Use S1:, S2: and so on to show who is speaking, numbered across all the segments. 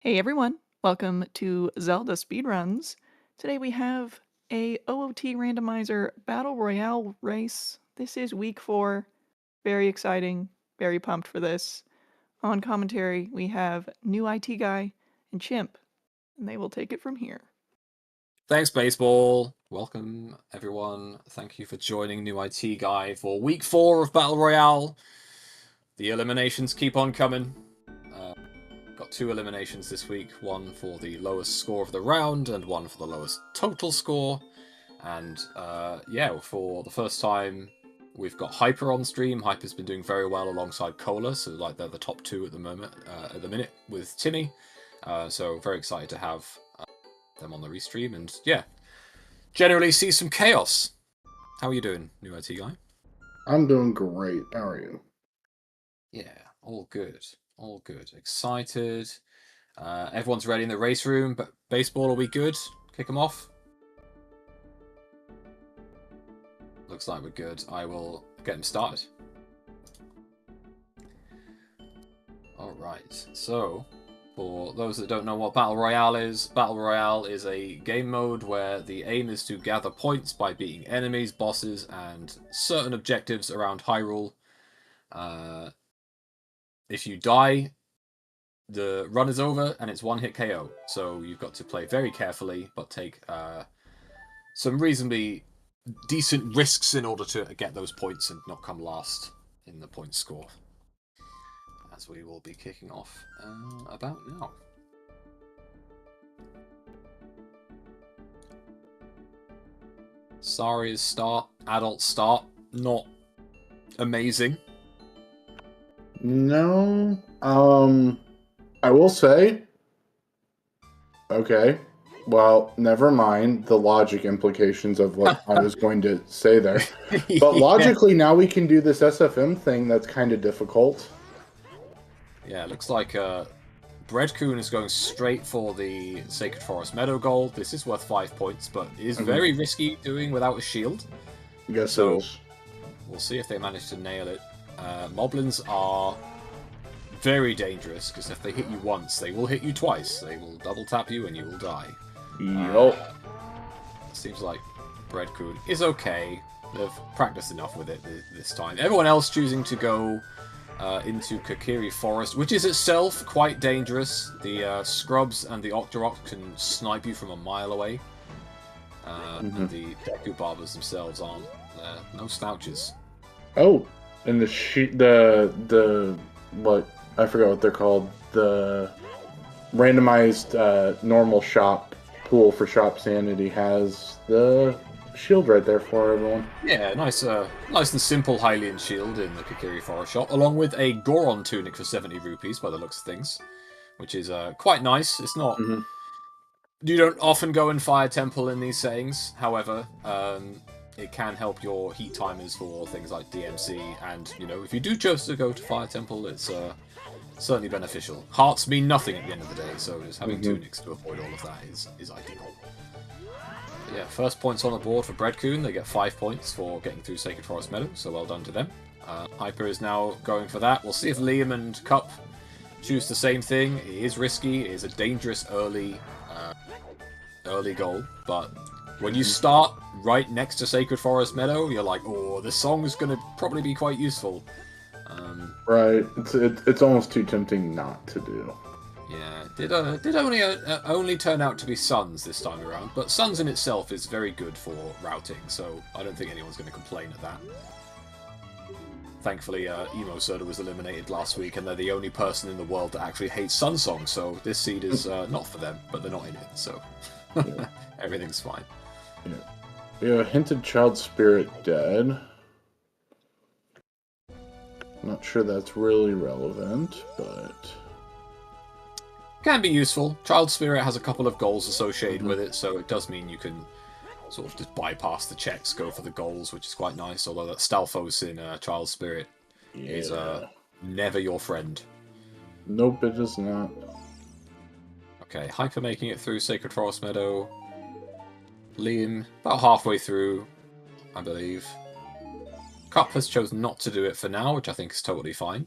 S1: Hey everyone, welcome to Zelda Speedruns. Today we have a OOT randomizer battle royale race. This is week 4. Very exciting, very pumped for this. On commentary, we have new IT guy and Chimp, and they will take it from here.
S2: Thanks, Baseball. Welcome, everyone. Thank you for joining New IT Guy for week 4 of Battle Royale. The eliminations keep on coming. Got 2 eliminations this week, one for the lowest score of the round and one for the lowest total score. And yeah, for the first time, we've got Hyper on stream. Hyper's been doing very well alongside Cola, so like they're the top 2 at the minute with Timmy. So very excited to have them on the restream, and yeah, generally see some chaos. How are you doing, new IT guy?
S3: I'm doing great. How are you?
S2: Yeah, all good. All good. Excited. Everyone's ready in the race room, but Baseball, are we good? Kick them off? Looks like we're good. I will get them started. Alright, so for those that don't know what Battle Royale is a game mode where the aim is to gather points by beating enemies, bosses, and certain objectives around Hyrule. If you die, the run is over and it's one-hit KO. So you've got to play very carefully, but take some reasonably decent risks in order to get those points and not come last in the point score. As we will be kicking off about now. Sari's start, adult start, not amazing.
S3: No. I will say. Okay. Well, never mind the logic implications of what I was going to say there. But logically, now we can do this SFM thing that's kind of difficult.
S2: Yeah, it looks like Breadcoon is going straight for the Sacred Forest Meadow gold. This is worth 5 points, but it is very risky doing without a shield.
S3: I guess
S2: So
S3: so.
S2: we'll see if they manage to nail it. Moblins are very dangerous, because if they hit you once, they will hit you twice. They will double tap you and you will die.
S3: Yup.
S2: Seems like Breadcoon is okay. They've practiced enough with it this time. Everyone else choosing to go into Kokiri Forest, which is itself quite dangerous. The Scrubs and the Octorok can snipe you from a mile away. And the Deku Barbers themselves aren't no slouches.
S3: Oh, and the what I forgot what they're called. The randomized normal shop pool for shop sanity has the shield right there for everyone.
S2: Yeah, nice and simple Hylian shield in the Kokiri Forest shop, along with a Goron tunic for 70 rupees by the looks of things, which is quite nice. It's not... You don't often go in Fire Temple in these settings, however, it can help your heat timers for things like DMC, and, you know, if you do choose to go to Fire Temple, it's certainly beneficial. Hearts mean nothing at the end of the day, so just having tunics to avoid all of that is ideal. But yeah, first points on the board for Breadcoon. They get 5 points for getting through Sacred Forest Meadow, so well done to them. Hyper is now going for that. We'll see if Liam and Cup choose the same thing. It is risky. It is a dangerous early goal, but when you start right next to Sacred Forest Meadow, you're like, oh, this song is going to probably be quite useful.
S3: Right, it's almost too tempting not to do.
S2: Yeah, did only turn out to be Suns this time around, but Suns in itself is very good for routing, so I don't think anyone's going to complain at that. Thankfully, Emo Soda was eliminated last week, and they're the only person in the world that actually hates Sun songs, so this seed is not for them, but they're not in it, so everything's fine.
S3: Yeah, hinted child spirit dead. Not sure that's really relevant, but...
S2: Can be useful. Child Spirit has a couple of goals associated with it, so it does mean you can sort of just bypass the checks, go for the goals, which is quite nice, although that Stalfos in Child Spirit is never your friend.
S3: Nope, it is not.
S2: Okay, Hyper making it through Sacred Forest Meadow. Liam, about halfway through, I believe. Cup has chosen not to do it for now, which I think is totally fine.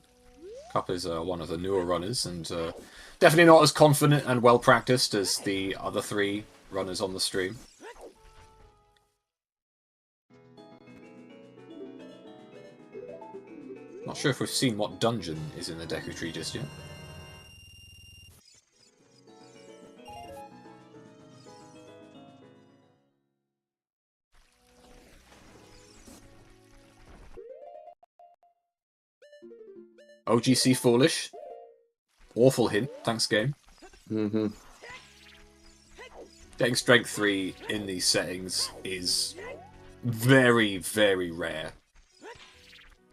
S2: Cup is one of the newer runners, and definitely not as confident and well practiced as the other 3 runners on the stream. Not sure if we've seen what dungeon is in the Deku Tree just yet. OGC Foolish. Awful hint. Thanks, game. Getting Strength 3 in these settings is very, very rare.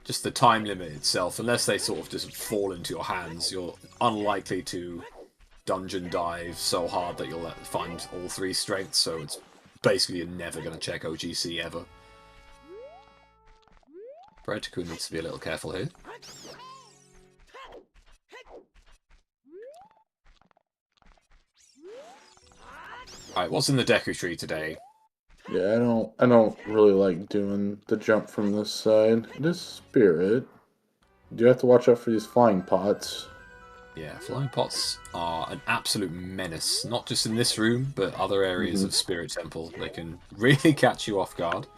S2: Just the time limit itself, unless they sort of just fall into your hands, you're unlikely to dungeon dive so hard that you'll find all 3 strengths, so it's basically you're never going to check OGC ever. Breadcoon needs to be a little careful here. Alright, what's in the Deku Tree today?
S3: Yeah, I don't really like doing the jump from this side. This spirit. Do you have to watch out for these flying pots?
S2: Yeah, flying pots are an absolute menace, not just in this room, but other areas of Spirit Temple. They can really catch you off guard.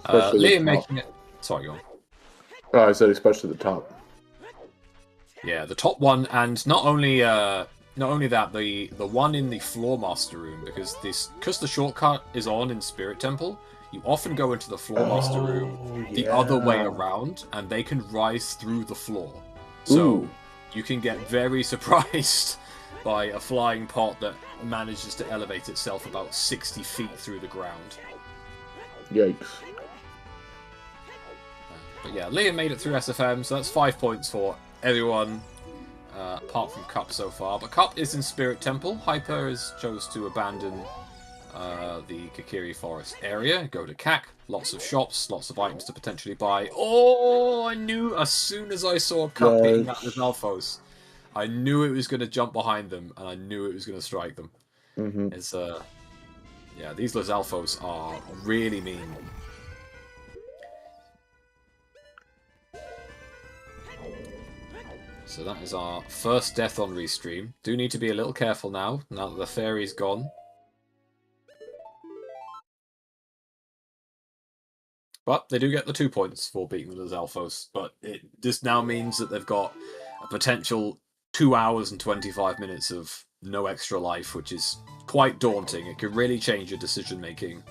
S2: Liam making it... Sorry, go on.
S3: Oh, I said especially the top.
S2: Yeah, the top one, and not only that, the one in the Floor Master room, because the shortcut is on in Spirit Temple, you often go into the Floor Master room the other way around, and they can rise through the floor. So you can get very surprised by a flying pot that manages to elevate itself about 60 feet through the ground.
S3: Yikes.
S2: But yeah, Liam made it through SFM, so that's 5 points for everyone, apart from Cup so far. But Cup is in Spirit Temple. Hyper has chose to abandon the Kokiri Forest area. Go to CAC. Lots of shops, lots of items to potentially buy. Oh, I knew as soon as I saw Cup hitting that with Alphos, I knew it was going to jump behind them, and I knew it was going to strike them. It's yeah, these Lizalfos are really mean. So that is our first death on restream. Do need to be a little careful now that the fairy's gone. But they do get the 2 points for beating the Lizalfos. But it just now means that they've got a potential 2 hours and 25 minutes of no extra life, which is quite daunting. It could really change your decision making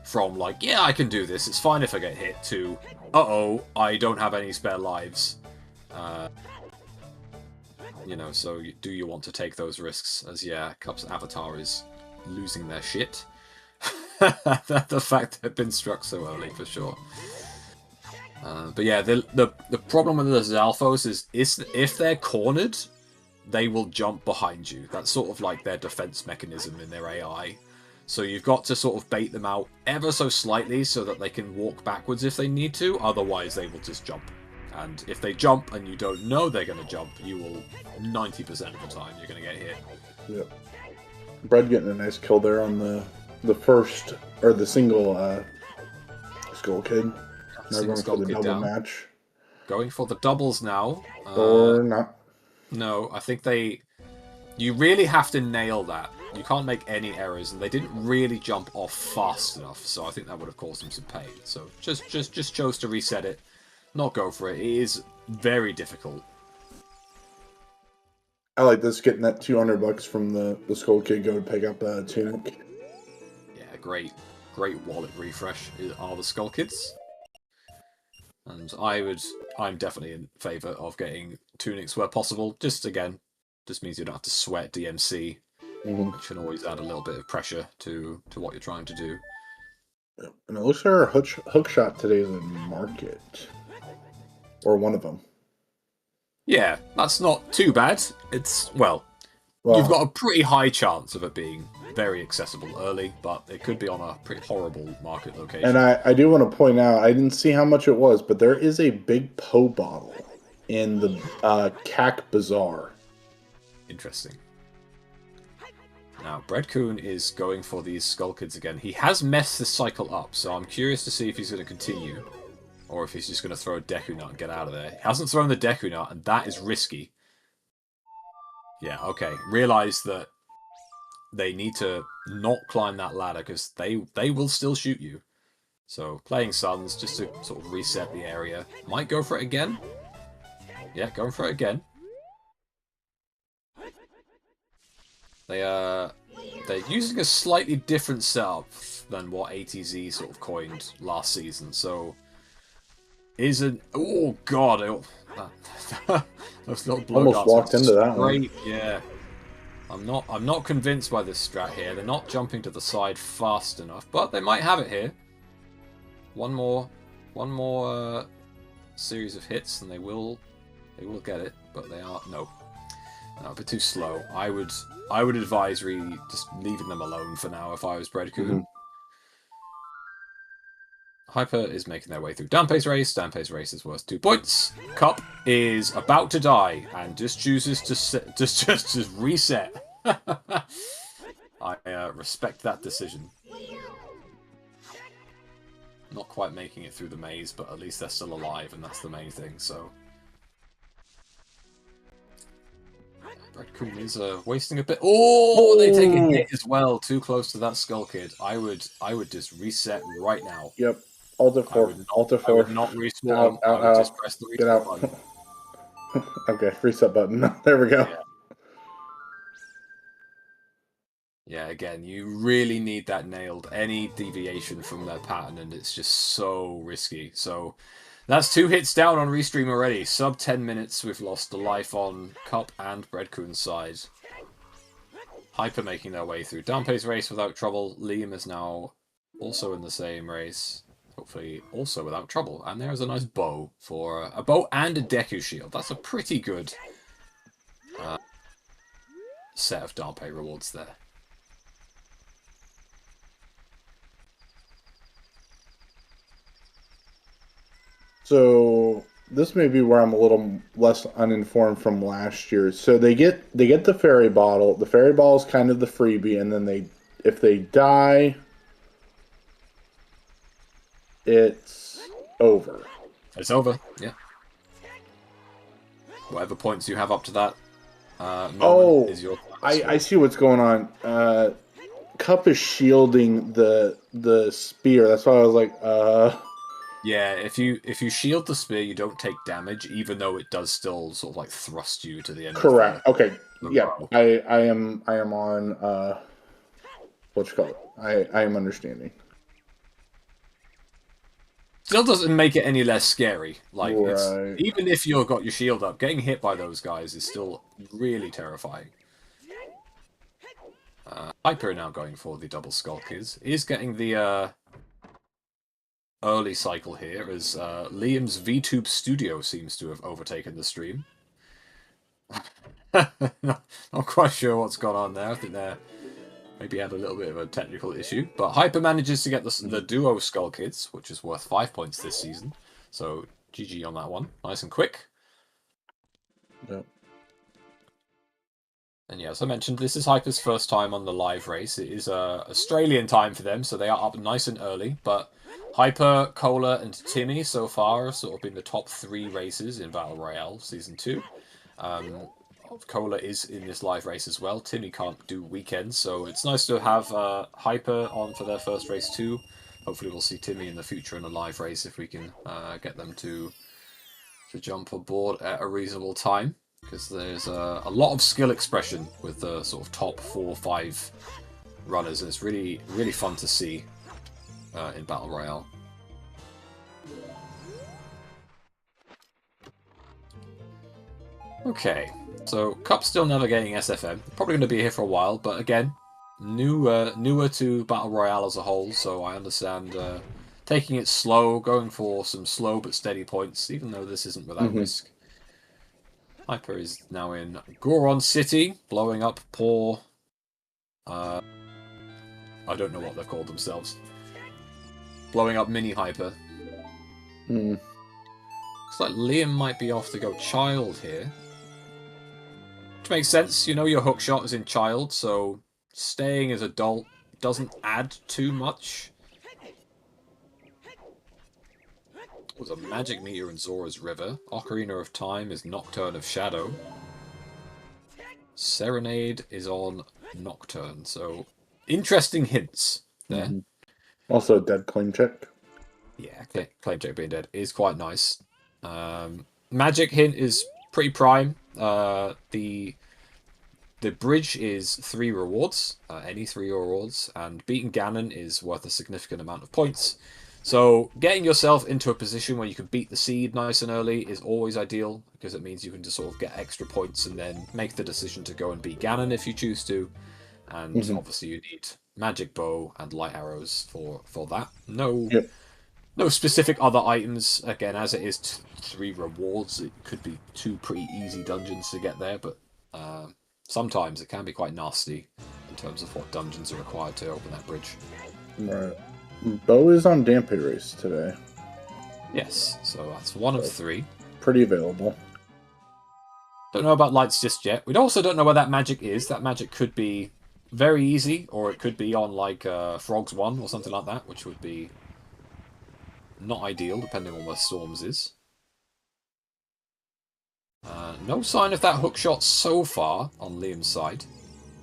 S2: from like, yeah, I can do this, it's fine if I get hit, to, uh-oh, I don't have any spare lives. You know, so do you want to take those risks? As, yeah, Cup's avatar is losing their shit. The fact they've been struck so early, for sure. But yeah, the problem with the Zalfos is if they're cornered, they will jump behind you. That's sort of like their defense mechanism in their AI. So you've got to sort of bait them out ever so slightly so that they can walk backwards if they need to. Otherwise, they will just jump. And if they jump and you don't know they're going to jump, you will, 90% of the time, you're going to get hit.
S3: Yep. Brad getting a nice kill there on the first, or the single Skull Kid. Now going for the double down. Match.
S2: Going for the doubles now.
S3: Or not.
S2: No, I think you really have to nail that. You can't make any errors, and they didn't really jump off fast enough, so I think that would have caused them some pain. So just chose to reset it. Not go for it. It is very difficult.
S3: I like this, getting that $200 from the Skull Kid, go to pick up a tunic.
S2: Yeah, great wallet refresh are the Skull Kids. And I'm definitely in favour of getting tunics where possible. Just means you don't have to sweat DMC, which can always add a little bit of pressure to what you're trying to do.
S3: And it looks like our hook shot today is in market. Or one of them.
S2: Yeah, that's not too bad. It's, well, you've got a pretty high chance of it being very accessible early, but it could be on a pretty horrible market location.
S3: And I do want to point out, I didn't see how much it was, but there is a big Poe bottle in the CAC Bazaar.
S2: Interesting. Now, Breadcoon is going for these Skull Kids again. He has messed this cycle up, so I'm curious to see if he's going to continue. Or if he's just going to throw a Deku Nut and get out of there. He hasn't thrown the Deku Nut, and that is risky. Yeah, okay. Realize that they need to not climb that ladder because they will still shoot you. So playing Suns just to sort of reset the area. Might go for it again. Yeah, going for it again. They're using a slightly different setup than what ATZ sort of coined last season. So isn't oh god, those little blow
S3: Almost
S2: darts
S3: walked into that one.
S2: Great, yeah. I'm not convinced by this strat here. They're not jumping to the side fast enough, but they might have it here. One more series of hits, and they will get it. But they are no, a bit too slow. I would advise really just leaving them alone for now if I was Breadcoon. Hyper is making their way through Danpe's race. Danpe's race is worth 2 points. Cup is about to die and just chooses to just reset. I respect that decision. Not quite making it through the maze, but at least they're still alive, and that's the main thing. So, Breadcoon is wasting a bit. Oh, they take a hit as well. Too close to that Skull Kid. I would just reset right now.
S3: Yep. Alt F4. Alt F4.
S2: I would not respawn. I would just press the reset button.
S3: Okay, reset button. There we go.
S2: Yeah, again, you really need that nailed. Any deviation from their pattern, and it's just so risky. So that's 2 hits down on Restream already. Sub 10 minutes, we've lost the life on Cup and Breadcoon's side. Hyper making their way through Danpe's race without trouble. Liam is now also in the same race. Hopefully also without trouble. And there's a nice bow for a bow and a Deku Shield. That's a pretty good set of Danpe rewards there.
S3: So this may be where I'm a little less uninformed from last year. So they get the fairy bottle. The fairy bottle is kind of the freebie, and then if they die, it's over.
S2: It's over, yeah. Whatever points you have up to that moment is your...
S3: I see what's going on. Cup is shielding the spear. That's why I was like,
S2: Yeah, if you shield the spear, you don't take damage, even though it does still sort of like thrust you to the end.
S3: Correct.
S2: Of
S3: the yeah, row. I am on what you call it. I am understanding.
S2: Still doesn't make it any less scary. Like even if you've got your shield up, getting hit by those guys is still really terrifying. Hyper now going for the double skull kids. Is getting the early cycle here as Liam's VTube Studio seems to have overtaken the stream. Not quite sure what's gone on there. I think they maybe had a little bit of a technical issue. But Hyper manages to get the duo Skull Kids, which is worth 5 points this season. So GG on that one. Nice and quick.
S3: Yep.
S2: And yeah, as I mentioned, this is Hyper's first time on the live race. It is Australian time for them, so they are up nice and early. But Hyper, Cola, and Timmy so far have sort of been the top 3 races in Battle Royale Season 2. Cola is in this live race as well. Timmy can't do weekends, so it's nice to have Hyper on for their first race too. Hopefully we'll see Timmy in the future in a live race if we can get them to jump aboard at a reasonable time. Because there's a lot of skill expression with the sort of top 4 or 5 runners, and it's really, really fun to see in Battle Royale. Okay, so Cup's still navigating SFM. Probably going to be here for a while, but again, newer to Battle Royale as a whole, so I understand taking it slow, going for some slow but steady points, even though this isn't without risk. Hyper is now in Goron City, blowing up poor... I don't know what they've called themselves. Blowing up Mini Hyper. Looks like Liam might be off to go Child here. Which makes sense, you know your hookshot is in Child, so staying as Adult doesn't add too much. Was a Magic Meteor in Zora's River. Ocarina of Time is Nocturne of Shadow. Serenade is on Nocturne. So, interesting hints there.
S3: Also, dead claim check.
S2: Yeah, claim check being dead is quite nice. Magic hint is pretty prime. The bridge is 3 rewards, any 3 rewards, and beating Ganon is worth a significant amount of points. So getting yourself into a position where you can beat the seed nice and early is always ideal, because it means you can just sort of get extra points and then make the decision to go and beat Ganon if you choose to. And obviously you need magic bow and light arrows for that. No specific other items. Again, as it is 3 rewards, it could be 2 pretty easy dungeons to get there, but sometimes it can be quite nasty in terms of what dungeons are required to open that bridge.
S3: Right. Bow is on Dampe Race today.
S2: Yes, so that's 1 of 3.
S3: Pretty available.
S2: Don't know about lights just yet. We also don't know where that magic is. That magic could be very easy, or it could be on like Frogs 1 or something like that, which would be not ideal, depending on where Storms is. No sign of that hook shot so far on Liam's side.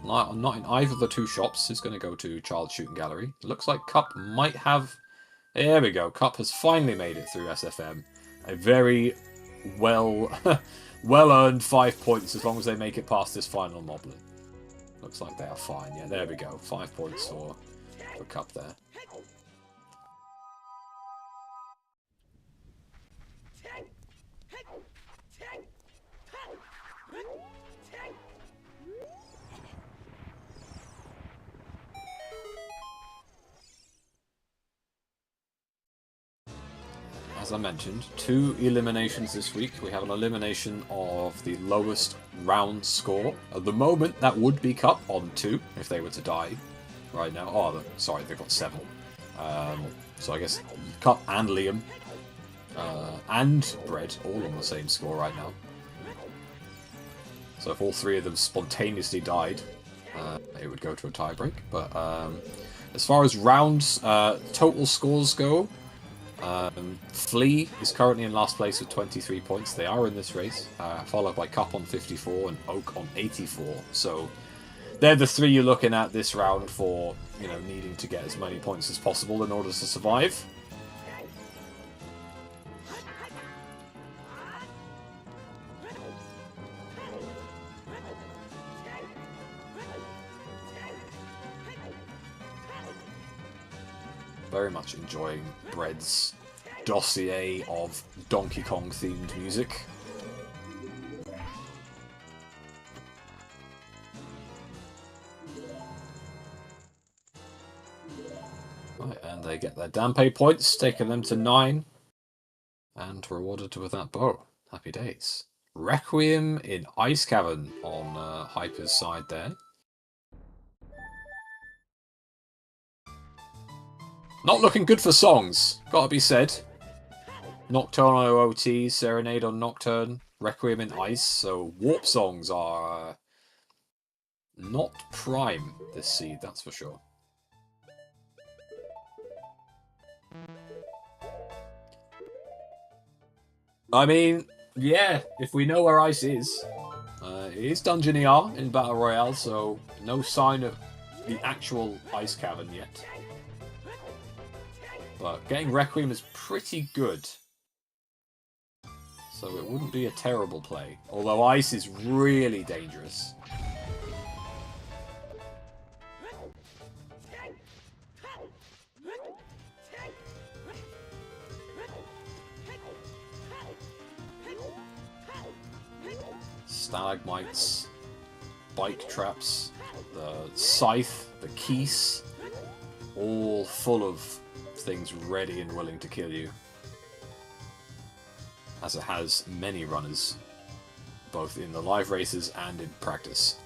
S2: Not in either of the 2 shops. He's going to go to Child Shooting Gallery. Looks like Cup might have... There we go. Cup has finally made it through SFM. A very well-earned 5 points as long as they make it past this final moblin. Looks like they are fine. Yeah, there we go. 5 points for Cup there. As I mentioned, 2 eliminations this week. We have an elimination of the lowest round score. At the moment, that would be Cup on 2 if they were to die right now. Oh, sorry, they've got 7. So I guess Cup and Liam and Bread all on the same score right now. So if all 3 of them spontaneously died, it would go to a tiebreak. But as far as rounds, total scores go, Flea is currently in last place with 23 points. They are in this race, followed by Cup on 54 and Oak on 84. So they're the 3 you're looking at this round for, needing to get as many points as possible in order to survive. Very much enjoying Bread's dossier of Donkey Kong themed music. Right, and they get their Dampe points, taking them to 9. And rewarded with that bow. Happy days. Requiem in Ice Cavern on Hyper's side there. Not looking good for songs, gotta be said. Nocturne on OoT, Serenade on Nocturne, Requiem in Ice, so Warp songs are not prime this seed, that's for sure. I mean, yeah, if we know where Ice is, it is Dungeon ER in Battle Royale, so no sign of the actual Ice Cavern yet. But getting Requiem is pretty good. So it wouldn't be a terrible play. Although Ice is really dangerous. Stalagmites, bike traps, the scythe, the keys, all full of things ready and willing to kill you, as it has many runners, both in the live races and in practice.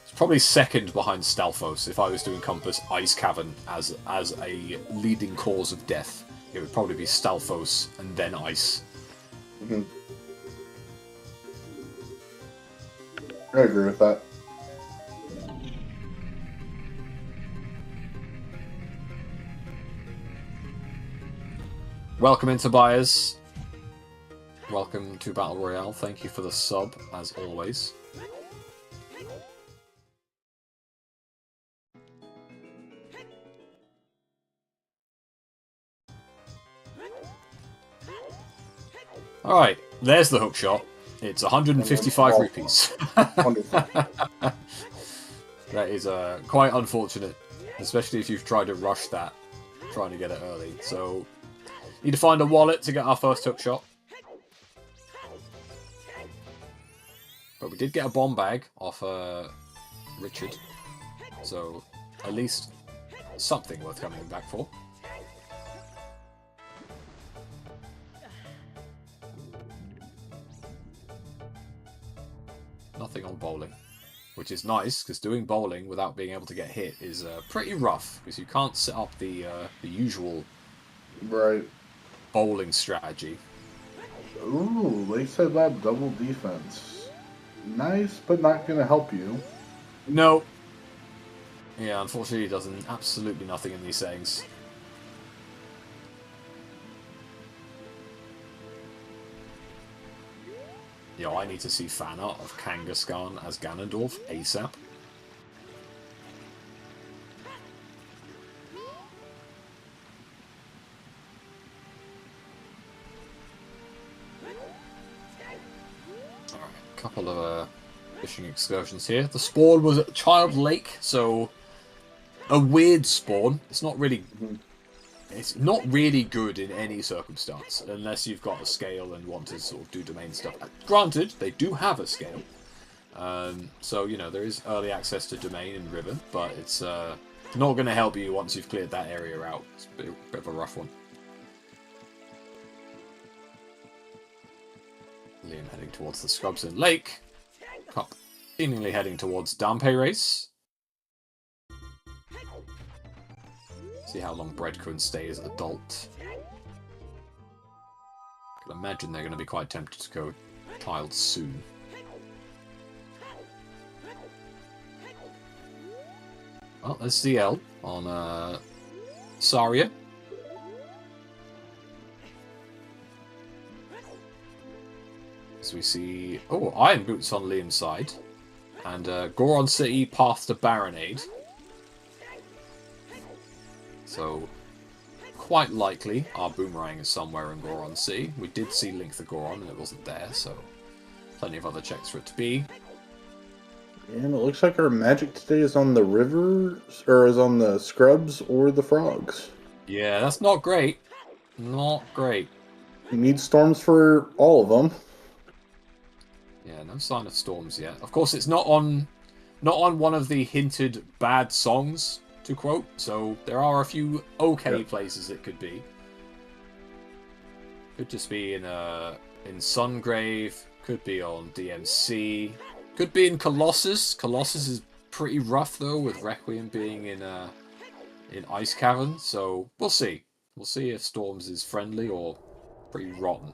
S2: It's probably second behind Stalfos if I was to encompass Ice Cavern as a leading cause of death. It would probably be Stalfos and then Ice.
S3: I agree with that.
S2: Welcome in, Tobias. Welcome to Battle Royale. Thank you for the sub, as always. Alright, there's the hook shot. It's 155 rupees.
S3: Wonderful.
S2: That is quite unfortunate, especially if you've tried to rush that, trying to get it early. So, need to find a wallet to get our first hook shot. But we did get a bomb bag off Richard, so at least something worth coming back for. Nothing on bowling, which is nice, because doing bowling without being able to get hit is pretty rough, because you can't set up the usual bowling strategy.
S3: Ooh, Lakeside Lab double defense. Nice, but not going to help you.
S2: No. Yeah, unfortunately it does absolutely nothing in these settings. Yo, I need to see fan art of Kangaskhan as Ganondorf ASAP. Alright, a couple of fishing excursions here. The spawn was at Child Lake, so a weird spawn. It's not really good in any circumstance, unless you've got a scale and want to sort of do domain stuff. Granted, they do have a scale, so you know there is early access to domain and river, but it's not going to help you once you've cleared that area out. It's a bit of a rough one. Liam heading towards the Scrubs and Lake. Cup seemingly heading towards Dampe Race. See how long Bread can stay as adult. I can imagine they're going to be quite tempted to go child soon. Well, there's CL on Saria. So we see... Oh, Iron Boots on Liam's side. And Goron City, Path to Baronade. So, quite likely, our Boomerang is somewhere in Goron City. We did see Link the Goron, and it wasn't there, so plenty of other checks for it to be.
S3: And it looks like our magic today is on the river, or is on the Scrubs or the Frogs.
S2: Yeah, that's not great. Not great.
S3: You need storms for all of them.
S2: Yeah, no sign of storms yet. Of course, it's not on one of the hinted bad songs, to quote, so there are a few okay places it could be. Could just be in Sungrave, could be on DMC, could be in Colossus. Colossus is pretty rough though, with Requiem being in Ice Cavern, so we'll see. We'll see if Storms is friendly or pretty rotten.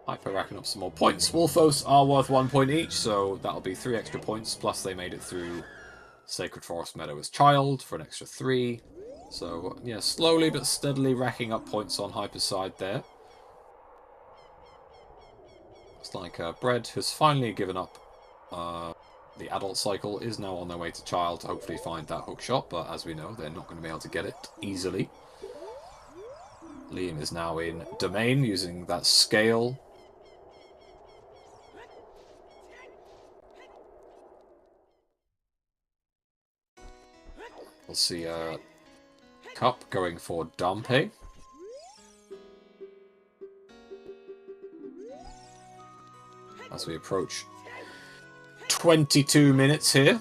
S2: Hyper racking up some more points. Wolfos are worth 1 point each, so that'll be 3 extra points, plus they made it through Sacred Forest Meadow as Child for an extra 3. So, yeah, slowly but steadily racking up points on Hyper's side there. It's like Bread has finally given up the adult cycle, is now on their way to Child to hopefully find that hook shot, but as we know, they're not going to be able to get it easily. Liam is now in Domain using that scale. We'll see Cup going for Dampe. As we approach 22 minutes here.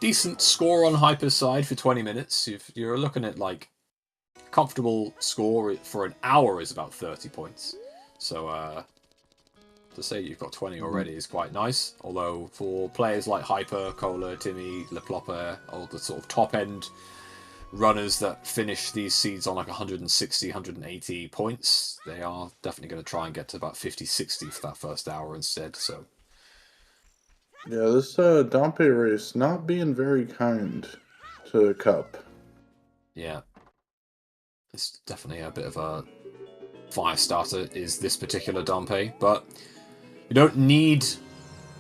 S2: Decent score on Hyper's side for 20 minutes. If you're looking at like comfortable score for an hour is about 30 points. So to say you've got 20 already is quite nice. Although for players like Hyper, Cola, Timmy, LePlopper, all the sort of top-end runners that finish these seeds on like 160, 180 points, they are definitely going to try and get to about 50, 60 for that first hour instead. So
S3: yeah, this Dampe race not being very kind to Cup.
S2: Yeah. It's definitely a bit of a fire starter is this particular Dampe, but you don't need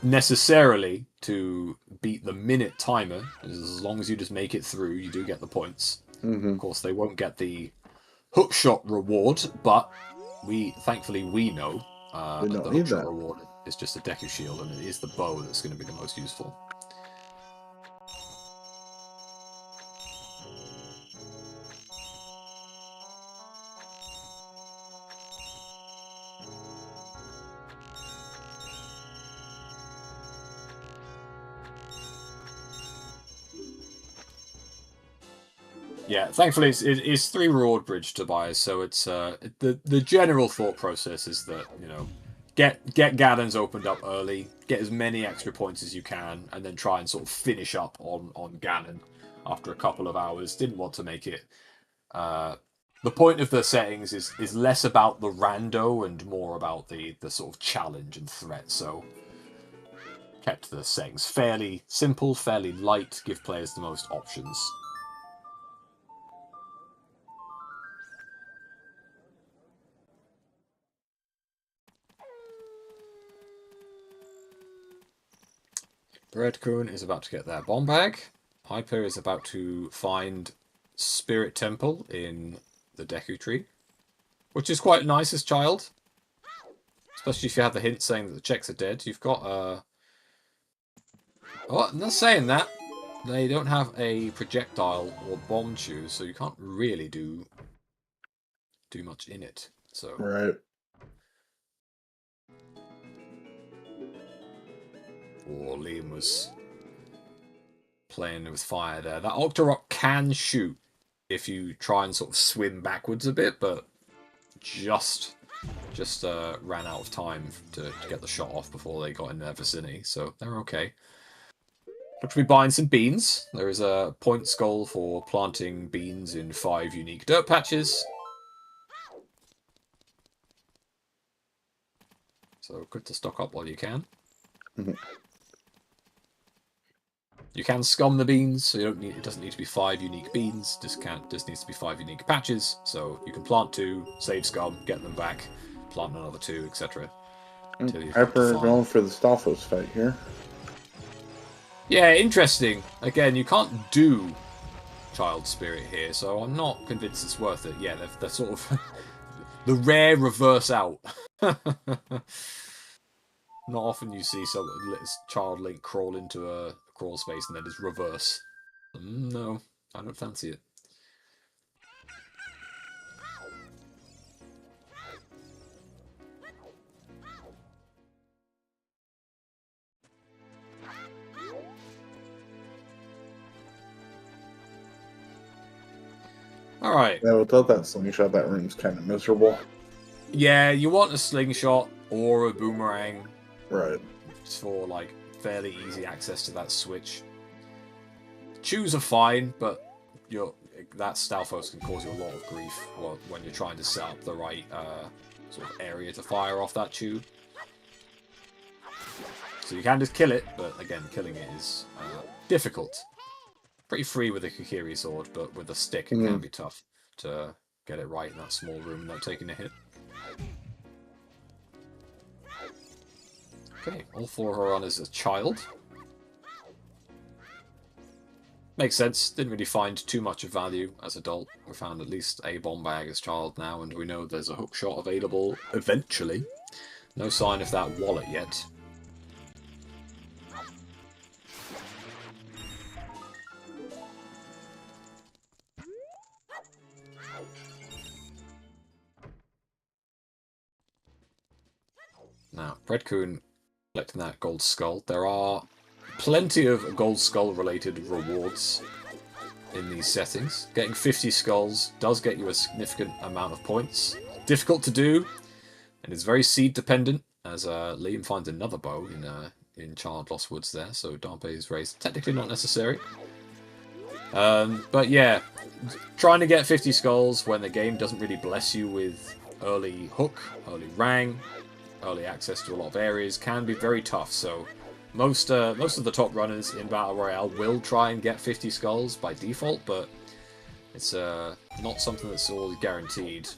S2: necessarily to beat the minute timer. As long as you just make it through, you do get the points. Of course, they won't get the hookshot reward, but thankfully we know that the hookshot reward is just a Deku Shield, and it is the bow that's going to be the most useful. Yeah, thankfully it's 3 reward bridge to buy, so it's the general thought process is that, you know, get Gadons opened up early, get as many extra points as you can, and then try and sort of finish up on Ganon after a couple of hours. Didn't want to make it. The point of the settings is less about the rando and more about the sort of challenge and threat. So kept the settings fairly simple, fairly light, give players the most options. Redcoon is about to get their bomb bag. Hyper is about to find Spirit Temple in the Deku Tree, which is quite nice as child. Especially if you have the hint saying that the checks are dead. You've got Oh, I'm not saying that. They don't have a projectile or bomb choose, so you can't really do much in it. So
S3: right.
S2: Or Liam was playing with fire there. That Octorok can shoot if you try and sort of swim backwards a bit, but just ran out of time to get the shot off before they got in their vicinity, so they're okay. Look to be buying some beans. There is a points goal for planting beans in 5 unique dirt patches. So good to stock up while you can. You can scum the beans, so it doesn't need to be 5 unique beans. Just needs to be 5 unique patches. So you can plant 2, save scum, get them back, plant another 2, etc.
S3: Hyper going for the Stalfos fight here.
S2: Yeah, interesting. Again, you can't do Child Spirit here, so I'm not convinced it's worth it. Yeah, they're sort of the rare reverse out. Not often you see some Child Link crawl into a crawl space and then just reverse. No, I don't fancy it. Alright.
S3: Yeah, without that slingshot, that room's kind of miserable.
S2: Yeah, you want a slingshot or a boomerang.
S3: Right.
S2: For, like, fairly easy access to that switch. Chews are fine, but that Stalfos can cause you a lot of grief when you're trying to set up the right sort of area to fire off that chew. So you can just kill it, but again, killing it is difficult. Pretty free with a Kokiri sword, but with a stick it can be tough to get it right in that small room without taking a hit. Okay, all 4 are on as a child. Makes sense. Didn't really find too much of value as adult. We found at least a bomb bag as child now, and we know there's a hookshot available eventually. No sign of that wallet yet. Now, Redcoon collecting that gold skull. There are plenty of gold skull related rewards in these settings. Getting 50 skulls does get you a significant amount of points. Difficult to do, and it's very seed dependent, as Liam finds another bow in Child Lost Woods there, so Darpe's raise technically not necessary. But yeah, trying to get 50 skulls when the game doesn't really bless you with early hook, early rang, early access to a lot of areas can be very tough, so most of the top runners in Battle Royale will try and get 50 skulls by default, but it's not something that's always guaranteed.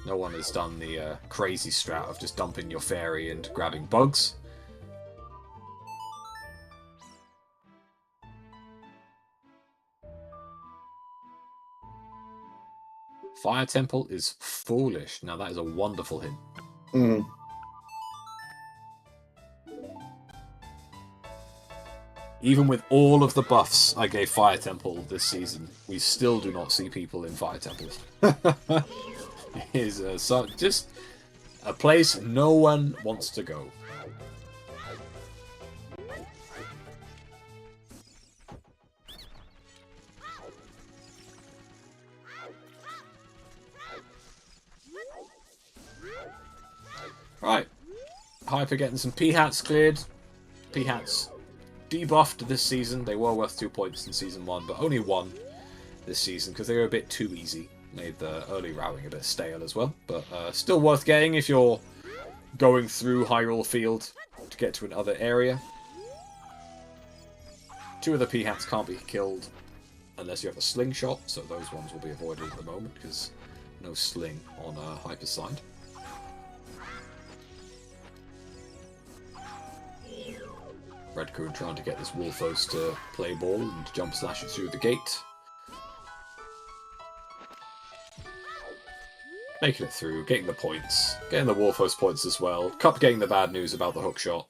S2: No one has done the crazy strat of just dumping your fairy and grabbing bugs. Fire Temple is foolish. Now that is a wonderful hint.
S3: Mm.
S2: Even with all of the buffs I gave Fire Temple this season, we still do not see people in Fire Temples. It is just a place no one wants to go. Right. Hyper getting some P-Hats cleared. P-Hats debuffed this season. They were worth 2 points in Season 1, but only 1 this season because they were a bit too easy. Made the early routing a bit stale as well, but still worth getting if you're going through Hyrule Field to get to another area. 2 of the P-Hats can't be killed unless you have a slingshot, so those ones will be avoided at the moment because no sling on Hyper's side. Redcoon trying to get this Wolfos to play ball and jump slash it through the gate. Making it through, getting the points. Getting the Wolfos points as well. Cup getting the bad news about the hookshot.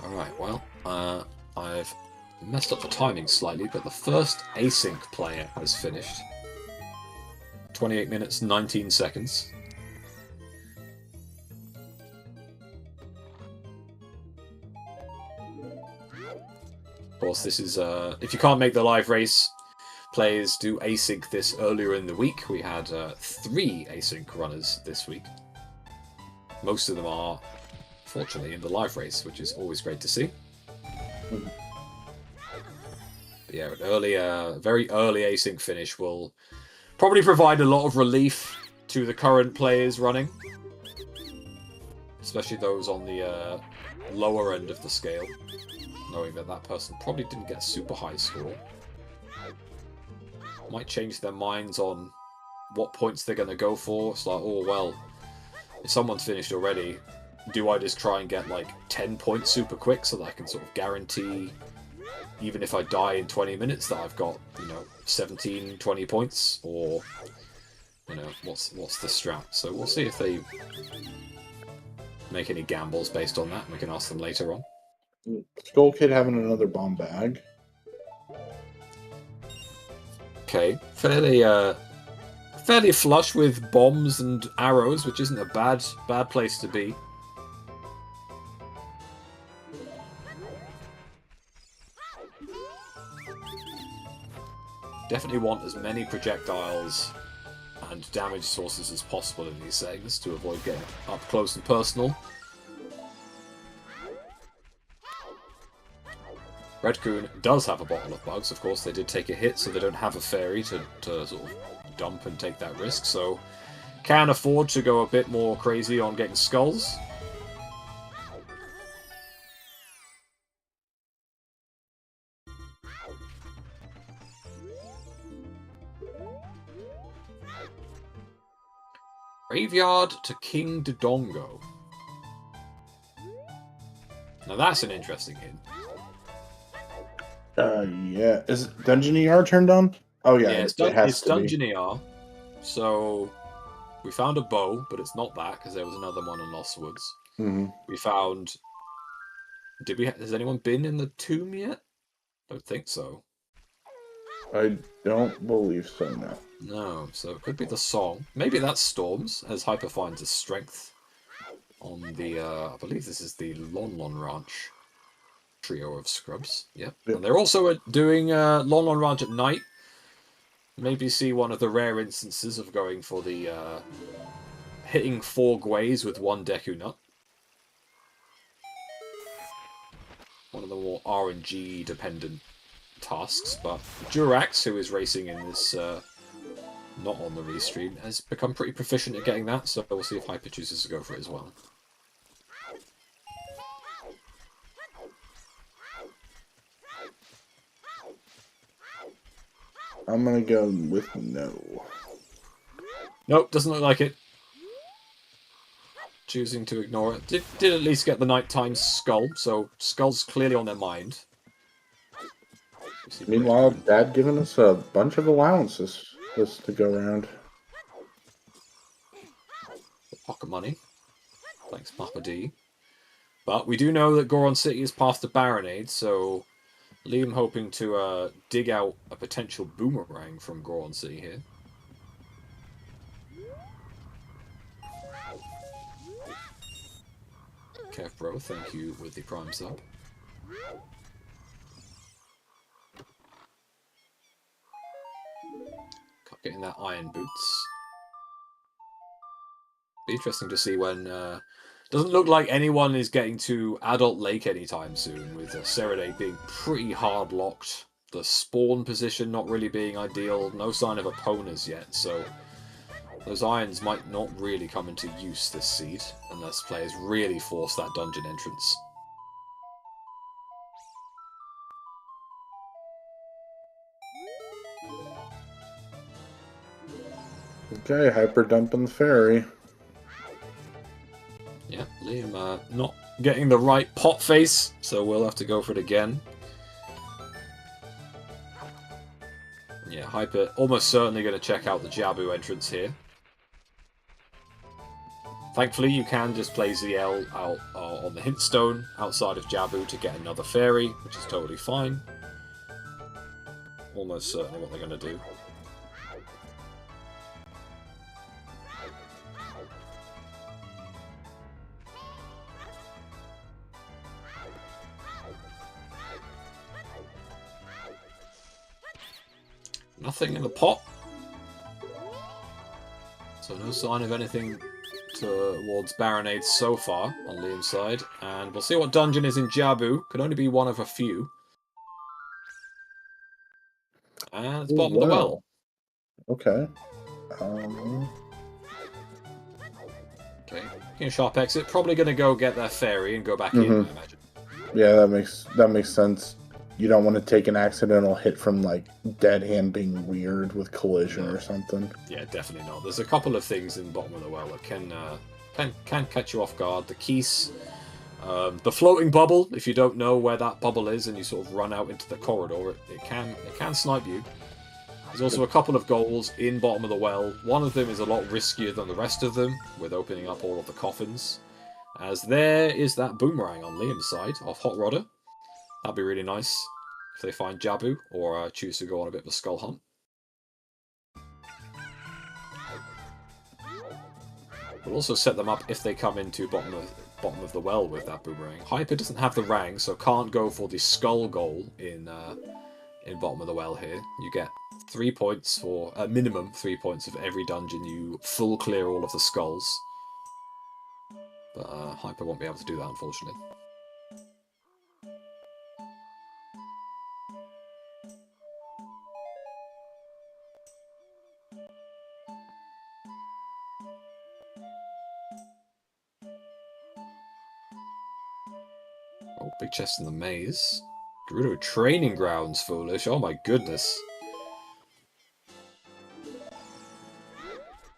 S2: Alright, well, I've messed up the timing slightly, but the first async player has finished. 28 minutes, 19 seconds. Of course, this is, if you can't make the live race, players do async this earlier in the week. We had 3 async runners this week. Most of them are, fortunately, in the live race, which is always great to see. But yeah, an very early async finish will probably provide a lot of relief to the current players running. Especially those on the lower end of the scale. Knowing that that person probably didn't get a super high score. Might change their minds on what points they're going to go for. It's like, oh, well, if someone's finished already, do I just try and get like 10 points super quick so that I can sort of guarantee, even if I die in 20 minutes, that I've got, 17, 20 points? Or, what's the strat? So we'll see if they make any gambles based on that, and we can ask them later on.
S3: Skull Kid having another bomb bag.
S2: Okay, fairly flush with bombs and arrows, which isn't a bad place to be. Definitely want as many projectiles and damage sources as possible in these settings to avoid getting up close and personal. Redcoon does have a bottle of bugs, of course. They did take a hit, so they don't have a fairy to sort of dump and take that risk, so can afford to go a bit more crazy on getting skulls. Graveyard to King Dodongo. Now that's an interesting hint.
S3: Yeah. Is Dungeon ER turned on? Oh yeah,
S2: it's Dungeon ER. So we found a bow, but it's not that because there was another one in Lost Woods.
S3: Mm-hmm.
S2: We found. Has anyone been in the tomb yet? I don't think so.
S3: I don't believe so. No.
S2: No, so it could be the song. Maybe that's Storms, as Hyper finds a strength on the. I believe this is the Lon Lon Ranch trio of scrubs. Yep. And they're also doing Lon Lon Ranch at night. Maybe see one of the rare instances of going for the hitting 4 Gways with 1 Deku Nut. One of the more RNG dependent tasks, but Durax, who is racing in this not on the restream, has become pretty proficient at getting that, so we'll see if Hyper chooses to go for it as well.
S3: I'm gonna go with no.
S2: Nope, doesn't look like it. choosing to ignore it. Did at least get the nighttime skull, so skull's clearly on their mind.
S3: Meanwhile, Dad giving us a bunch of allowances just to go around.
S2: Pocket money. Thanks, Papa D. But we do know that Goron City is past the Baronade, so Liam hoping to dig out a potential boomerang from Goron City here. Kev Bro, thank you with the Prime sub. Getting that iron boots. Be interesting to see when... doesn't look like anyone is getting to Adult Lake anytime soon, with Serenade being pretty hard locked. The spawn position not really being ideal. No sign of opponents yet, so those irons might not really come into use this seed, unless players really force that dungeon entrance.
S3: Okay, hyper dumping the ferry.
S2: Yeah, Liam not getting the right pot face, so we'll have to go for it again. Yeah, Hyper almost certainly going to check out the Jabu entrance here. Thankfully, you can just play ZL out on the hint stone outside of Jabu to get another fairy, which is totally fine. Almost certainly what they're going to do. Nothing in the pot. So no sign of anything towards Baronade so far on Liam's side. And we'll see what dungeon is in Jabu. Could only be one of a few. And it's bottom of the well.
S3: Okay.
S2: Okay. Getting a sharp exit. Probably going to go get their fairy and go back in, I imagine.
S3: Yeah, that makes sense. You don't want to take an accidental hit from, like, dead hand being weird with collision or something.
S2: Yeah, definitely not. There's a couple of things in bottom of the well that can catch you off guard. The keys, the floating bubble. If you don't know where that bubble is and you sort of run out into the corridor, it can snipe you. There's also a couple of goals in bottom of the well. One of them is a lot riskier than the rest of them, with opening up all of the coffins. As there is that boomerang on Liam's side off Hot Rodder. That'd be really nice if they find Jabu or choose to go on a bit of a skull hunt. We'll also set them up if they come into bottom of the well with that boomerang. Hyper doesn't have the rang, so can't go for the skull goal in bottom of the well here. You get 3 points for minimum 3 points of every dungeon you full clear all of the skulls. But Hyper won't be able to do that, unfortunately. Oh, big chest in the maze. Gerudo training grounds, foolish. Oh my goodness.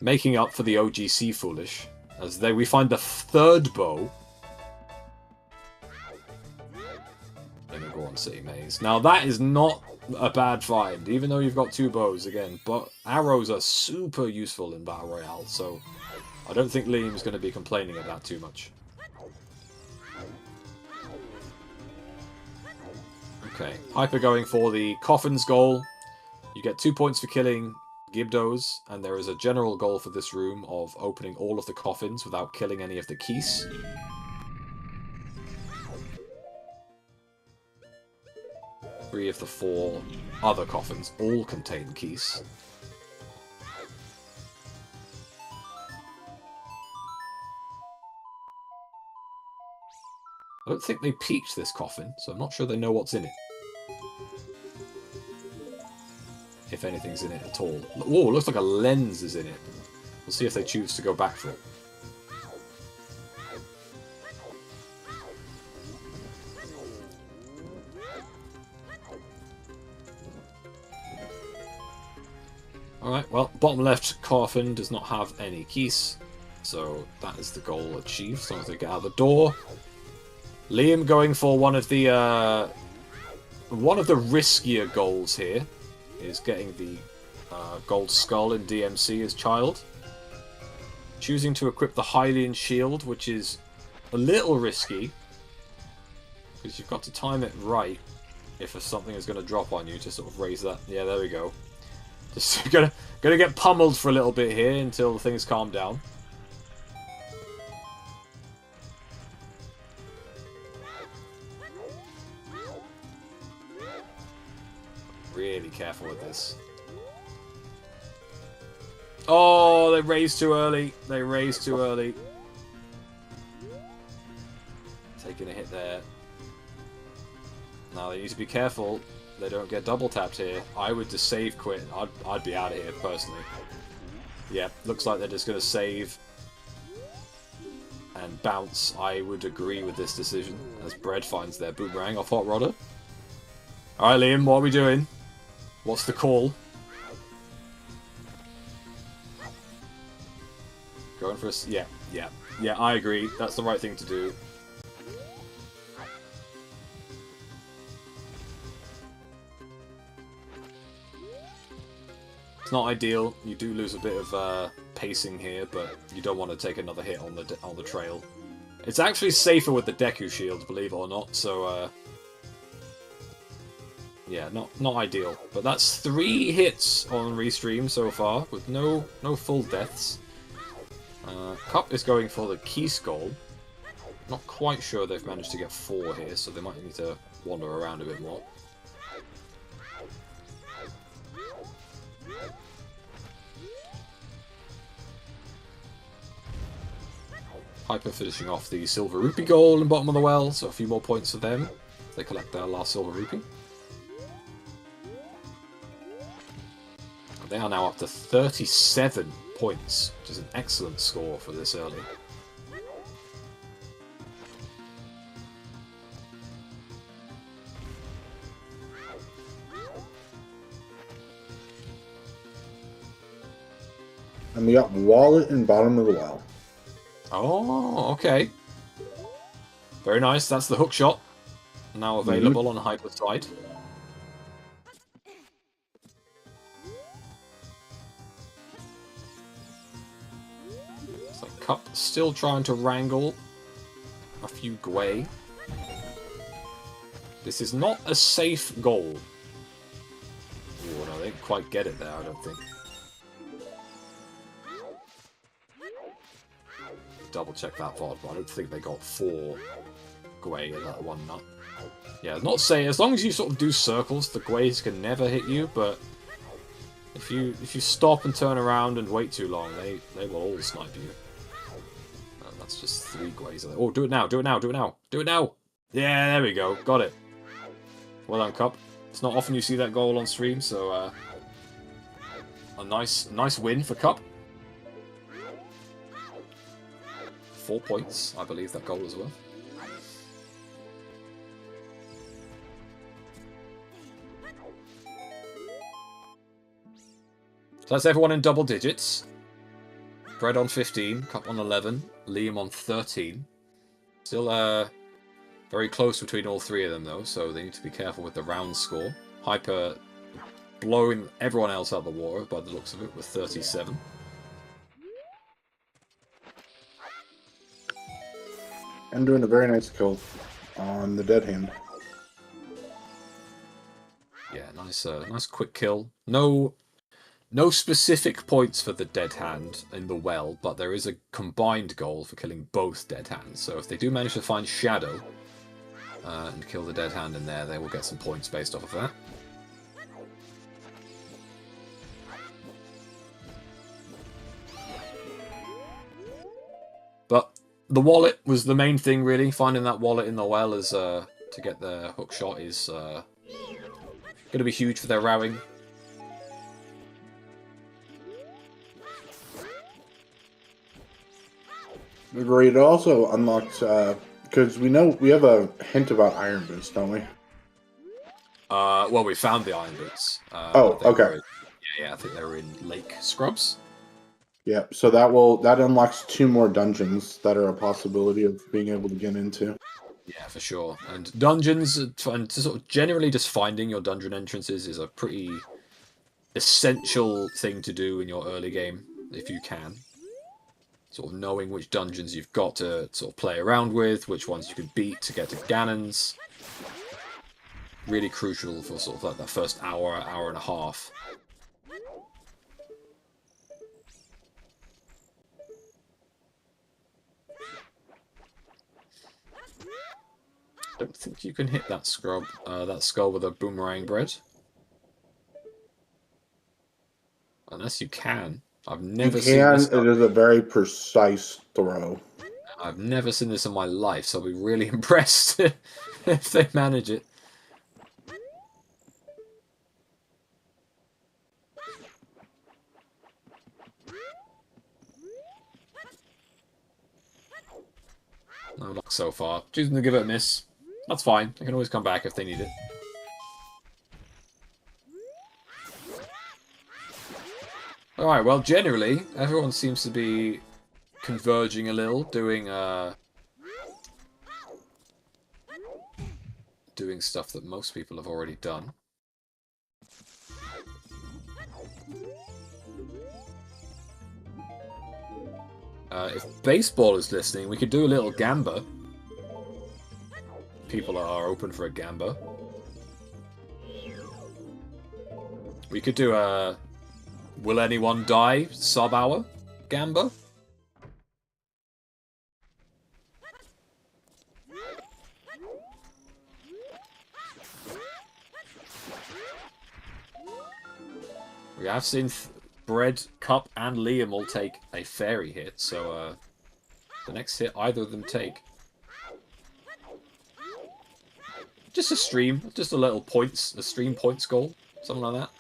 S2: Making up for the OGC foolish. As we find the third bow in the Goron City maze. Now that is not a bad find, even though you've got 2 bows again. But arrows are super useful in Battle Royale, so I don't think Liam's going to be complaining of that too much. Okay, Hyper going for the Coffin's goal. You get 2 points for killing Gibdos, and there is a general goal for this room of opening all of the coffins without killing any of the keys. Three of the 4 other coffins all contain keys. I don't think they peeked this coffin, so I'm not sure they know what's in it. If anything's in it at all. Whoa, looks like a lens is in it. We'll see if they choose to go back for it. Alright, well, bottom left coffin does not have any keys. So that is the goal achieved, as long as they get out of the door. Liam going for one of the riskier goals here is getting the gold skull in DMC as child. Choosing to equip the Hylian shield, which is a little risky, because you've got to time it right if something is going to drop on you to sort of raise that. Yeah, there we go. Just gonna get pummeled for a little bit here until things calm down. Really careful with this. Oh, they raised too early. They raised too early. Taking a hit there. Now they need to be careful they don't get double tapped here. I would just save quit. I'd be out of here personally. Yeah, looks like they're just going to save and bounce. I would agree with this decision as Bread finds their boomerang off Hot Rodder. Alright, Liam, what are we doing? What's the call? Going for a... Yeah, I agree. That's the right thing to do. It's not ideal. You do lose a bit of pacing here, but you don't want to take another hit on the trail. It's actually safer with the Deku shield, believe it or not. So yeah, not ideal. But that's 3 hits on Restream so far with no full deaths. Cup is going for the Key Skull. Not quite sure they've managed to get 4 here, so they might need to wander around a bit more. Hyper finishing off the Silver Rupee goal in the bottom of the well, so a few more points for them. They collect their last Silver Rupee. They are now up to 37 points, which is an excellent score for this early.
S3: And we got Wallet in bottom of the well.
S2: Oh, okay. Very nice. That's the hook shot. Now available on Hyper side. So Cup still trying to wrangle a few Gwei. This is not a safe goal. Oh no, they didn't quite get it there, I don't think. Double check that VOD, but I don't think they got 4 Gwei in that one nut. Yeah, not saying as long as you sort of do circles, the Gweis can never hit you, but if you stop and turn around and wait too long, they will all snipe you. That's just 3 Gweis. Oh, do it now, do it now, do it now, do it now! Yeah, there we go, got it. Well done, Cup. It's not often you see that goal on stream, so a nice win for Cup. 4 points, I believe that goal as well. So that's everyone in double digits. Bread on 15, Cup on 11, Liam on 13. Still very close between all 3 of them though, so they need to be careful with the round score. Hyper blowing everyone else out of the water by the looks of it with 37.
S3: And doing a very nice kill on the dead hand.
S2: Yeah, nice quick kill. No specific points for the dead hand in the well, but there is a combined goal for killing both dead hands. So if they do manage to find Shadow and kill the dead hand in there, they will get some points based off of that. But the wallet was the main thing, really. Finding that wallet in the well is to get the hook shot is going to be huge for their rowing.
S3: Agreed. It also unlocks because we know we have a hint about iron boots, don't we?
S2: Well, we found the iron boots.
S3: Oh, okay.
S2: Yeah, I think they were in Lake Scrubs.
S3: Yeah, so that unlocks 2 more dungeons that are a possibility of being able to get into.
S2: Yeah, for sure. And dungeons, and sort of generally just finding your dungeon entrances is a pretty essential thing to do in your early game, if you can. Sort of knowing which dungeons you've got to sort of play around with, which ones you can beat to get to Ganon's. Really crucial for sort of like that first hour, hour and a half. I don't think you can hit that skull with a boomerang bread. Unless you can. I've never seen this.
S3: It is a very precise throw.
S2: I've never seen this in my life, so I'll be really impressed if they manage it. No luck so far. Choosing to give it a miss. That's fine. They can always come back if they need it. Alright, well, generally, everyone seems to be converging a little, doing stuff that most people have already done. If baseball is listening, we could do a little gamba. People are open for a gamba. We could do a Will Anyone Die sub-hour gamba. We have seen Bread, Cup, and Liam all take a fairy hit, so the next hit either of them take. Just a stream, just a little points, a stream points goal, something like that.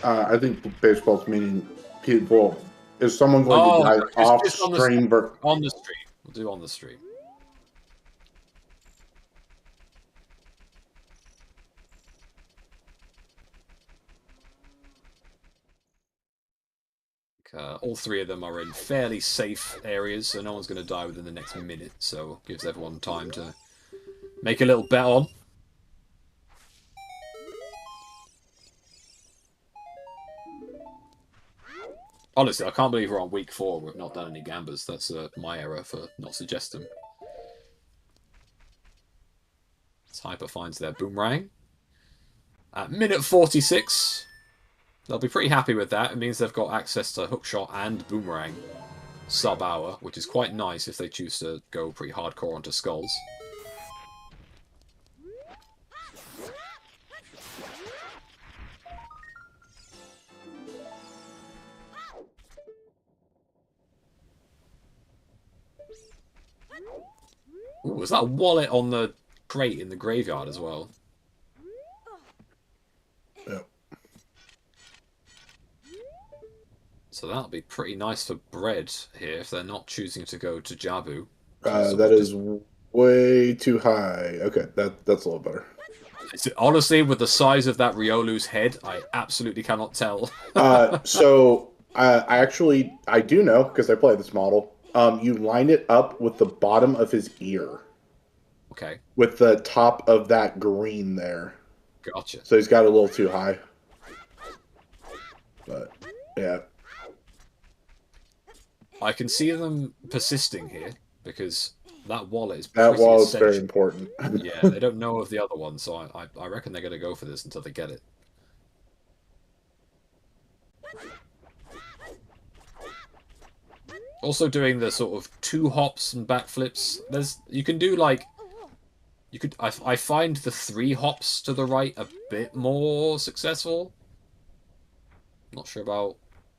S3: I think baseball's meaning people. Is someone going to die off stream?
S2: On the stream. We'll do on the stream. All 3 of them are in fairly safe areas, so no one's going to die within the next minute, so gives everyone time to make a little bet on. Honestly, I can't believe we're on week 4 and we've not done any gambas. That's my error for not suggesting. Hyper finds their boomerang. At minute 46, they'll be pretty happy with that. It means they've got access to hookshot and boomerang sub-hour, which is quite nice if they choose to go pretty hardcore onto skulls. Ooh, was that a wallet on the crate in the graveyard as well?
S3: Yep.
S2: So that'll be pretty nice for Bread here if they're not choosing to go to Jabu.
S3: That is way too high. Okay, that's a little better.
S2: Honestly, with the size of that Riolu's head, I absolutely cannot tell.
S3: So I do know because I play this model. You line it up with the bottom of his ear.
S2: Okay.
S3: With the top of that green there.
S2: Gotcha.
S3: So he's got a little too high. But, yeah.
S2: I can see them persisting here, because that wallet is
S3: pretty essential. That wall is very important.
S2: Yeah, they don't know of the other one, so I reckon they're going to go for this until they get it. Also doing the sort of 2 hops and backflips. You can do like... I find the 3 hops to the right a bit more successful. Not sure about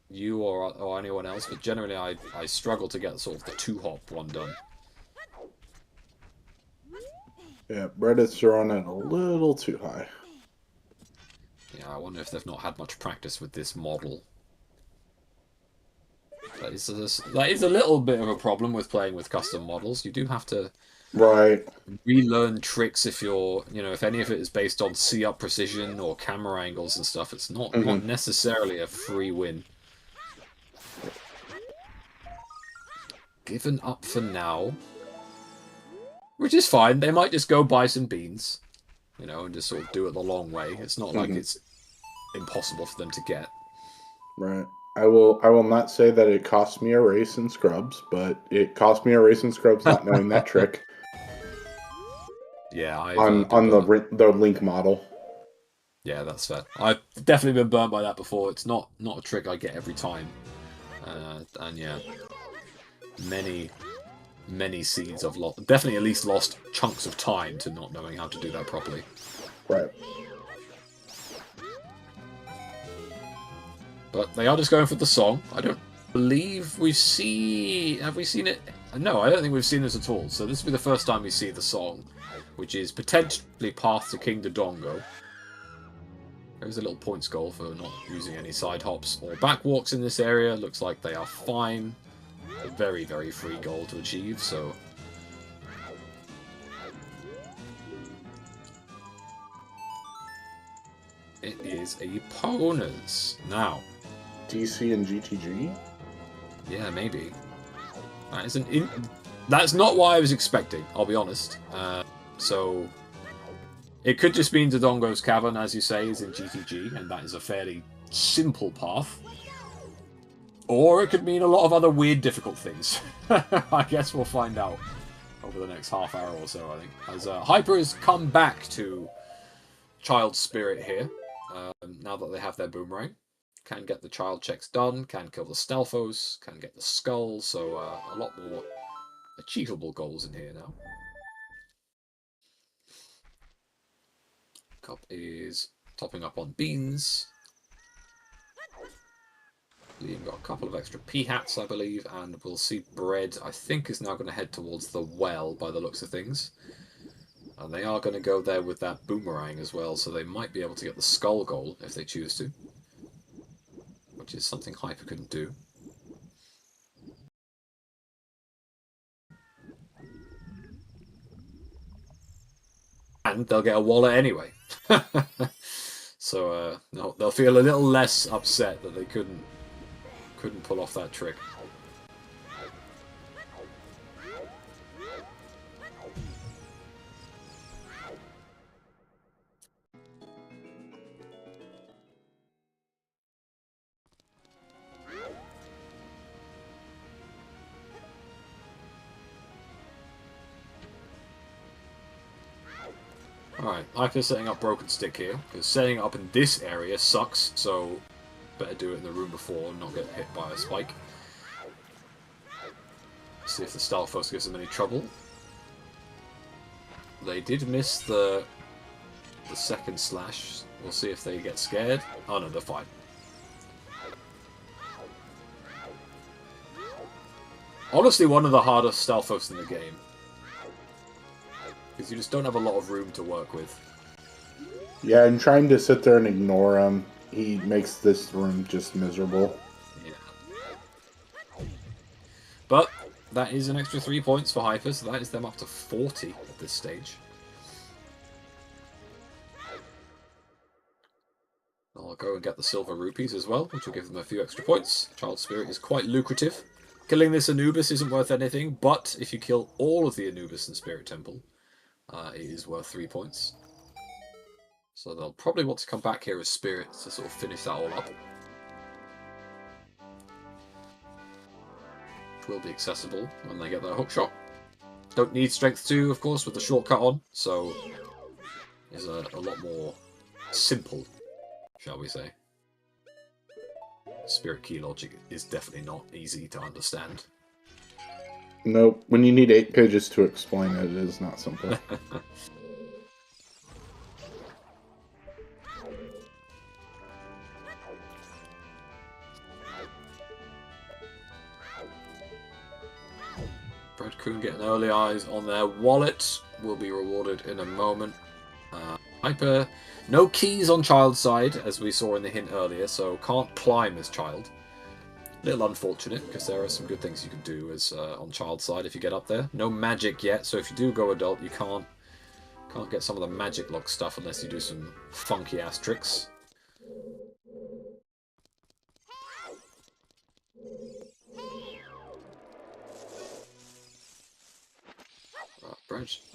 S2: you or anyone else, but generally I struggle to get sort of the 2 hop one done.
S3: Yeah, Reddit's throwing it a little too high.
S2: Yeah, I wonder if they've not had much practice with this model. That is a little bit of a problem with playing with custom models. You do have to relearn tricks if you're, if any of it is based on see-up precision or camera angles and stuff. It's not necessarily a free win. given up for now. Which is fine. They might just go buy some beans, you know, and just sort of do it the long way. It's not like it's impossible for them to get.
S3: Right. I will not say that it cost me a race in Scrubs, but it cost me a race in Scrubs not knowing that trick.
S2: Yeah,
S3: on the Link model.
S2: Yeah, that's fair. I've definitely been burnt by that before. It's not a trick I get every time. And yeah, many seeds I've lost. Definitely at least lost chunks of time to not knowing how to do that properly.
S3: Right.
S2: But they are just going for the song. I don't believe we've seen... Have we seen it? No, I don't think we've seen this at all. So this will be the first time we see the song, which is potentially Path to King Dodongo. There's a little points goal for not using any side hops or back walks in this area. Looks like they are fine. A very, very free goal to achieve, so... It is a Poners. Now...
S3: DC and GTG?
S2: Yeah, maybe. That is That's not what I was expecting, I'll be honest. So... It could just mean Dodongo's Cavern, as you say, is in GTG, and that is a fairly simple path. Or it could mean a lot of other weird, difficult things. I guess we'll find out over the next half hour or so, I think. As Hyper has come back to Child Spirit here, now that they have their Boomerang. Can get the child checks done, can kill the Stalfos, can get the Skull, so a lot more achievable goals in here now. Cup is topping up on beans. Liam got a couple of extra pea-hats, I believe, and we'll see Bread, I think, is now going to head towards the well, by the looks of things. And they are going to go there with that Boomerang as well, so they might be able to get the Skull goal if they choose to. Which is something Hyper couldn't do. And they'll get a wallet anyway. So no, they'll feel a little less upset that they couldn't pull off that trick. Alright, Hyper's setting up Broken Stick here, because setting it up in this area sucks, so better do it in the room before and not get hit by a spike. See if the Stalfos gives them any trouble. They did miss the second slash. We'll see if they get scared. Oh no, they're fine. Honestly, one of the hardest Stalfos in the game. Because you just don't have a lot of room to work with.
S3: Yeah, and trying to sit there and ignore him, he makes this room just miserable.
S2: Yeah. But that is an extra 3 points for Hyper, so that is them up to 40 at this stage. I'll go and get the silver rupees as well, which will give them a few extra points. Child Spirit is quite lucrative. Killing this Anubis isn't worth anything, but if you kill all of the Anubis in Spirit Temple, it is worth 3 points. So they'll probably want to come back here as spirits to sort of finish that all up. Which will be accessible when they get their hook shot. Don't need strength 2, of course, with the shortcut on, so is a lot more simple, shall we say. Spirit key logic is definitely not easy to understand.
S3: Nope. When you need 8 pages to explain it, it is not simple.
S2: Breadcoon getting early eyes on their wallet. Will be rewarded in a moment. Hyper, no keys on Child's side, as we saw in the hint earlier, so can't climb as Child. Little unfortunate, because there are some good things you can do as on Child's side if you get up there. No magic yet, so if you do go adult, you can't get some of the magic lock stuff unless you do some funky ass tricks.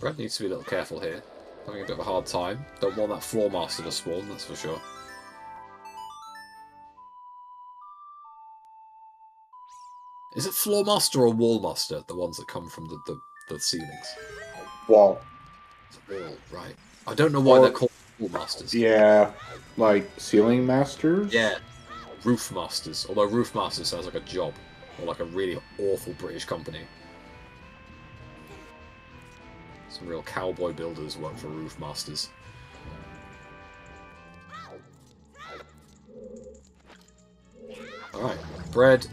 S2: Brett needs to be a little careful here. Having a bit of a hard time. Don't want that Floor Master to spawn, that's for sure. Is it Floor Master or Wall Master, the ones that come from the ceilings?
S3: Wall.
S2: It's a wall, right. I don't know why they're called Wall Masters.
S3: Yeah, like Ceiling Masters?
S2: Yeah. Roof Masters. Although Roof Master sounds like a job. Or like a really awful British company. Some real cowboy builders work for Roof Masters. Alright, Bread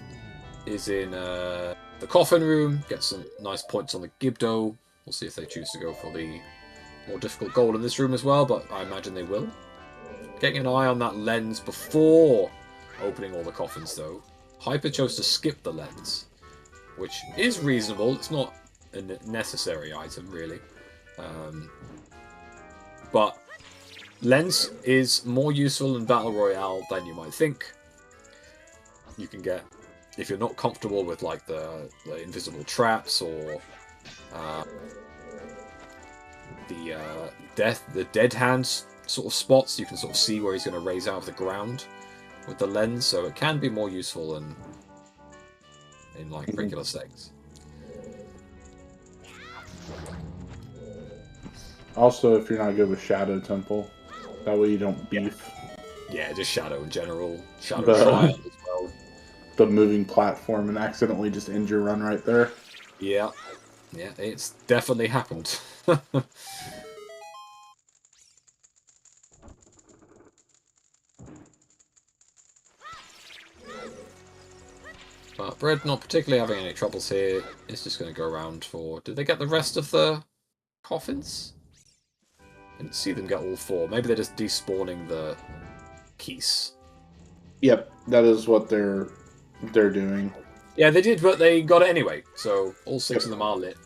S2: is in the coffin room. Gets some nice points on the Gibdo. We'll see if they choose to go for the more difficult goal in this room as well, but I imagine they will. Getting an eye on that lens before opening all the coffins, though. Hyper chose to skip the lens, which is reasonable. It's not a necessary item, really. But lens is more useful in Battle Royale than you might think. You can get, if you're not comfortable with like the invisible traps or the dead hands sort of spots, you can sort of see where he's going to raise out of the ground with the lens, so it can be more useful than in like regular settings.
S3: Also, if you're not good with Shadow Temple, that way you don't beef.
S2: Yeah, just Shadow in general. Shadow Trial as well.
S3: The moving platform and accidentally just end your run right there.
S2: Yeah. Yeah, it's definitely happened. But Bread not particularly having any troubles here. It's just going to go around for... Did they get the rest of the coffins? I didn't see them get all 4. Maybe they're just despawning the keys.
S3: Yep, that is what they're doing.
S2: Yeah, they did, but they got it anyway. So all 6 of them are lit.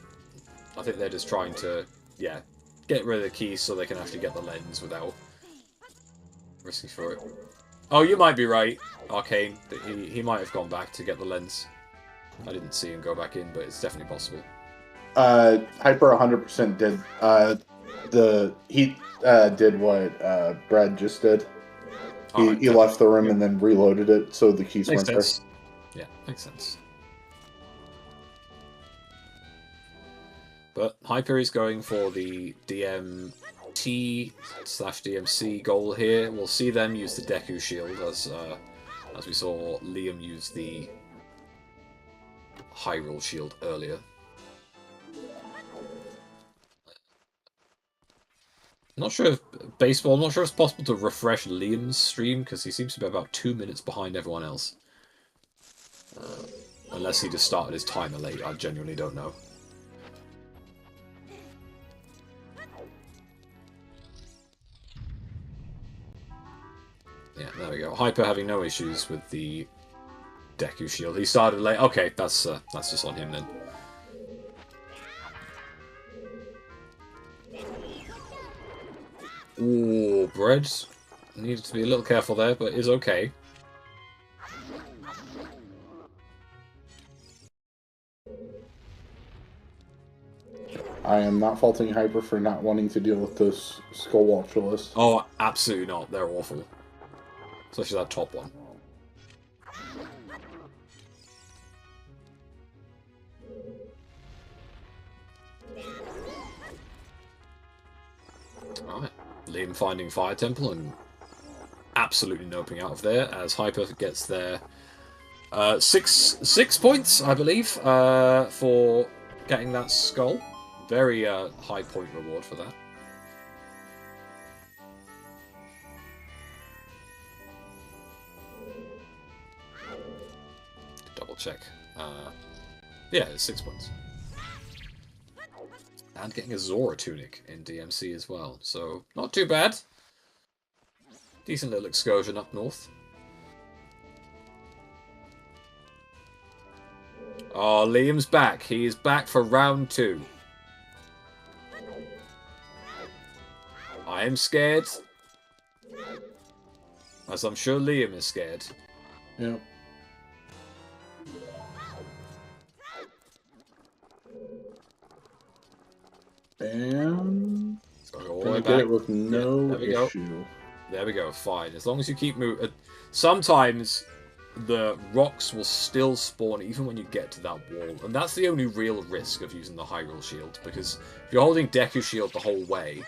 S2: I think they're just trying to, yeah, get rid of the keys so they can actually get the lens without risking for it. Oh, you might be right, Arcane. He might have gone back to get the lens. I didn't see him go back in, but it's definitely possible.
S3: Hyper 100% did. He did what Brad just did. He left the room and then reloaded it, so the keys weren't there.
S2: Yeah, makes sense. But Hyper is going for the DMT/DMC goal here. We'll see them use the Deku shield as we saw Liam use the Hyrule shield earlier. Not sure if baseball. I'm not sure if it's possible to refresh Liam's stream because he seems to be about 2 minutes behind everyone else. Unless he just started his timer late, I genuinely don't know. Yeah, there we go. Hyper having no issues with the Deku shield. He started late. Okay, that's just on him then. Ooh, Bread needed to be a little careful there, but is okay.
S3: I am not faulting Hyper for not wanting to deal with this Skull Watcher.
S2: Oh, absolutely not. They're awful. Especially that top one. Alright. Liam finding Fire Temple and absolutely noping out of there as Hyper gets there. 6 points, I believe, for getting that skull. Very high point reward for that. Double check. Yeah, it's 6 points. And getting a Zora tunic in DMC as well. So, not too bad. Decent little excursion up north. Oh, Liam's back. He is back for round 2. I am scared. As I'm sure Liam is scared.
S3: Yep. And
S2: It's going all the
S3: gonna
S2: way
S3: get
S2: back.
S3: it with no
S2: there we go.
S3: issue.
S2: There we go, fine. As long as you keep moving. Sometimes the rocks will still spawn even when you get to that wall. And that's the only real risk of using the Hyrule Shield. Because if you're holding Deku Shield the whole way,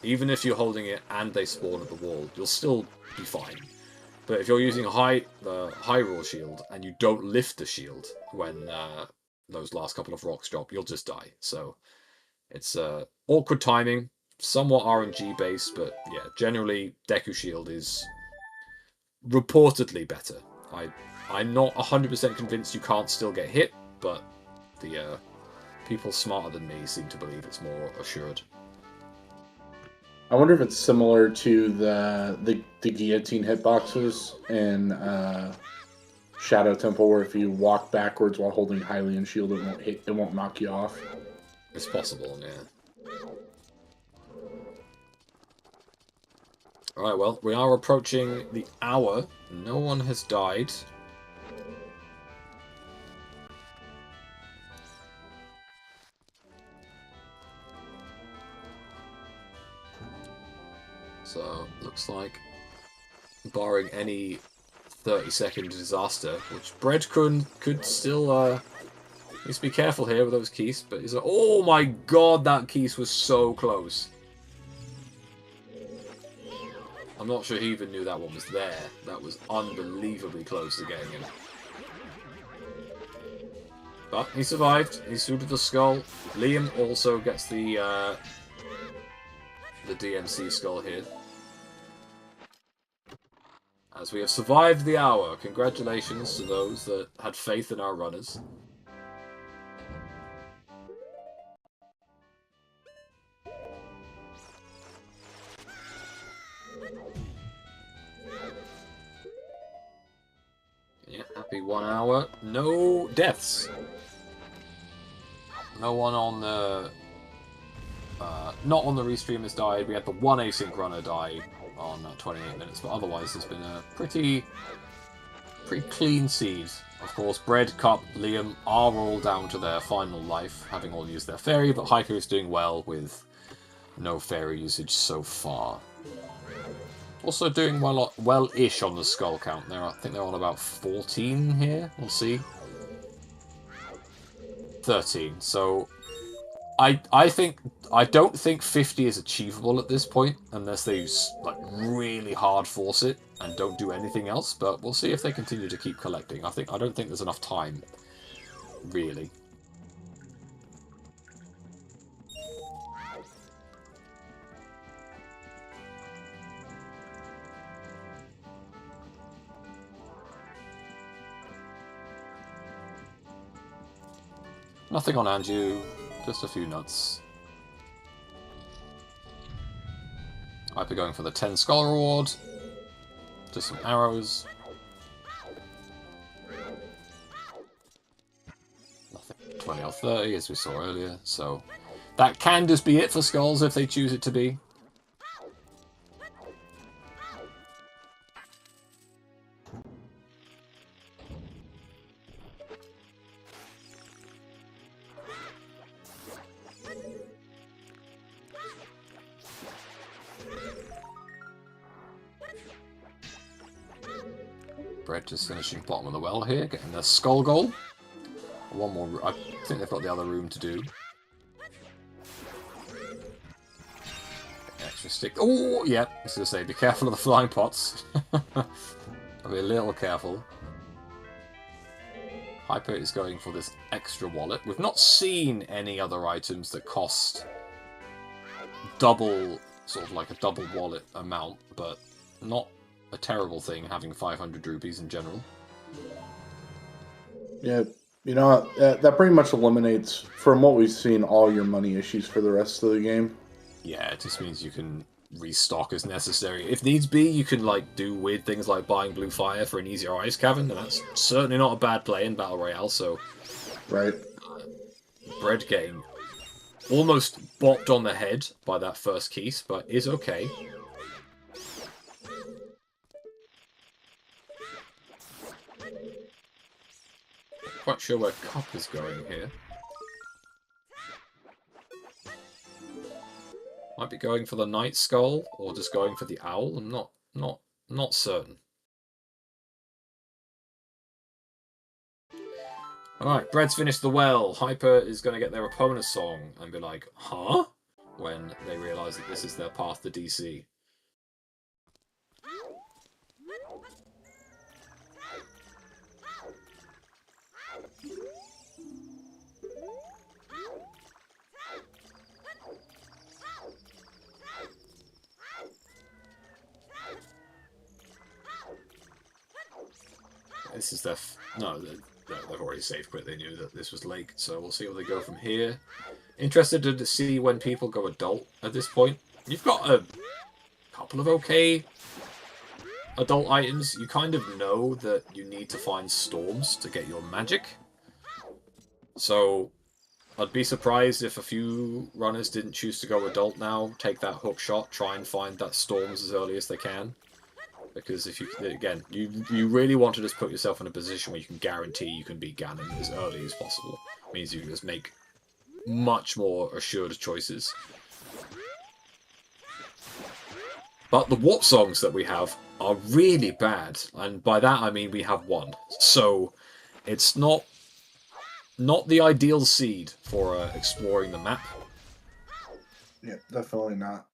S2: even if you're holding it and they spawn at the wall, you'll still be fine. But if you're using the Hyrule Shield and you don't lift the shield when those last couple of rocks drop, you'll just die. So it's awkward timing, somewhat RNG based, but yeah, generally Deku Shield is reportedly better. I'm not 100% convinced you can't still get hit, but the people smarter than me seem to believe it's more assured.
S3: I wonder if it's similar to the guillotine hitboxes in Shadow Temple, where if you walk backwards while holding Hylian Shield, it won't knock you off.
S2: It's possible, yeah. Alright, well, we are approaching the hour. No one has died. So, looks like, barring any 30-second disaster, which Bread could still, needs to be careful here with those keys, but he's like, oh my god, that keys was so close. I'm not sure he even knew that one was there. That was unbelievably close to getting him. But he survived. He suited the skull. Liam also gets the DMC skull here. As we have survived the hour. Congratulations to those that had faith in our runners. Yeah, happy 1 hour. No deaths. No one on the... not on the restream has died. We had the one async runner die on 28 minutes, but otherwise there's been a pretty clean seed. Of course, Bread, Cup, Liam are all down to their final life, having all used their fairy, but Haiku is doing well with no fairy usage so far. Also doing well-ish on the skull count. I think they're on about 14 here. We'll see. 13. So I don't think 50 is achievable at this point unless they like really hard force it and don't do anything else. But we'll see if they continue to keep collecting. I don't think there's enough time, really. Nothing on Anju, just a few nuts. I'd be going for the 10 Scholar Reward. Just some arrows. Nothing 20 or 30, as we saw earlier, so that can just be it for skulls if they choose it to be. Bread just finishing bottom of the well here, getting the skull goal. One more. I think they've got the other room to do. Extra stick. Oh, yeah. I was going to say, be careful of the flying pots. I'll be a little careful. Hyper is going for this extra wallet. We've not seen any other items that cost double, sort of like a double wallet amount, but not a terrible thing having 500 rupees in general.
S3: Yeah, you know, that pretty much eliminates, from what we've seen, all your money issues for the rest of the game.
S2: Yeah, it just means you can restock as necessary. If needs be, you can like do weird things like buying Blue Fire for an easier ice cavern, and that's certainly not a bad play in Battle Royale, so...
S3: Right.
S2: Bread getting almost bopped on the head by that first keys, but is okay. Quite sure where Cup is going here. Might be going for the Night Skull or just going for the Owl. I'm not certain. Alright, Bread's finished the well. Hyper is going to get their opponent's song and be like, huh? When they realise that this is their path to DC. This is their... No, they've already safe quit. They knew that this was late, so we'll see where they go from here. Interested to see when people go adult at this point. You've got a couple of okay adult items. You kind of know that you need to find storms to get your magic. So I'd be surprised if a few runners didn't choose to go adult now, take that hook shot, try and find that storms as early as they can. Because if you, again, you really want to just put yourself in a position where you can guarantee you can beat Ganon as early as possible. It means you can just make much more assured choices. But the warp songs that we have are really bad, and by that I mean we have one. So it's not the ideal seed for exploring the map.
S3: Yeah, definitely not.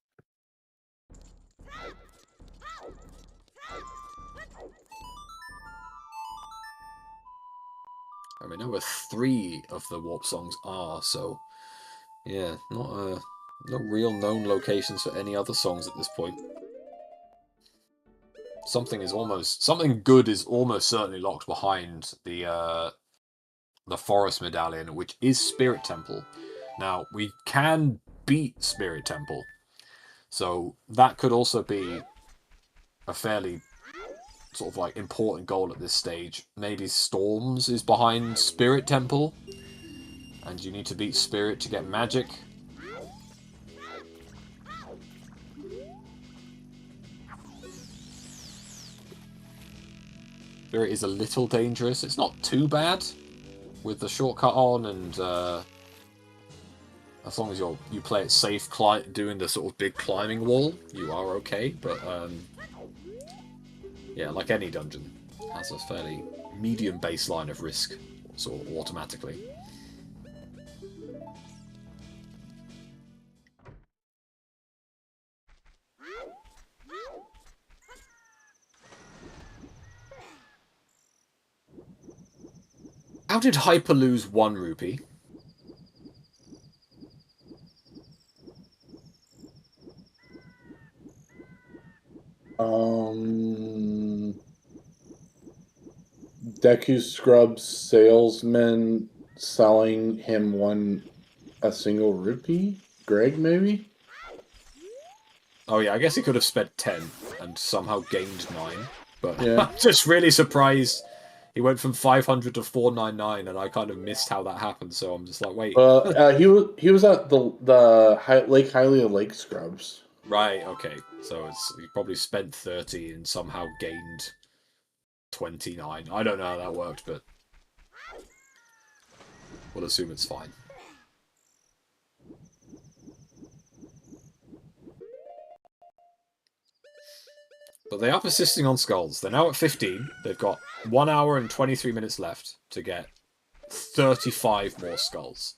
S2: I mean, over 3 of the warp songs are, so yeah, not real known locations for any other songs at this point. Something good is almost certainly locked behind the Forest Medallion, which is Spirit Temple. Now, we can beat Spirit Temple, so that could also be a fairly sort of like important goal at this stage. Maybe Storms is behind Spirit Temple, and you need to beat Spirit to get magic. Spirit is a little dangerous. It's not too bad with the shortcut on, and as long as you play it safe, doing the sort of big climbing wall, you are okay. But yeah, like any dungeon, has a fairly medium baseline of risk, sort of automatically. How did Hyper lose 1 rupee?
S3: Deku Scrub's salesman selling him a single rupee? Greg, maybe?
S2: Oh yeah, I guess he could have spent 10 and somehow gained 9. But
S3: yeah.
S2: I'm just really surprised he went from 500 to 499, and I kind of missed how that happened, so I'm just like, wait.
S3: He was at the Lake Hylia Lake Scrubs.
S2: Right, okay. So he probably spent 30 and somehow gained 29. I don't know how that worked, but we'll assume it's fine. But they are persisting on skulls. They're now at 15. They've got 1 hour and 23 minutes left to get 35 more skulls.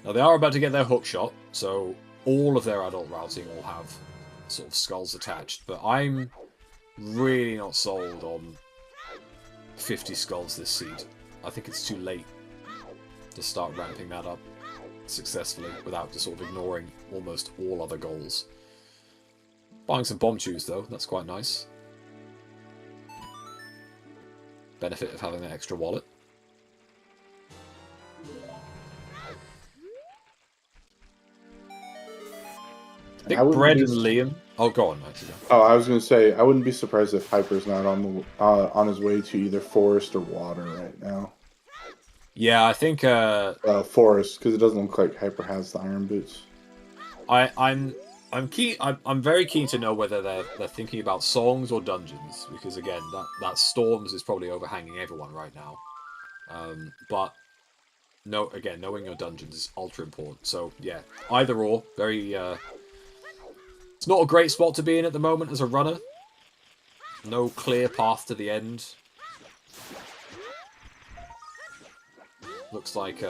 S2: Now, they are about to get their hook shot, so all of their adult routing will have sort of skulls attached. But I'm really not sold on 50 skulls this seed. I think it's too late to start ramping that up successfully without just sort of ignoring almost all other goals. Buying some bomb chews, though. That's quite nice. Benefit of having that extra wallet. I think Brett and Liam... Oh, go on, actually.
S3: Oh, I was going to say, I wouldn't be surprised if Hyper's not on his way to either forest or water right now.
S2: Yeah, I think...
S3: forest, because it doesn't look like Hyper has the iron boots.
S2: I'm keen. I'm very keen to know whether they're thinking about songs or dungeons, because again, that Storms is probably overhanging everyone right now. But no, again, knowing your dungeons is ultra important. So yeah, either or, very. It's not a great spot to be in at the moment as a runner. No clear path to the end. Looks like,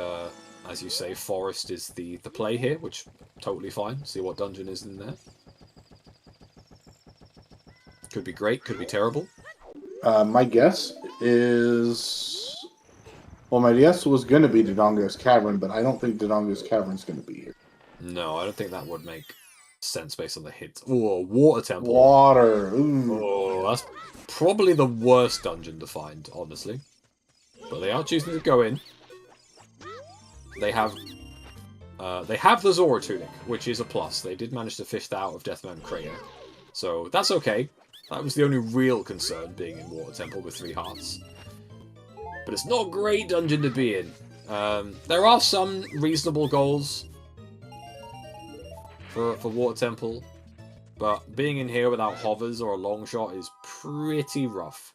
S2: as you say, forest is the play here, which totally fine. See what dungeon is in there. Could be great, could be terrible.
S3: My guess is... Well, my guess was going to be Dodongo's Cavern, but I don't think Dodongo's Cavern's going to be here.
S2: No, I don't think that would make sense based on the hit. Oh, Water Temple.
S3: Water. Ooh.
S2: Oh, that's probably the worst dungeon to find, honestly. But they are choosing to go in. They have the Zora Tunic, which is a plus. They did manage to fish that out of Deathman Crater. So that's okay. That was the only real concern, being in Water Temple with 3 hearts. But it's not a great dungeon to be in. There are some reasonable goals for Water Temple, but being in here without hovers or a long shot is pretty rough.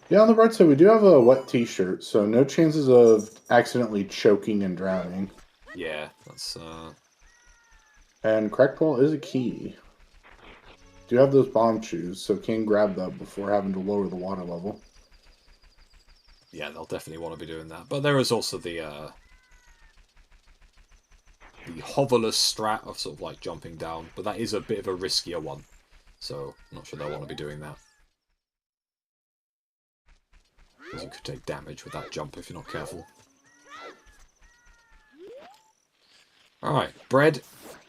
S3: Yeah, on the bright side, we do have a wet t-shirt, so no chances of accidentally choking and drowning.
S2: Yeah, that's...
S3: And Crackball is a key. Do have those bomb shoes, so can grab that before having to lower the water level.
S2: Yeah, they'll definitely want to be doing that. But there is also the hoverless strat of sort of like jumping down, but that is a bit of a riskier one. So, I'm not sure they'll want to be doing that. Because you could take damage with that jump if you're not careful. Alright, Bread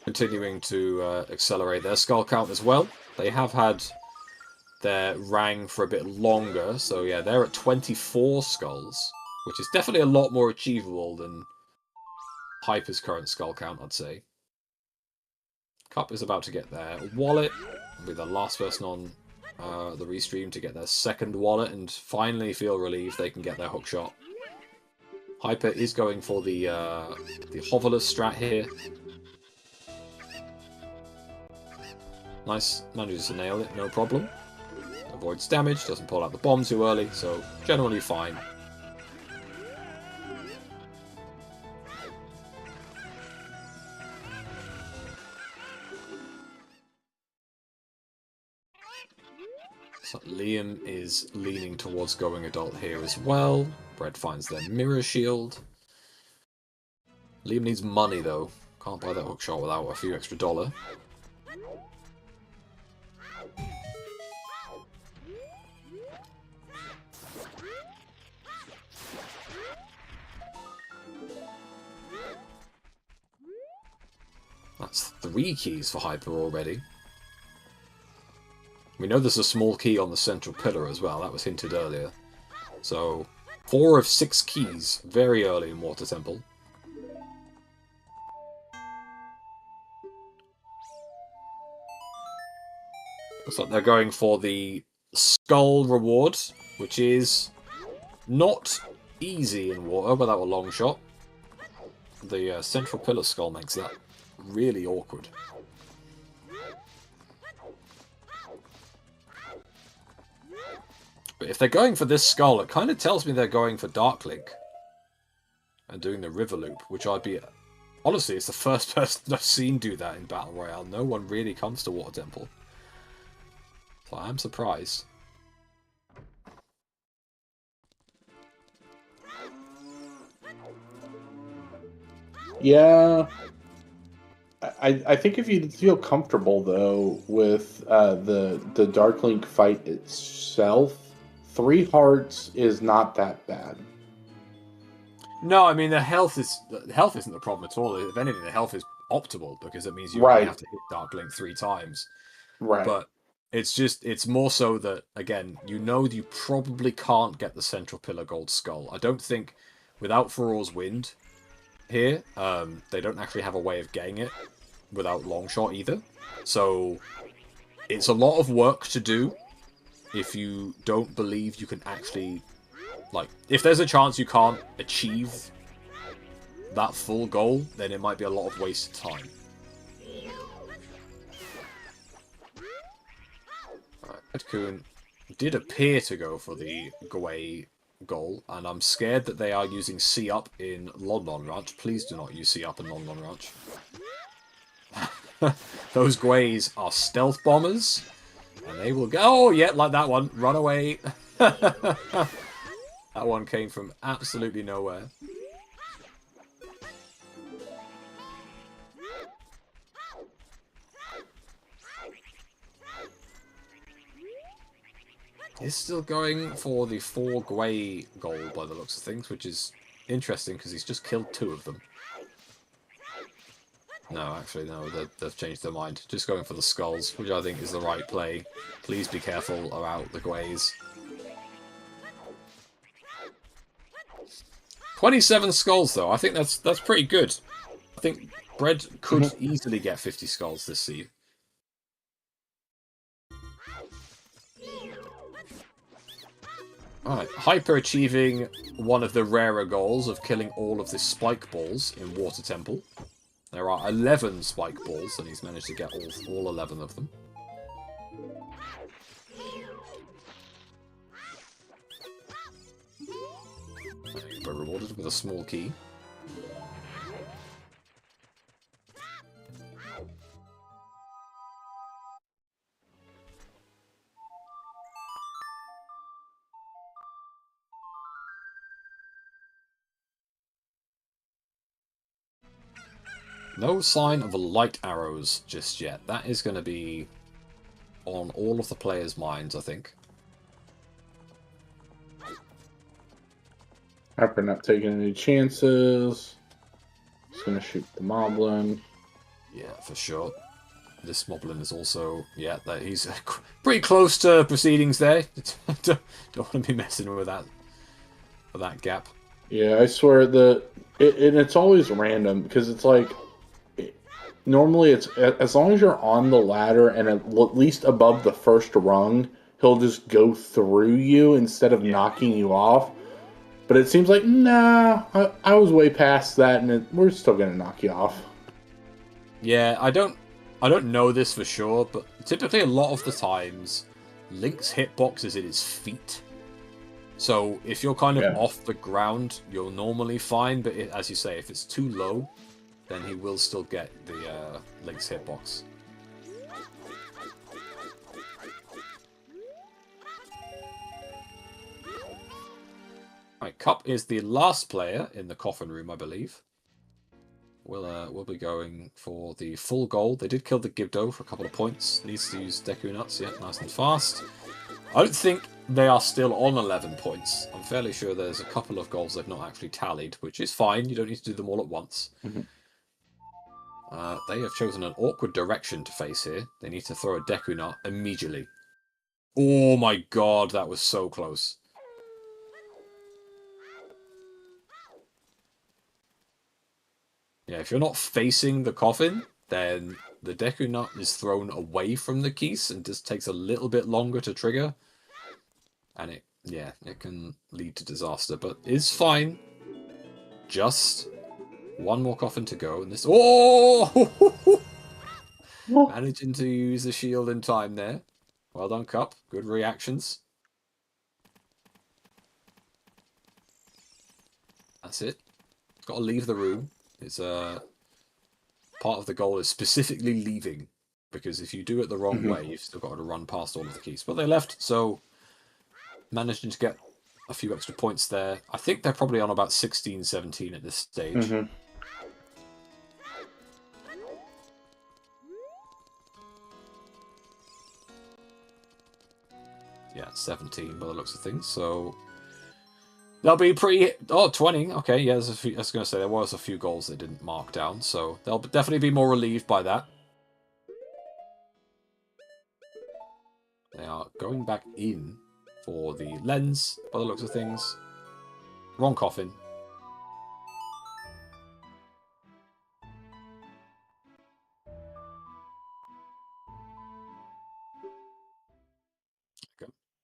S2: continuing to accelerate their skull count as well. They have had their rang for a bit longer, so yeah, they're at 24 skulls, which is definitely a lot more achievable than Hyper's current skull count, I'd say. Cup is about to get their wallet, will be the last person on the restream to get their second wallet and finally feel relieved they can get their hookshot. Hyper is going for the hoverless strat here. Nice, manages to nail it, no problem. Avoids damage, doesn't pull out the bomb too early, so generally fine. So Liam is leaning towards going adult here as well. Brett finds their mirror shield. Liam needs money though. Can't buy that hookshot without a few extra $. That's 3 keys for Hyper already. We know there's a small key on the central pillar as well, that was hinted earlier. So, 4 of 6 keys, very early in Water Temple. Looks like they're going for the skull reward, which is not easy in water without a long shot. The central pillar skull makes that really awkward. But if they're going for this skull, it kind of tells me they're going for Dark Link and doing the river loop, which I'd be... Honestly, it's the first person I've seen do that in Battle Royale. No one really comes to Water Temple. So I am surprised.
S3: Yeah. I think if you feel comfortable, though, with the Dark Link fight itself, 3 hearts is not that bad.
S2: No, I mean, the health isn't the problem at all. If anything, the health is optimal, because it means you only have to hit Dark Link 3 times.
S3: Right.
S2: But it's more so that, again, you know you probably can't get the Central Pillar Gold Skull. I don't think, without Furor's Wind here, they don't actually have a way of getting it without Longshot either. So, it's a lot of work to do if you don't believe you can actually... Like, if there's a chance you can't achieve that full goal, then it might be a lot of wasted time. Alright, Edkun did appear to go for the Gwei goal, and I'm scared that they are using C up in Lon Lon Ranch. Please do not use C up in Lon Lon Ranch. Those Gways are stealth bombers, and they will go. Oh, yeah, like that one. Run away. That one came from absolutely nowhere. He's still going for the 4 Gwei goal by the looks of things, which is interesting because he's just killed 2 of them. No, actually, no, they've changed their mind. Just going for the skulls, which I think is the right play. Please be careful about the Gways. 27 skulls, though. I think that's pretty good. I think Bread could easily get 50 skulls this seed. Alright, hyper-achieving one of the rarer goals of killing all of the spike balls in Water Temple. There are 11 spike balls, and he's managed to get all 11 of them. We're rewarded with a small key. No sign of the light arrows just yet. That is going to be on all of the players' minds, I think.
S3: After not taking any chances. Just going to shoot the Moblin.
S2: Yeah, for sure. This Moblin is also... Yeah, he's pretty close to proceedings there. Don't want to be messing with that gap.
S3: Yeah, I swear that... it's always random, because it's like... Normally, it's as long as you're on the ladder and at least above the first rung, he'll just go through you instead of knocking you off. But it seems like, nah, I was way past that, and we're still going to knock you off.
S2: Yeah, I don't know this for sure, but typically a lot of the times, Link's hitbox is in his feet. So if you're kind of off the ground, you're normally fine, but as you say, if it's too low, then he will still get the Link's hitbox. Right, Cup is the last player in the coffin room, I believe. We'll be going for the full goal. They did kill the Gibdo for a couple of points. Needs to use Deku Nuts, yeah, nice and fast. I don't think they are still on 11 points. I'm fairly sure there's a couple of goals they've not actually tallied, which is fine. You don't need to do them all at once. They have chosen an awkward direction to face here. They need to throw a Deku Nut immediately. Oh my god, that was so close. Yeah, if you're not facing the coffin, then the Deku Nut is thrown away from the keys and just takes a little bit longer to trigger. And it can lead to disaster, but it's fine. Just one more coffin to go, and this... Oh! Managing to use the shield in time there. Well done, Cup. Good reactions. That's it. Got to leave the room. It's part of the goal is specifically leaving, because if you do it the wrong way, you've still got to run past all of the keys. But they left, so managing to get a few extra points there. I think they're probably on about 16, 17 at this stage. Yeah, 17 by the looks of things. So they'll be pretty... Oh, 20. Okay, yeah, there's a few... I was going to say, there was a few goals they didn't mark down, so they'll definitely be more relieved by that. They are going back in for the lens, by the looks of things. Wrong coffin.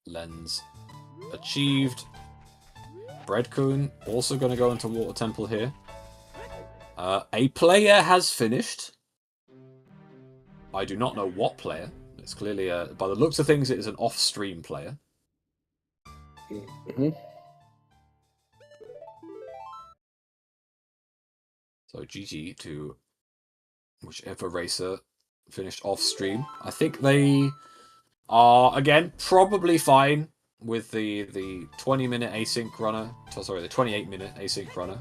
S2: Lens achieved. Breadcoon also going to go into Water Temple here. A player has finished. I do not know what player. It's clearly, by the looks of things, it is an off-stream player. So GG to whichever racer finished off stream. I think they are, again, probably fine with the 20-minute async runner. Sorry, the 28-minute async runner.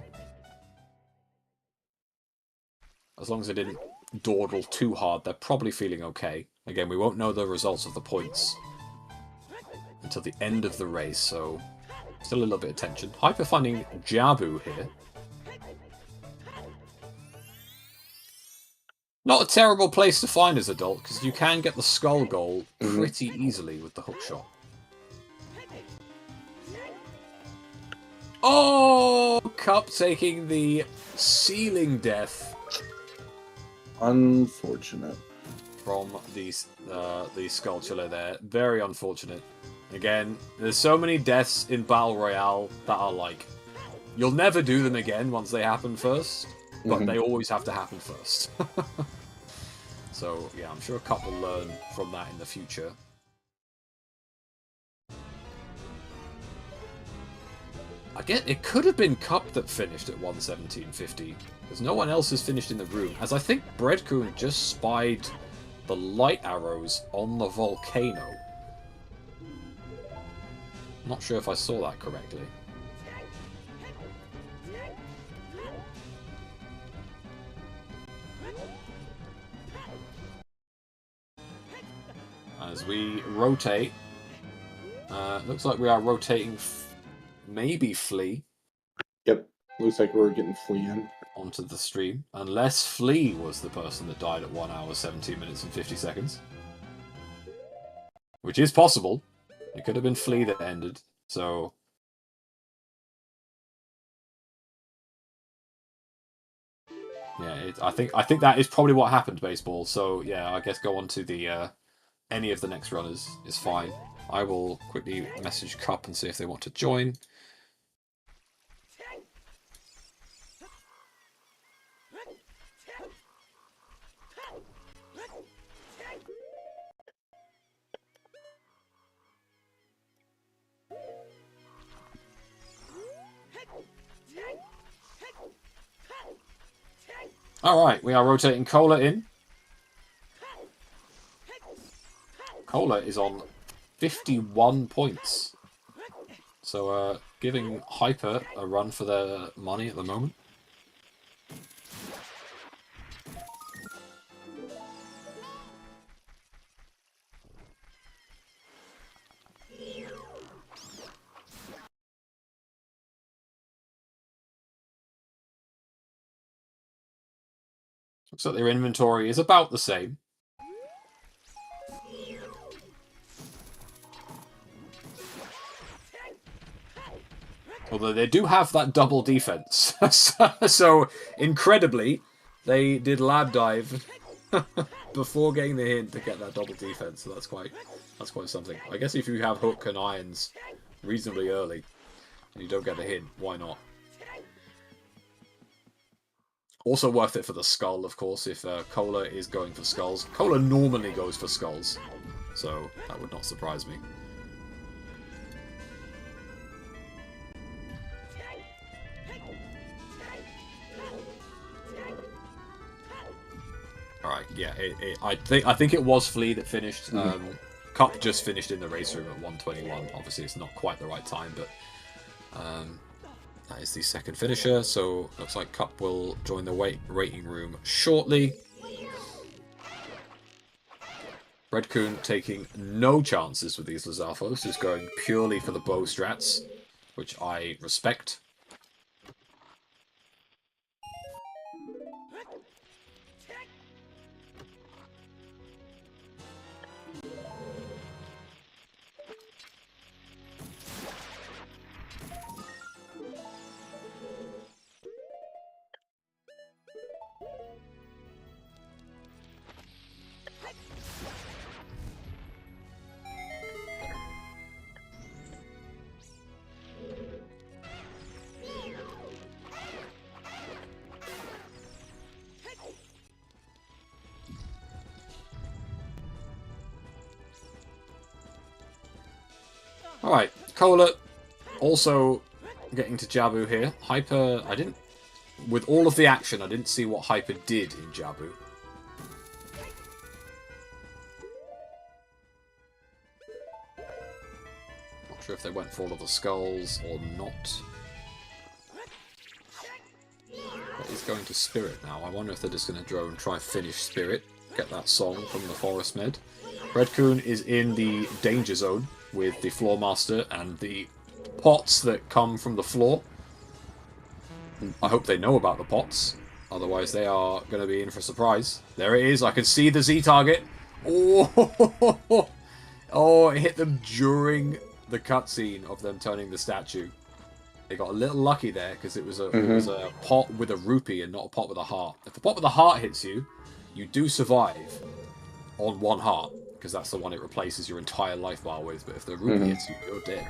S2: As long as they didn't dawdle too hard, they're probably feeling okay. Again, we won't know the results of the points until the end of the race, so still a little bit of tension. Hyper finding Jabu here. Not a terrible place to find as adult, because you can get the skull goal pretty easily with the hook shot. Oh! Cup taking the ceiling death.
S3: Unfortunate.
S2: From the Skulltula there. Very unfortunate. Again, there's so many deaths in Battle Royale that are like, you'll never do them again once they happen first, but they always have to happen first. So, yeah, I'm sure Cup will learn from that in the future. I get it could have been Cup that finished at 117.50, because no one else has finished in the room, as I think Breadcoon just spied the light arrows on the volcano. Not sure if I saw that correctly. As we rotate, looks like we are rotating maybe Flea.
S3: Yep, looks like we're getting Flea in.
S2: Onto the stream, unless Flea was the person that died at 1 hour, 17 minutes and 50 seconds. Which is possible. It could have been Flea that ended, so... Yeah, I think that is probably what happened, Baseball. So, yeah, I guess go on to the... any of the next runners is fine. I will quickly message Cup and see if they want to join. Alright, we are rotating Cola in. Cola is on 51 points. So, giving Hyper a run for their money at the moment. Looks like their inventory is about the same. Although they do have that double defense. So, incredibly, they did lab dive before getting the hint to get that double defense. So that's quite something. I guess if you have hook and irons reasonably early and you don't get the hint, why not? Also worth it for the skull, of course, if Cola is going for skulls. Cola normally goes for skulls, so that would not surprise me. Alright, yeah, I think it was Flea that finished. Cup just finished in the race room at 121. Obviously, it's not quite the right time, but that is the second finisher. So looks like Cup will join the rating room shortly. Breadcoon taking no chances with these Lizalfos, just going purely for the bow strats, which I respect. Alright, Cola also getting to Jabu here. Hyper, I didn't with all of the action, I didn't see what Hyper did in Jabu. Not sure if they went for all of the skulls or not. But he's going to Spirit now. I wonder if they're just going to go and try finish Spirit. Get that song from the Forest Med. Redcoon is in the danger zone with the Floor Master and the pots that come from the floor. I hope they know about the pots. Otherwise they are going to be in for a surprise. There it is. I can see the Z target. Oh, oh, it hit them during the cutscene of them turning the statue. They got a little lucky there because it was a pot with a rupee and not a pot with a heart. If the pot with a heart hits you, you do survive on 1 heart because that's the one it replaces your entire life bar with. But if the rupee hits you, you're dead.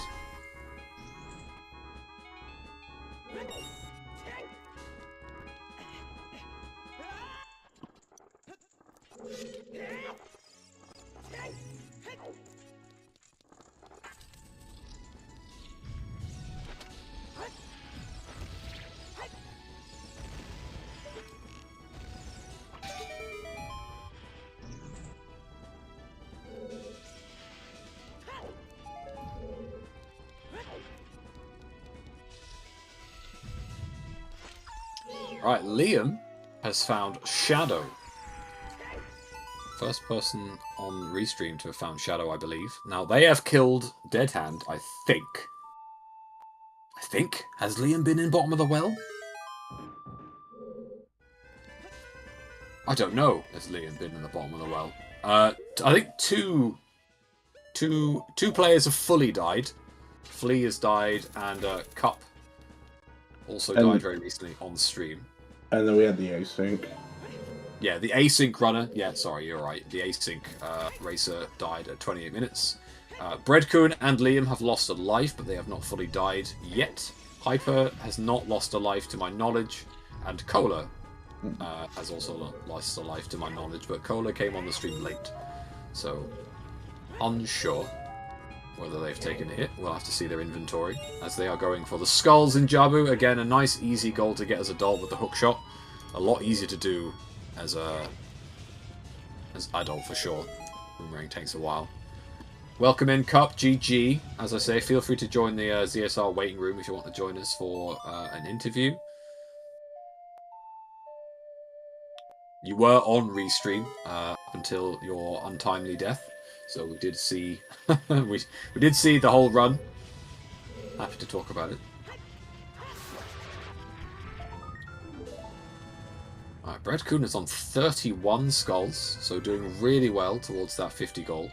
S2: Right, Liam has found Shadow. First person on Restream to have found Shadow, I believe. Now, they have killed Dead Hand, I think. Has Liam been in bottom of the well? I don't know. Has Liam been in the bottom of the well? I think two players have fully died. Flea has died, and Cup also died very recently on stream.
S3: And then we had the async.
S2: Yeah, the async runner. Yeah, sorry, you're right. The async racer died at 28 minutes. Breadcoon and Liam have lost a life, but they have not fully died yet. Hyper has not lost a life to my knowledge, and Cola has also lost a life to my knowledge, but Cola came on the stream late. So, unsure whether they've taken a hit. We'll have to see their inventory as they are going for the skulls in Jabu. Again, a nice easy goal to get as adult with the hook shot. A lot easier to do as adult for sure. Boomerang takes a while. Welcome in, Cup, GG. As I say, feel free to join the ZSR waiting room if you want to join us for an interview. You were on Restream up until your untimely death. So we did see we did see the whole run. Happy to talk about it. Alright, Breadcoon is on 31 skulls, so doing really well towards that 50 goal.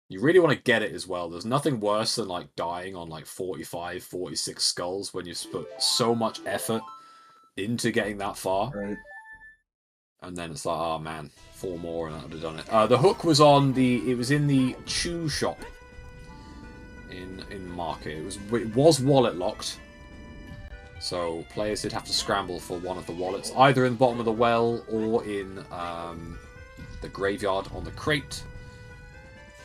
S2: You really want to get it as well. There's nothing worse than like dying on like 45, 46 skulls when you've put so much effort into getting that far.
S3: Right.
S2: And then it's like, oh man, 4 more and I would have done it. The hook was on it was in the Chew shop in Market. It was wallet locked. So players did have to scramble for one of the wallets, either in the bottom of the well or in the graveyard on the crate.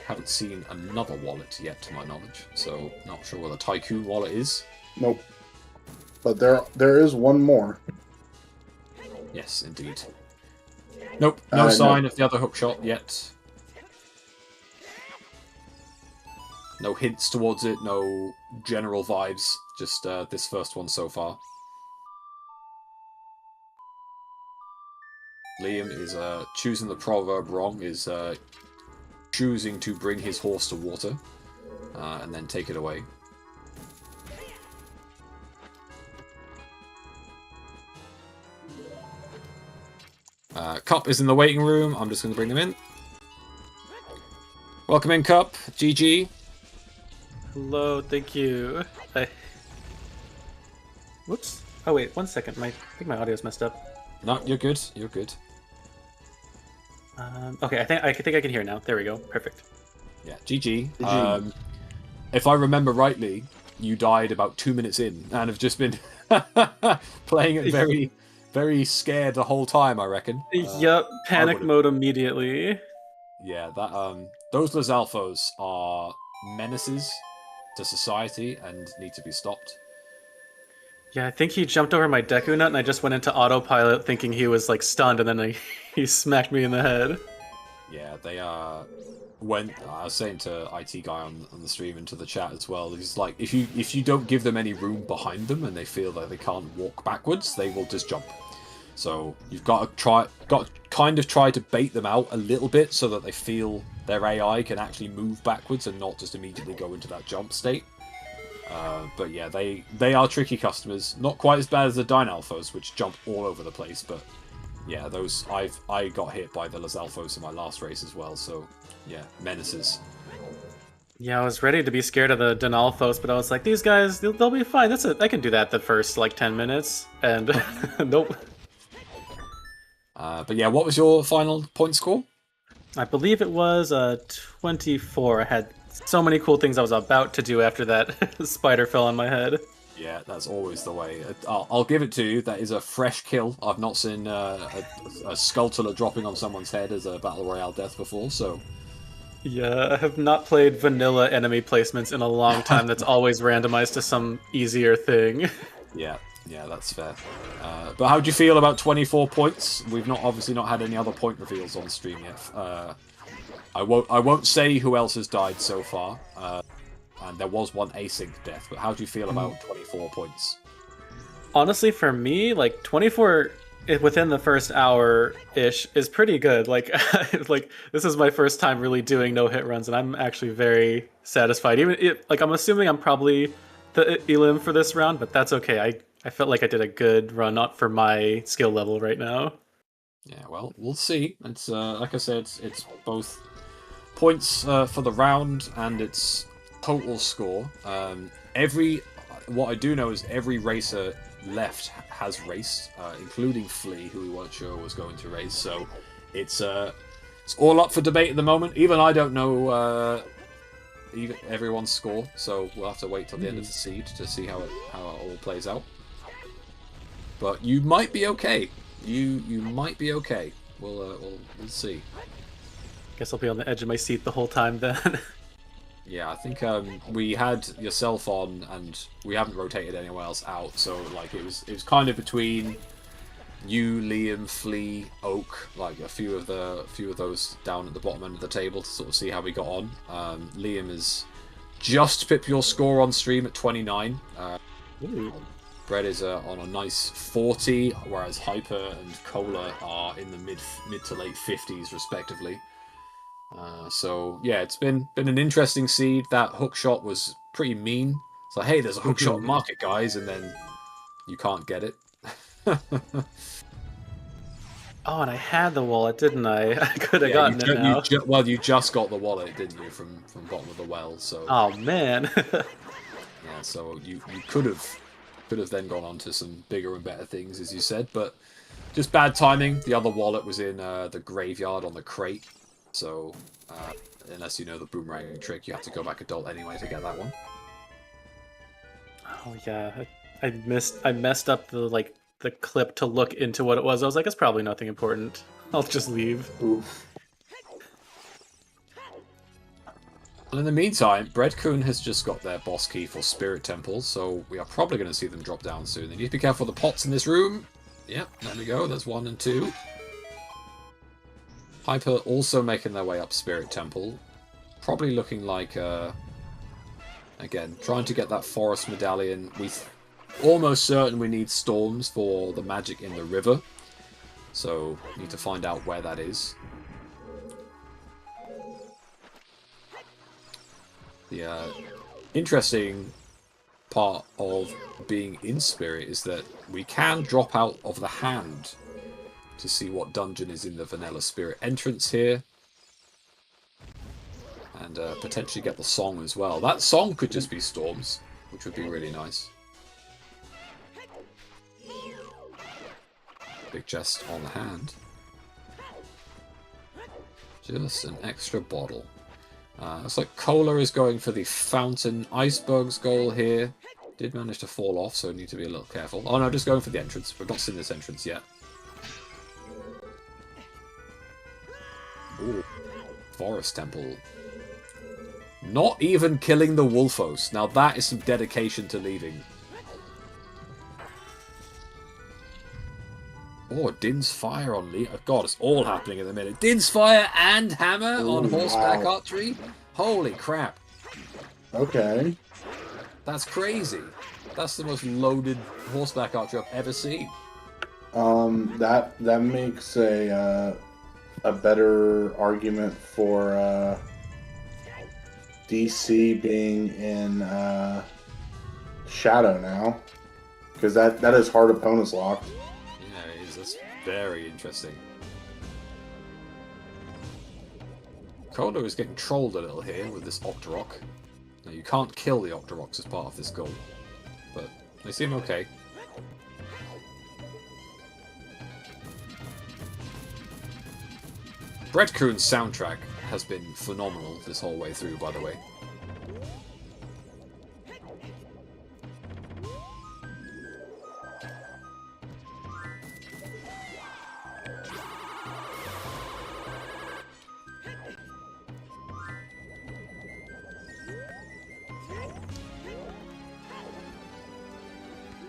S2: Haven't seen another wallet yet to my knowledge, so not sure where the Tycoon wallet is.
S3: Nope. But there is one more.
S2: Yes, indeed. Nope, no sign of the other hookshot yet. No hints towards it, no general vibes, just this first one so far. Liam is choosing the proverb wrong, is choosing to bring his horse to water and then take it away. Cup is in the waiting room. I'm just going to bring them in. Welcome in, Cup. GG.
S4: Hello, thank you. Whoops. Oh wait, 1 second. I think my audio's messed up.
S2: No, you're good. You're good.
S4: Okay, I think I can hear now. There we go. Perfect.
S2: Yeah, GG. If I remember rightly, you died about 2 minutes in and have just been playing it very, very scared the whole time, I reckon.
S4: Yep, panic mode immediately.
S2: Yeah, that those Lizalfos are menaces to society and need to be stopped.
S4: Yeah, I think he jumped over my Deku Nut, and I just went into autopilot thinking he was like stunned, and then he smacked me in the head.
S2: Yeah, they are. When I was saying to IT guy on the stream and to the chat as well, he's like, if you don't give them any room behind them and they feel that they can't walk backwards, they will just jump. So you've got to kind of try to bait them out a little bit so that they feel their AI can actually move backwards and not just immediately go into that jump state. But yeah, they are tricky customers. Not quite as bad as the Dynalphos, which jump all over the place, but yeah, those I got hit by the Lizalfos in my last race as well, so yeah, menaces.
S4: Yeah, I was ready to be scared of the Dynalphos, but I was like, these guys, they'll be fine. That's it. I can do that the first like 10 minutes, and nope.
S2: But yeah, what was your final point score?
S4: I believe it was 24. I had so many cool things I was about to do after that spider fell on my head.
S2: Yeah, that's always the way. I'll give it to you. That is a fresh kill. I've not seen a Skulltula dropping on someone's head as a Battle Royale death before, so...
S4: Yeah, I have not played vanilla enemy placements in a long time. That's always randomized to some easier thing.
S2: Yeah, that's fair. But how do you feel about 24 points? We've obviously not had any other point reveals on stream yet. I won't say who else has died so far. And there was one async death, but how do you feel about 24 points?
S4: Honestly, for me, like 24 within the first hour-ish is pretty good. Like, like this is my first time really doing no-hit runs, and I'm actually very satisfied. Like I'm assuming I'm probably the Elim for this round, but that's okay. I felt like I did a good run, not for my skill level right now.
S2: Yeah, well, we'll see. It's like I said, it's both points for the round and it's total score. What I do know is every racer left has raced, including Flea, who we weren't sure was going to race. So it's all up for debate at the moment. Even I don't know everyone's score, so we'll have to wait till the end of the seed to see how it all plays out. But you might be okay. You might be okay. We'll see.
S4: Guess I'll be on the edge of my seat the whole time then.
S2: Yeah, I think we had yourself on, and we haven't rotated anyone else out. So like it was kind of between you, Liam, Flea, Oak, like a few of those down at the bottom end of the table to sort of see how we got on. Liam is just pipped your score on stream at 29. Brett is on a nice 40, whereas Hyper and Cola are in the mid to late 50s respectively. So yeah, it's been an interesting seed. That hook shot was pretty mean. It's like, hey, there's a hook shot market, guys, and then you can't get it.
S4: Oh, and I had the wallet, didn't I? I could have gotten it now.
S2: Well, you just got the wallet, didn't you, from bottom of the well? So.
S4: Oh man.
S2: Yeah, so you could have then gone on to some bigger and better things, as you said, but just bad timing. The other wallet was in the graveyard on the crate, so unless you know the boomerang trick, you have to go back adult anyway to get that one.
S4: Oh yeah, I messed up the clip to look into what it was. I was like, it's probably nothing important. I'll just leave.
S3: Oof.
S2: Well, in the meantime, Breadcoon has just got their boss key for Spirit Temple, so we are probably going to see them drop down soon. They need to be careful of the pots in this room. Yep, there we go. There's 1 and 2. Hyper also making their way up Spirit Temple. Probably looking like, again, trying to get that Forest Medallion. We're almost certain we need storms for the magic in the river. So, need to find out where that is. The interesting part of being in Spirit is that we can drop out of the hand to see what dungeon is in the Vanilla Spirit entrance here. And potentially get the song as well. That song could just be storms, which would be really nice. Big chest on the hand. Just an extra bottle. Looks like Cola is going for the Fountain Icebergs goal here. Did manage to fall off, so need to be a little careful. Oh no, just going for the entrance. We've not seen this entrance yet. Ooh. Forest Temple. Not even killing the Wolfos. Now that is some dedication to leaving. Oh, Din's Fire on Lee. Oh, God, it's all happening in a minute. Din's Fire and Hammer on horseback archery? Holy crap.
S3: Okay.
S2: That's crazy. That's the most loaded horseback archery I've ever seen.
S3: That makes a better argument for DC being in Shadow now, because that is hard opponents locked.
S2: Yeah, it is. That's very interesting. Kodo is getting trolled a little here with this Octorok. Now, you can't kill the Octoroks as part of this goal, but they seem okay. Breadcoon's soundtrack has been phenomenal this whole way through, by the way.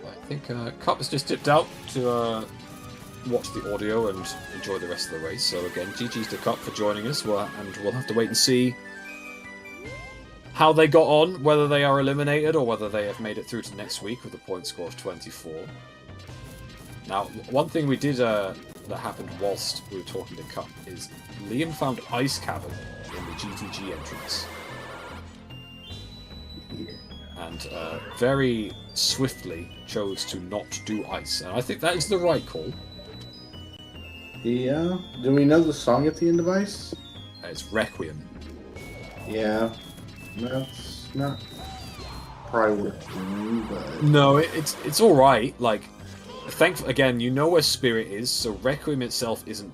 S2: I think Cup has just dipped out to watch the audio and enjoy the rest of the race. So again, GG's to Cup for joining us, and we'll have to wait and see how they got on, whether they are eliminated or whether they have made it through to next week with a point score of 24. Now, one thing we did that happened whilst we were talking to Cup is Liam found Ice Cavern in the GTG entrance. And very swiftly chose to not do ice. And I think that is the right call.
S3: Yeah. Do we know the song at the end of Ice?
S2: It's Requiem.
S3: Yeah. That's not probably worth doing, but...
S2: No, it's alright. Like, again, you know where Spirit is, so Requiem itself isn't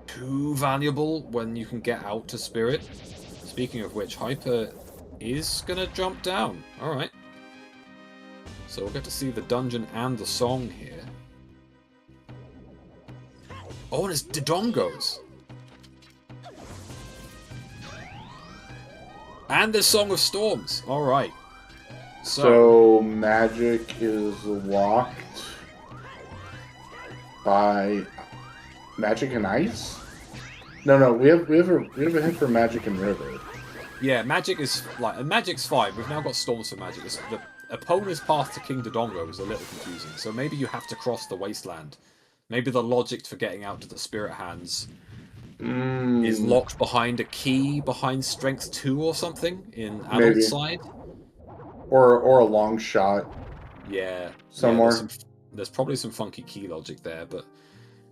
S2: too valuable when you can get out to Spirit. Speaking of which, Hyper is gonna jump down. Alright. So we'll get to see the dungeon and the song here. Oh, and it's Dodongos. And the Song of Storms. Alright.
S3: So Magic is locked by Magic and Ice? No, we have a hit for Magic and River.
S2: Yeah, Magic is Magic's fine. We've now got Storms for Magic. The opponent's path to King Dodongo is a little confusing. So maybe you have to cross the wasteland. Maybe the logic for getting out to the Spirit Hands is locked behind a key behind Strength 2 or something in Adult side.
S3: Or a long shot.
S2: Yeah.
S3: Somewhere.
S2: Yeah, there's probably some funky key logic there, but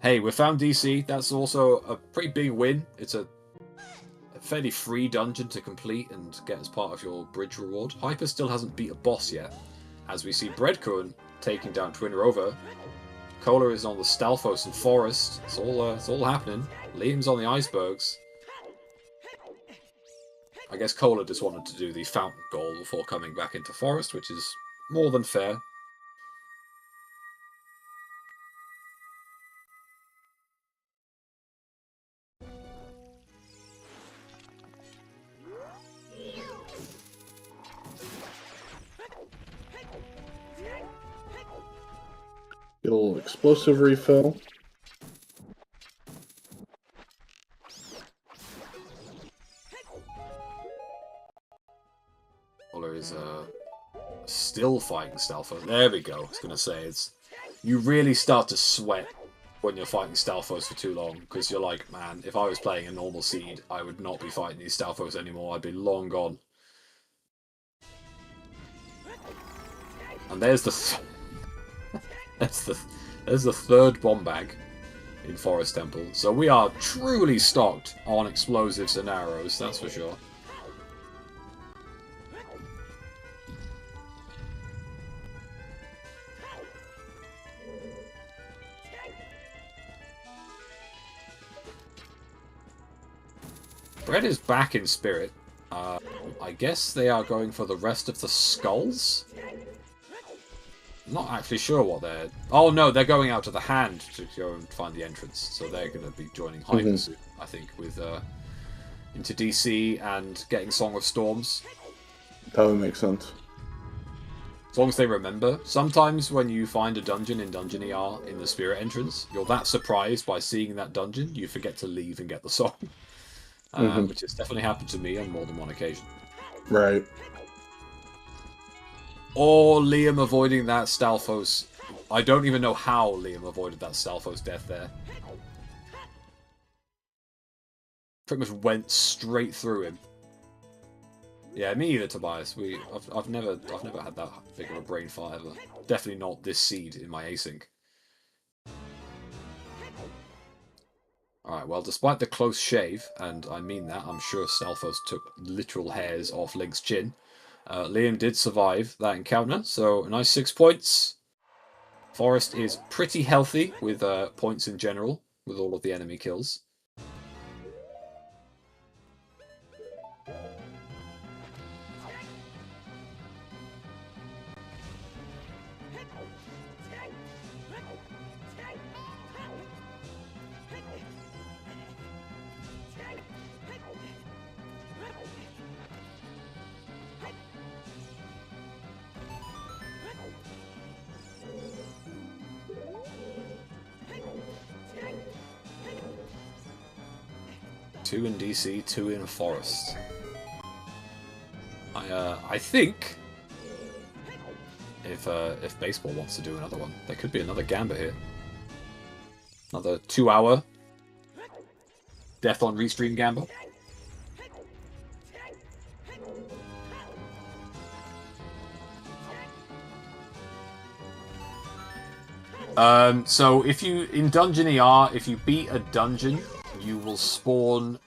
S2: hey, we found DC. That's also a pretty big win. It's a fairly free dungeon to complete and get as part of your bridge reward. Hyper still hasn't beat a boss yet, as we see Breadcorn taking down Twin Rover. Kohler is on the Stalfos and Forest. It's all happening. Liam's on the icebergs. I guess Kohler just wanted to do the fountain goal before coming back into Forest, which is more than fair.
S3: Get a little explosive refill.
S2: Kohler is still fighting Stalfos. There we go. I was gonna say you really start to sweat when you're fighting Stalfos for too long, because you're like, man, if I was playing a normal seed, I would not be fighting these Stalfos anymore. I'd be long gone. And there's the there's the third bomb bag in Forest Temple. So we are truly stocked on explosives and arrows, that's for sure. Bread is back in Spirit. I guess they are going for the rest of the skulls? I'm not actually sure what they're... Oh no, they're going out to the hand to go and find the entrance. So they're going to be joining Hyper soon, I think, with into DC and getting Song of Storms.
S3: That would make sense.
S2: As long as they remember. Sometimes when you find a dungeon in Dungeon ER in the Spirit entrance, you're that surprised by seeing that dungeon, you forget to leave and get the song. Which has definitely happened to me on more than one occasion.
S3: Right.
S2: Or Liam avoiding that Stalfos. I don't even know how Liam avoided that Stalfos death there. Pretty much went straight through him. Yeah, me either, Tobias. I've never had that big of a brain fart ever. Definitely not this seed in my async. Alright, well, despite the close shave, and I mean that, I'm sure Stalfos took literal hairs off Link's chin, Liam did survive that encounter, so a nice 6 points. Forest is pretty healthy with points in general, with all of the enemy kills. Two in DC, 2 in Forest. I think if baseball wants to do another one, there could be another Gamba here. Another 2-hour Death on Restream Gamba. So if you in Dungeon ER, if you beat a dungeon, you will spawn.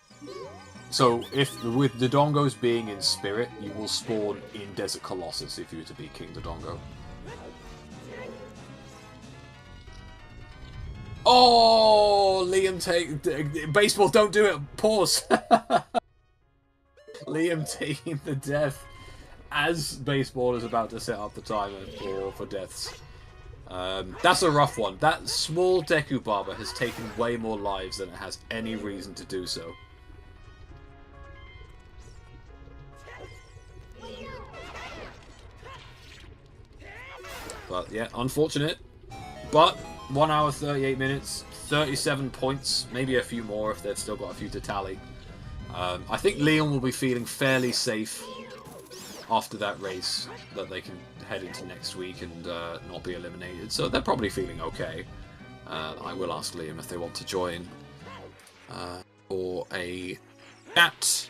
S2: So if with the Dodongos being in Spirit, you will spawn in Desert Colossus if you were to be King Dodongo. Oh, Liam take baseball. Don't do it. Pause. Liam taking the death as baseball is about to set up the timer for deaths. That's a rough one. That small Deku Barber has taken way more lives than it has any reason to do so. But yeah, unfortunate. But 1 hour 38 minutes, 37 points, maybe a few more if they've still got a few to tally. I think Leon will be feeling fairly safe after that race, that they can head into next week and not be eliminated. So they're probably feeling okay. I will ask Liam if they want to join for a chat.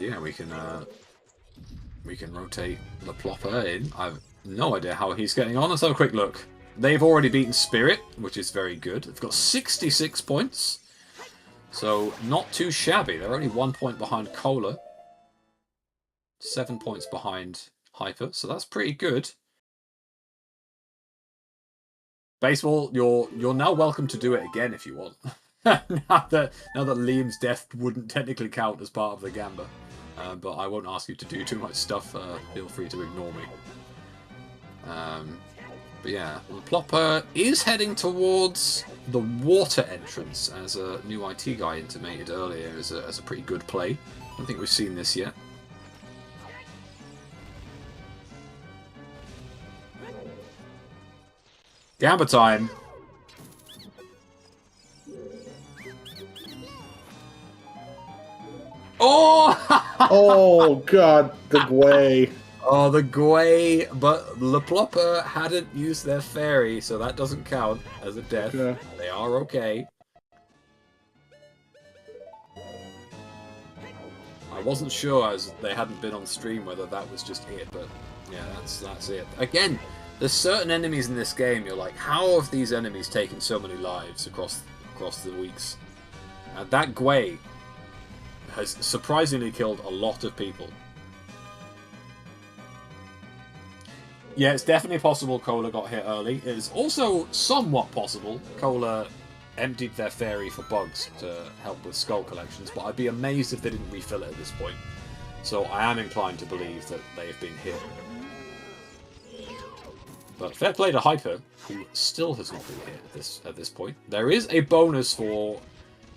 S2: Yeah, we can rotate the Plopper in. I've no idea how he's getting on. Let's have a quick look. They've already beaten Spirit, which is very good. They've got 66 points. So, not too shabby. They're only 1 point behind Cola. 7 points behind Hyper, so that's pretty good. Baseball, you're now welcome to do it again if you want. now that Liam's death wouldn't technically count as part of the Gamba. But I won't ask you to do too much stuff. Feel free to ignore me. But yeah, the Plopper is heading towards the water entrance, as a new IT guy intimated earlier, as a pretty good play. I don't think we've seen this yet. Gamba time! Oh!
S3: Oh god, the Gwei.
S2: Oh, the Gwei, but the Plopper hadn't used their fairy, so that doesn't count as a death. Yeah. They are okay. I wasn't sure, as they hadn't been on stream, whether that was just it, but yeah, that's it. Again, there's certain enemies in this game, you're like, how have these enemies taken so many lives across the weeks? And that Gwei has surprisingly killed a lot of people. Yeah, it's definitely possible Cola got hit early. It is also somewhat possible Cola emptied their fairy for bugs to help with skull collections, but I'd be amazed if they didn't refill it at this point. So I am inclined to believe that they have been hit. But fair play to Hyper, who still has not been hit at this point. There is a bonus for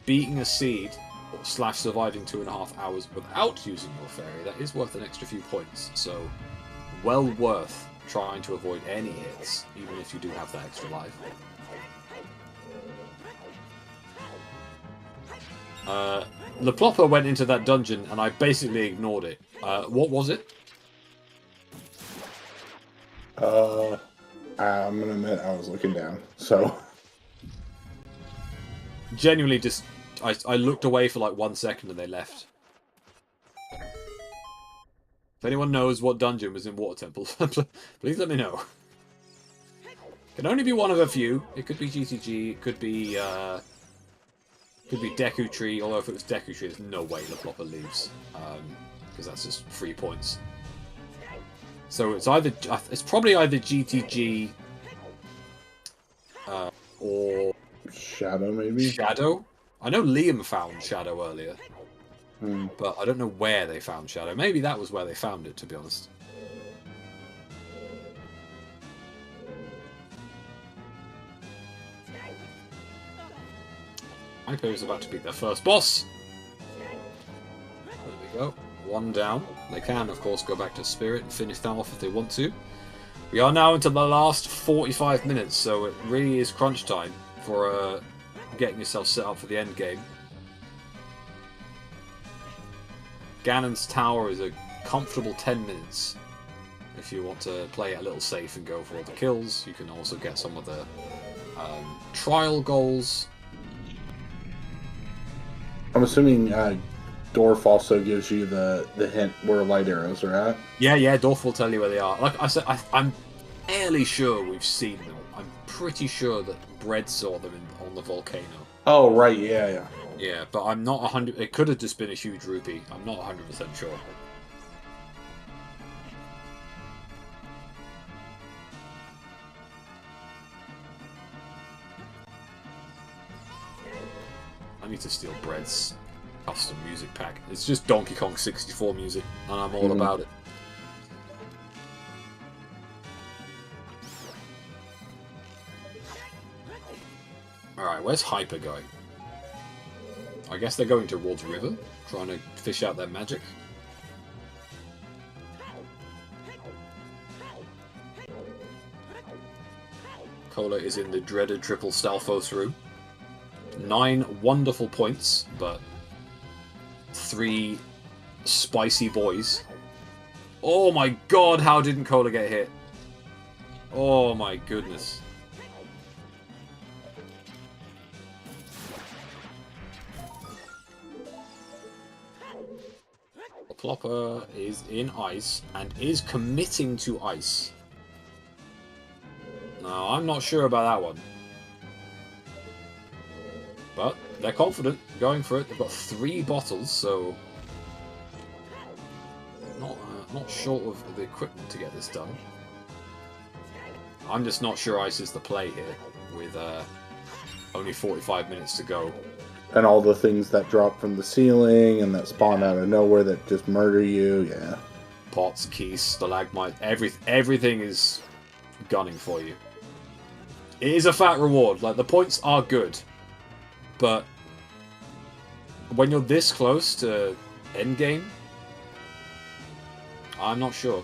S2: beating a seed / surviving 2.5 hours without using your fairy. That is worth an extra few points, so well worth trying to avoid any hits, even if you do have that extra life. The Plopper went into that dungeon and I basically ignored it. What was it?
S3: I'm gonna admit I was looking down, so...
S2: Genuinely just... I looked away for like 1 second and they left. If anyone knows what dungeon was in Water Temple, please let me know. Can only be one of a few. It could be GTG, it could be Deku Tree, although if it was Deku Tree, there's no way the Plopper leaves. Because that's just 3 points. So it's probably either GTG or
S3: Shadow, maybe?
S2: Shadow. I know Liam found Shadow earlier, but I don't know where they found Shadow. Maybe that was where they found it, to be honest. Hyper is about to beat their first boss. There we go. 1 down. They can, of course, go back to Spirit and finish that off if they want to. We are now into the last 45 minutes, so it really is crunch time for getting yourself set up for the end game. Ganon's Tower is a comfortable 10 minutes. If you want to play it a little safe and go for all the kills, you can also get some of the trial goals.
S3: I'm assuming Dorf also gives you the hint where light arrows are at.
S2: Yeah, Dorf will tell you where they are. Like I said, I'm fairly sure we've seen them. I'm pretty sure that Bread saw them on the volcano.
S3: Oh, right, yeah.
S2: Yeah, but I'm not 100... It could have just been a huge rupee. I'm not 100% sure. I need to steal Bread's custom music pack. It's just Donkey Kong 64 music, and I'm all about it. Alright, where's Hyper going? I guess they're going towards River, trying to fish out their magic. Cola is in the dreaded triple Stalfos room. 9 wonderful points, but 3 spicy boys. Oh my god, how didn't Cola get hit? Oh my goodness. The Plopper is in ice and is committing to ice. No, I'm not sure about that one. But they're confident, going for it. They've got 3 bottles, so not short of the equipment to get this done. I'm just not sure ice is the play here, with only 45 minutes to go.
S3: And all the things that drop from the ceiling and that spawn out of nowhere that just murder you, yeah.
S2: Pots, keys, stalagmite, everything is gunning for you. It is a fat reward. Like, the points are good. But when you're this close to endgame, I'm not sure.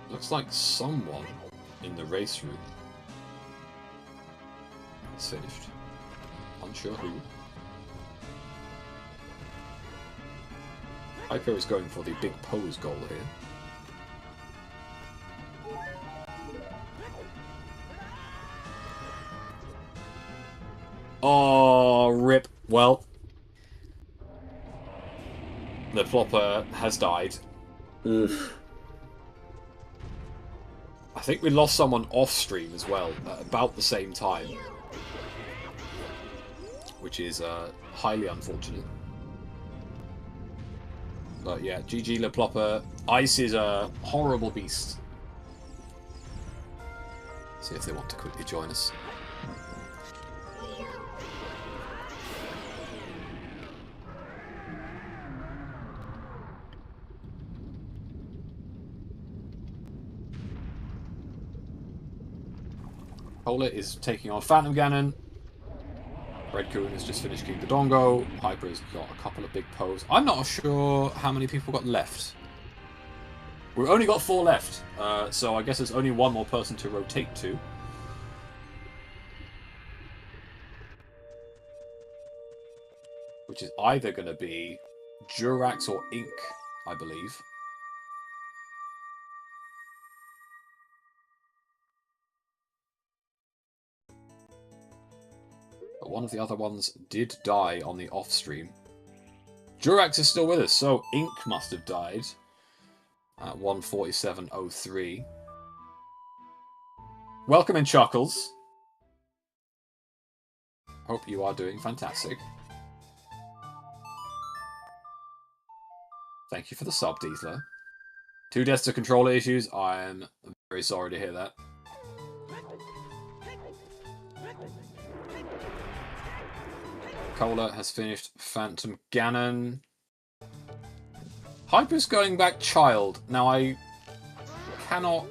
S2: Looks like someone in the race room has finished. Unsure who. Hyper is going for the big pose goal here. Oh, rip. Well, the Plopper has died.
S3: Oof.
S2: I think we lost someone off stream as well, at about the same time. Which is highly unfortunate. But yeah, GG Le Plopper. Ice is a horrible beast. See if they want to quickly join us. Cola is taking on Phantom Ganon. Red Coon has just finished King Dodongo. Hyper has got a couple of big pose. I'm not sure how many people got left. We've only got 4 left, so I guess there's only one more person to rotate to. Which is either going to be Durax or Ink, I believe. But one of the other ones did die on the off-stream. Durax is still with us, so Ink must have died at 1:47:03. Welcome in, Chuckles. Hope you are doing fantastic. Thank you for the sub, Diesler. 2 deaths to controller issues. I'm very sorry to hear that. Cola has finished Phantom Ganon. Hyper's going back Child. Now, I cannot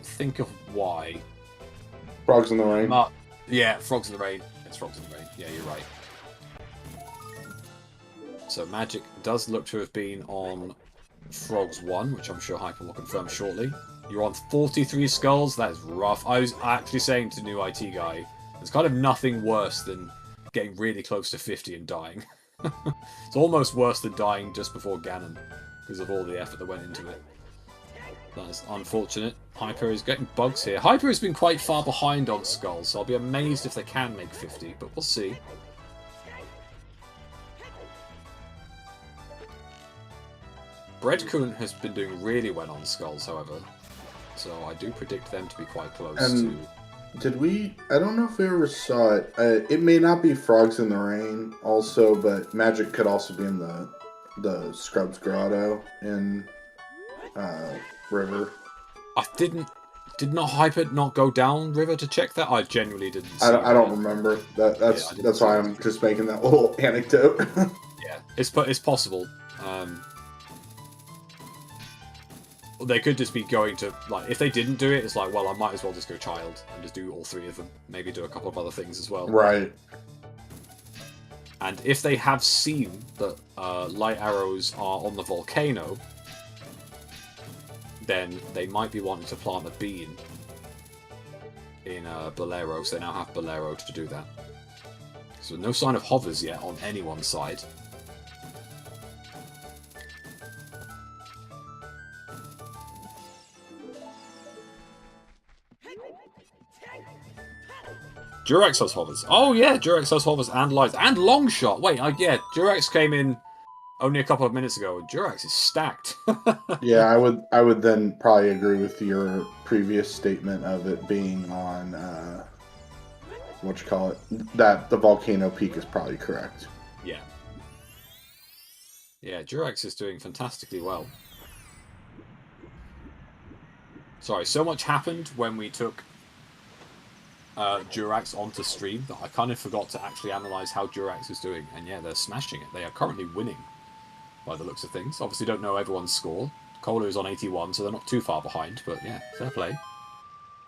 S2: think of why.
S3: Frogs in the Rain.
S2: Yeah, Frogs in the Rain. It's Frogs in the Rain. Yeah, you're right. So Magic does look to have been on Frogs 1, which I'm sure Hyper will confirm shortly. You're on 43 skulls. That is rough. I was actually saying to the new IT guy, there's kind of nothing worse than getting really close to 50 and dying. It's almost worse than dying just before Ganon, because of all the effort that went into it. That is unfortunate. Hyper is getting bugs here. Hyper has been quite far behind on skulls, so I'll be amazed if they can make 50, but we'll see. Breadcoon has been doing really well on skulls, however, so I do predict them to be quite close to...
S3: Did we... I don't know if we ever saw it. It may not be Frogs in the Rain also, but Magic could also be in the Scrubs Grotto in River.
S2: Did not Hyper not go down River to check that? I genuinely didn't see
S3: I don't remember. That's why I'm just making that little anecdote.
S2: Yeah, it's possible. They could just be going to, like, if they didn't do it, it's like, well, I might as well just go Child and just do all 3 of them. Maybe do a couple of other things as well.
S3: Right.
S2: And if they have seen that light arrows are on the volcano, then they might be wanting to plant a bean in Bolero, so they now have Bolero to do that. So no sign of hovers yet on anyone's side. Durex has hovers. Oh yeah, Durex has hovers and lights and long shot. Wait, yeah, Durex came in only a couple of minutes ago. Durex is stacked.
S3: Yeah, I would then probably agree with your previous statement of it being on what you call it. That the volcano peak is probably correct.
S2: Yeah. Yeah, Durex is doing fantastically well. Sorry, so much happened when we took Durax onto stream that I kind of forgot to actually analyse how Durax is doing. And yeah, they're smashing it. They are currently winning, by the looks of things. Obviously don't know everyone's score. Cola is on 81, so they're not too far behind. But yeah, fair play.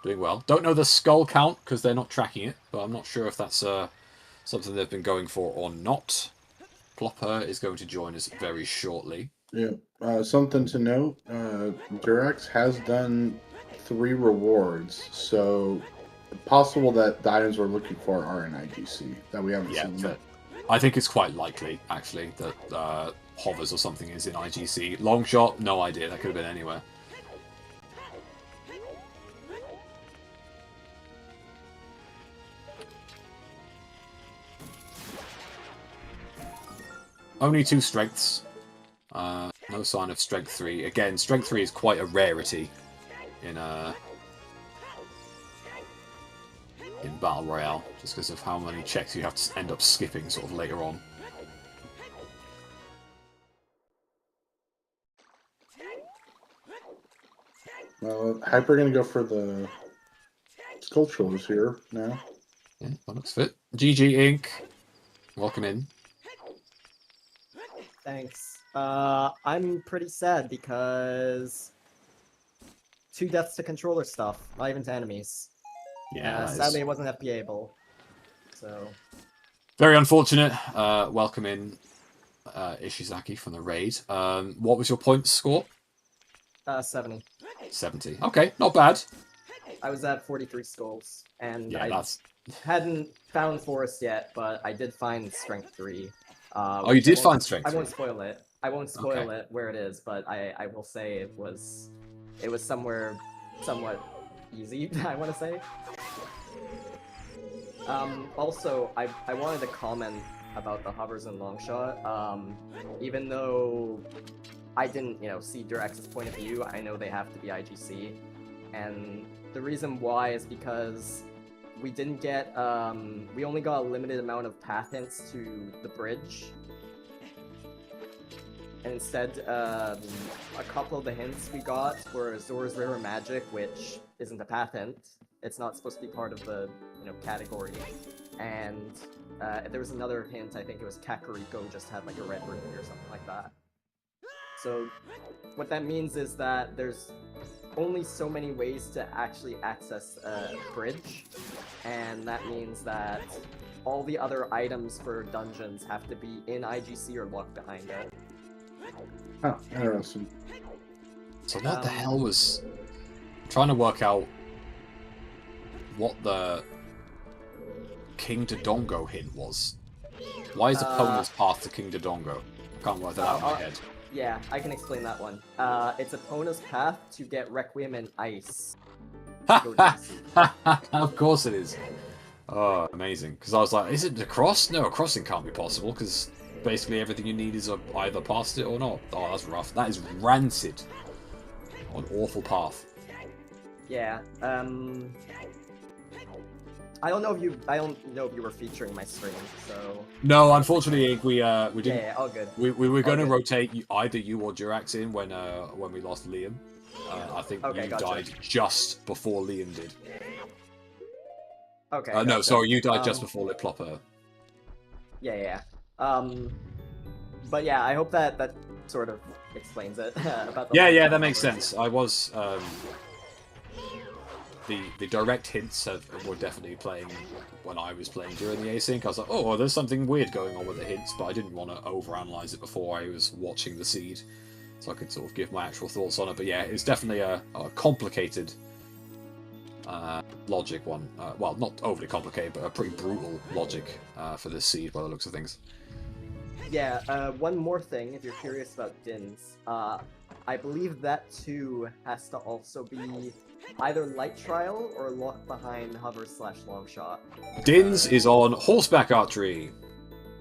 S2: Doing well. Don't know the skull count, because they're not tracking it. But I'm not sure if that's something they've been going for or not. Plopper is going to join us very shortly.
S3: Yeah. Something to note, Durax has done 3 rewards, so possible that the items we're looking for are in IGC that we haven't seen yet.
S2: I think it's quite likely, actually, that hovers or something is in IGC. Long shot, no idea. That could have been anywhere. Only 2 strengths. No sign of strength 3. Again, strength 3 is quite a rarity in Battle Royale, just because of how many checks you have to end up skipping sort of later on.
S3: Well, Hyper gonna go for the sculptures here now.
S2: Yeah, that looks fit. GG Inc. Welcome in.
S5: Thanks. I'm pretty sad because 2 deaths to controller stuff, not even to enemies.
S2: Yeah,
S5: Sadly, it wasn't FPA-able. So.
S2: Very unfortunate. Welcome in, Ishizaki from the raid. What was your points score?
S5: 70.
S2: 70. Okay, not bad.
S5: I was at 43 skulls, and
S2: Yeah,
S5: I hadn't found Forest yet, but I did find Strength 3.
S2: Oh, you did find Strength 3?
S5: I won't spoil it. I won't spoil it where it is, but I will say it was somewhere somewhat easy, I want to say. Also, I wanted to comment about the hovers and longshot. Even though I didn't, see Direx's point of view, I know they have to be IGC. And the reason why is because we didn't get, we only got a limited amount of path hints to the bridge. And instead, a couple of the hints we got were Zora's River Magic, which isn't a path hint. It's not supposed to be part of the, category. And there was another hint, I think it was Kakariko just had like a red ruby or something like that. So what that means is that there's only so many ways to actually access a bridge, and that means that all the other items for dungeons have to be in IGC or locked behind it.
S3: Oh, interesting.
S2: So what the hell was... I'm trying to work out what the King Dodongo hint was. Why is opponent's path to King Dodongo? I can't work that out in my head.
S5: Yeah, I can explain that one. It's Epona's path to get Requiem and Ice.
S2: Of course it is. Oh, amazing. Because I was like, is it the cross? No, a crossing can't be possible, because basically everything you need is either past it or not. Oh, that's rough. That is rancid. An awful path.
S5: Yeah, I don't know if you were featuring my stream, so...
S2: No, unfortunately, we didn't.
S5: Yeah, all good.
S2: We were going to rotate either you or Durax in when we lost Liam. I think you died just before Liam did.
S5: Okay.
S2: No,
S5: gotcha.
S2: sorry, you died just before Lipplopper.
S5: Yeah. But yeah, I hope that sort of explains it. About the
S2: Yeah, that makes sense. I was the direct hints were definitely playing when I was playing during the async. I was like, oh, there's something weird going on with the hints, but I didn't want to overanalyze it before I was watching the seed, so I could sort of give my actual thoughts on it. But yeah, it's definitely a complicated logic one. Well, not overly complicated, but a pretty brutal logic for this seed by the looks of things.
S5: Yeah, one more thing, if you're curious about Dins. I believe that too has to also be either light trial or locked behind hover/longshot.
S2: Dins is on horseback archery.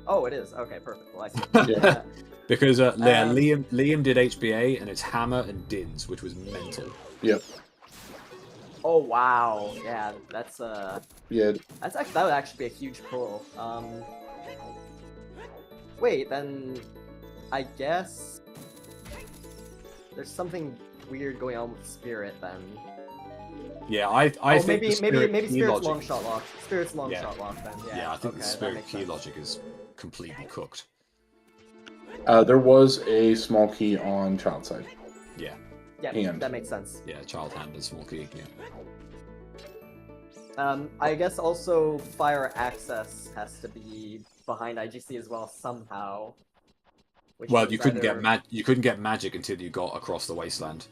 S5: Oh, it is. Okay, perfect. Well, I see.
S2: Yeah. Because Liam did HBA, and it's Hammer and Dins, which was mental.
S3: Yep.
S5: Oh wow, yeah, that's
S3: yeah.
S5: that would actually be a huge pull. Wait, then I guess there's something weird going on with Spirit then.
S2: Yeah, I think
S5: maybe Spirit's long shot lock. Spirit's long
S2: Yeah.
S5: shot lock then. Yeah,
S2: Yeah, I think the Spirit
S5: makes
S2: key
S5: sense.
S2: logic is completely cooked.
S3: There was a small key on child side.
S2: Yeah.
S5: Yeah,
S3: Hand.
S5: that makes sense.
S2: Yeah, child hand and small key. Yeah.
S5: I guess also fire access has to be behind IGC as well somehow.
S2: Well, you couldn't get magic until you got across the wasteland.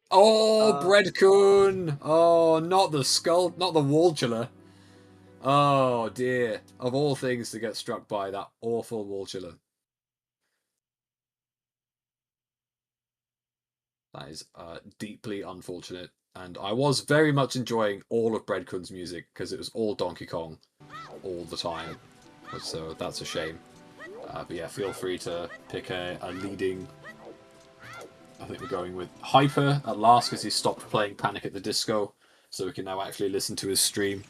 S2: Oh, Breadcoon! Oh, not the skull, not the Wallchiller. Oh dear! Of all things to get struck by, that awful Wallchiller. That is deeply unfortunate, and I was very much enjoying all of Breadcoon's music because it was all Donkey Kong, all the time. So that's a shame. But yeah, feel free to pick a leading. I think we're going with Hyper at last because he stopped playing Panic at the Disco, so we can now actually listen to his stream.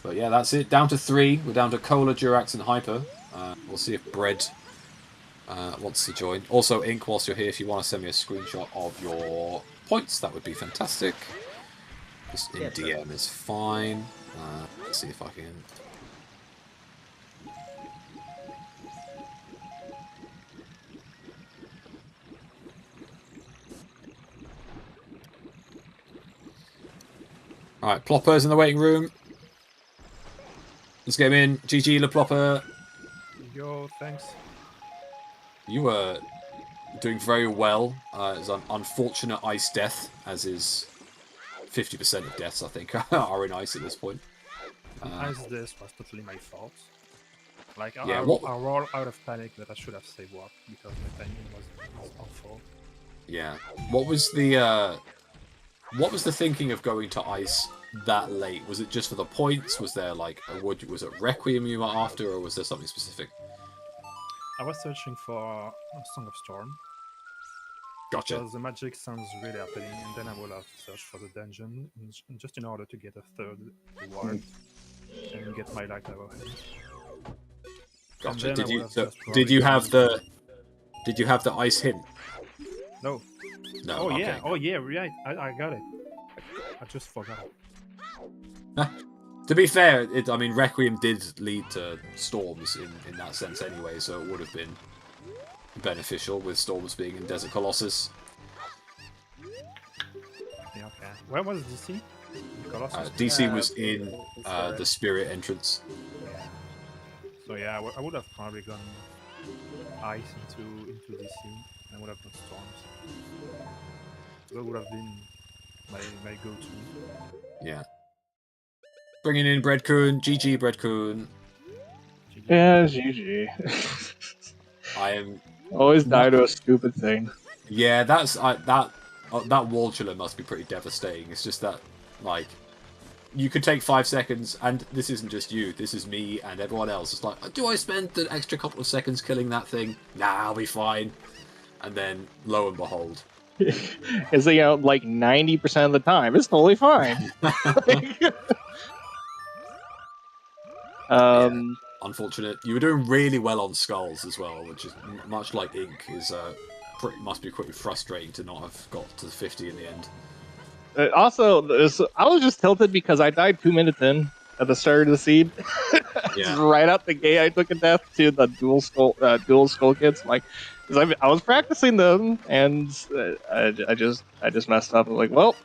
S2: But yeah, that's it. Down to 3. We're down to Cola, Durax, and Hyper. We'll see if Bread wants to join. Also, Ink, whilst you're here, if you want to send me a screenshot of your points, that would be fantastic. Just in DM is fine. Let's see if I can... Alright, Plopper's in the waiting room. Let's get him in. GG, Le Plopper.
S6: Yo, thanks.
S2: You were doing very well. It's an unfortunate ice death, as is 50% of deaths, I think, are in ice at this point.
S6: Ice this was totally my fault. Like,
S2: Yeah,
S6: I rolled out of panic that I should have saved walk because my timing was awful.
S2: Yeah. What was the thinking of going to ice that late? Was it just for the points? Was there like was it Requiem you were after, or was there something specific?
S6: I was searching for a Song of Storm.
S2: Gotcha.
S6: Because the magic sounds really appealing, and then I will have to search for the dungeon just in order to get a third reward and get my light arrow head.
S2: Gotcha. Did you have the ice hint?
S6: No.
S2: No.
S6: Oh
S2: okay.
S6: yeah. Oh yeah. Right. I got it. I just forgot.
S2: To be fair, I mean, Requiem did lead to storms in that sense anyway, so it would have been beneficial with storms being in Desert Colossus.
S6: Yeah, okay. Where was DC? Colossus?
S2: DC was in the Spirit entrance.
S6: So yeah, I would have probably gone ice into DC, and I would have done storms. That would have been my go-to.
S2: Yeah. Bringing in Breadcoon. GG, Breadcoon.
S7: Yeah, GG.
S2: I am...
S7: Always die to a stupid thing.
S2: Yeah, that Wallchiller must be pretty devastating. It's just that, like, you could take 5 seconds, and this isn't just you, this is me and everyone else. It's like, do I spend the extra couple of seconds killing that thing? Nah, I'll be fine. And then, lo and behold.
S7: It's, you know, like 90% of the time, it's totally fine.
S2: Yeah, unfortunate. You were doing really well on skulls as well, which is much like Ink is must be pretty frustrating to not have got to the 50 in the end.
S7: Also, I was just tilted because I died 2 minutes in at the start of the seed.
S2: Yeah.
S7: Right out the gate, I took a death to the dual skull kits. Like, because I was practicing them, and I just messed up. I was like, well,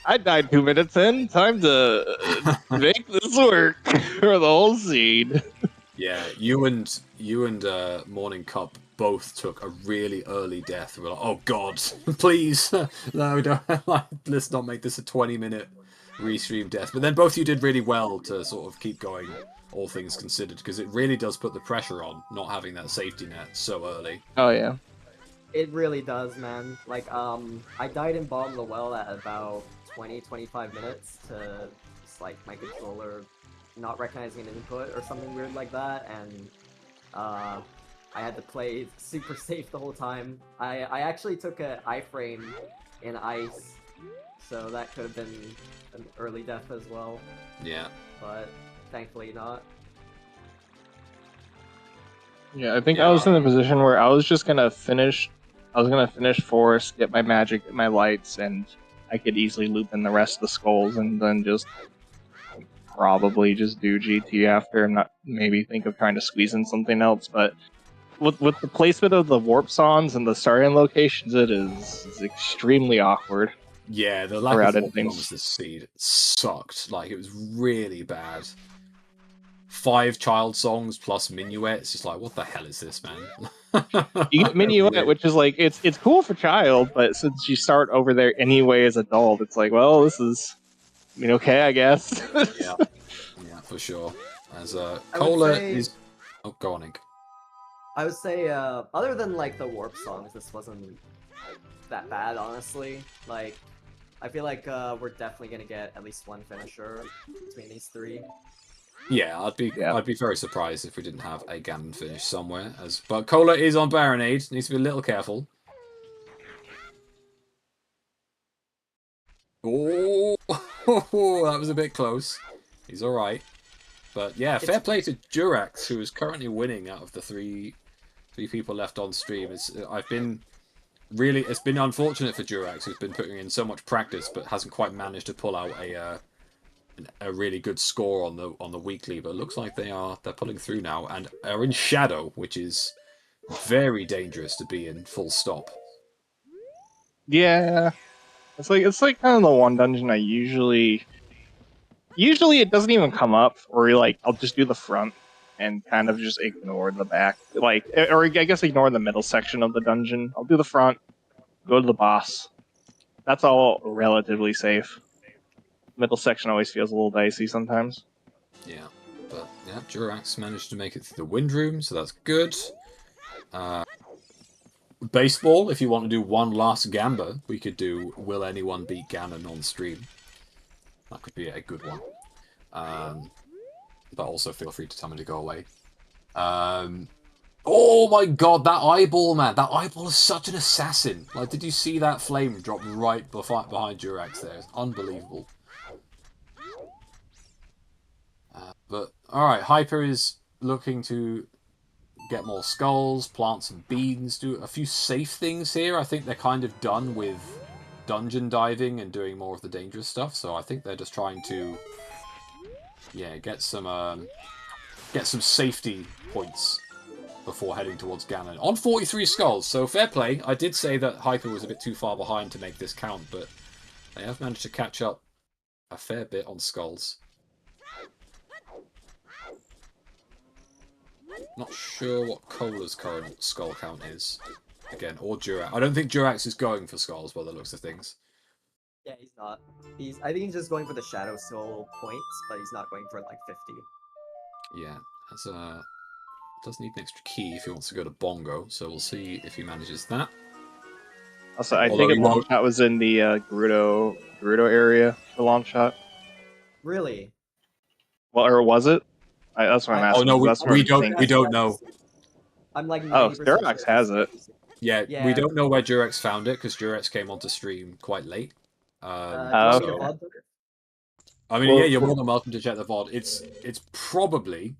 S7: I died 2 minutes in. Time to make this work for the whole seed.
S2: Yeah, you and Morning Cup both took a really early death. We're like, oh god, please, no, don't. Let's not make this a 20-minute restream death. But then both of you did really well to sort of keep going, all things considered, because it really does put the pressure on not having that safety net so early.
S7: Oh yeah,
S5: it really does, man. Like, I died in Bomb the Well at about 20-25 minutes to just, like, my controller not recognizing an input or something weird like that, and I had to play super safe the whole time. I actually took an iframe in ice, so that could have been an early death as well.
S2: Yeah.
S5: But thankfully not.
S7: yeah. I think I was in a position where I was just gonna finish. I was gonna finish Forest, get my magic, get my lights, and I could easily loop in the rest of the skulls, and then just probably just do GT after, and not maybe think of trying to squeeze in something else. But with the placement of the warp songs and the starting locations, it's extremely awkward.
S2: Yeah, the lack of warp songs this seed sucked. Like, it was really bad. 5 child songs plus Minuet. It's just like, what the hell is this, man?
S7: You get Minuet, which is like, it's cool for child, but since you start over there anyway as adult, it's like, well, this is, I mean, okay, I guess.
S2: Yeah, for sure. As Cola is... Oh, go on, Ink.
S5: I would say, other than, like, the warp songs, this wasn't that bad, honestly. Like, I feel like we're definitely gonna get at least one finisher between these 3.
S2: Yeah, I'd be very surprised if we didn't have a Ganon finish somewhere. But Cola is on Baronade, needs to be a little careful. Oh, that was a bit close. He's alright. But yeah, fair play to Durax, who is currently winning out of the three 3 people left on stream. It's been unfortunate for Durax, who's been putting in so much practice, but hasn't quite managed to pull out a really good score on the weekly. But it looks like they're pulling through now and are in Shadow, which is very dangerous to be in. Full stop.
S7: Yeah, it's like kind of the one dungeon I usually it doesn't even come up, or like I'll just do the front and kind of just ignore the back, like, or I guess ignore the middle section of the dungeon. I'll do the front, go to the boss. That's all relatively safe. Middle section always feels a little dicey sometimes.
S2: Yeah, but yeah, Durax managed to make it through the wind room, so that's good. Baseball, if you want to do one last gamba, we could do Will Anyone Beat Ganon on stream. That could be a good one. But also feel free to tell me to go away. Oh my god, that eyeball, man. That eyeball is such an assassin. Like, did you see that flame drop right behind Durax there? It's unbelievable. But, alright, Hyper is looking to get more skulls, plant some beans, do a few safe things here. I think they're kind of done with dungeon diving and doing more of the dangerous stuff, so I think they're just trying to, yeah, get some safety points before heading towards Ganon. On 43 skulls, so fair play. I did say that Hyper was a bit too far behind to make this count, but they have managed to catch up a fair bit on skulls. Not sure what Cola's current skull count is. Again, or Durax. I don't think Durax is going for skulls by the looks of things.
S5: Yeah, he's not. I think he's just going for the Shadow Soul points, but he's not going for like 50.
S2: Yeah, does need an extra key if he wants to go to Bongo, so we'll see if he manages that.
S7: Also, I think long shot was in the Gerudo area for long shot.
S5: Really?
S7: Well, or was it? That's what I'm asking.
S2: Oh no, we don't know.
S5: I'm like,
S7: Durax has it.
S2: Yeah, we don't know where Durax found it because Durax came onto stream quite late.
S5: I
S2: mean, yeah, you're more than welcome to check the VOD. It's probably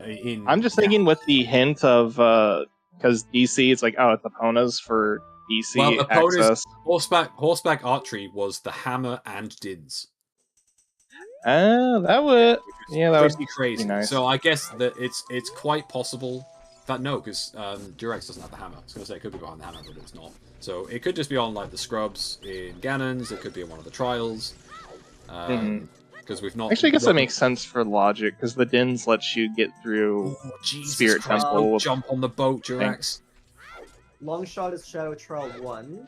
S2: in.
S7: I'm just thinking with the hint of because DC, it's like, oh, it's Epona's for DC access.
S2: Horseback archery was the hammer and Dins.
S7: That would, yeah, that would
S2: be crazy.
S7: Be nice.
S2: So I guess that it's quite possible that no, because Durax doesn't have the hammer. I was going to say it could be behind the hammer, but it's not. So it could just be on like the scrubs in Ganon's. It could be in one of the trials. Because we've not.
S7: Actually, I guess that makes sense for logic because the Dins lets you get through Spirit Temple.
S2: Jump on the boat, Durax.
S5: Long shot is Shadow Trial 1.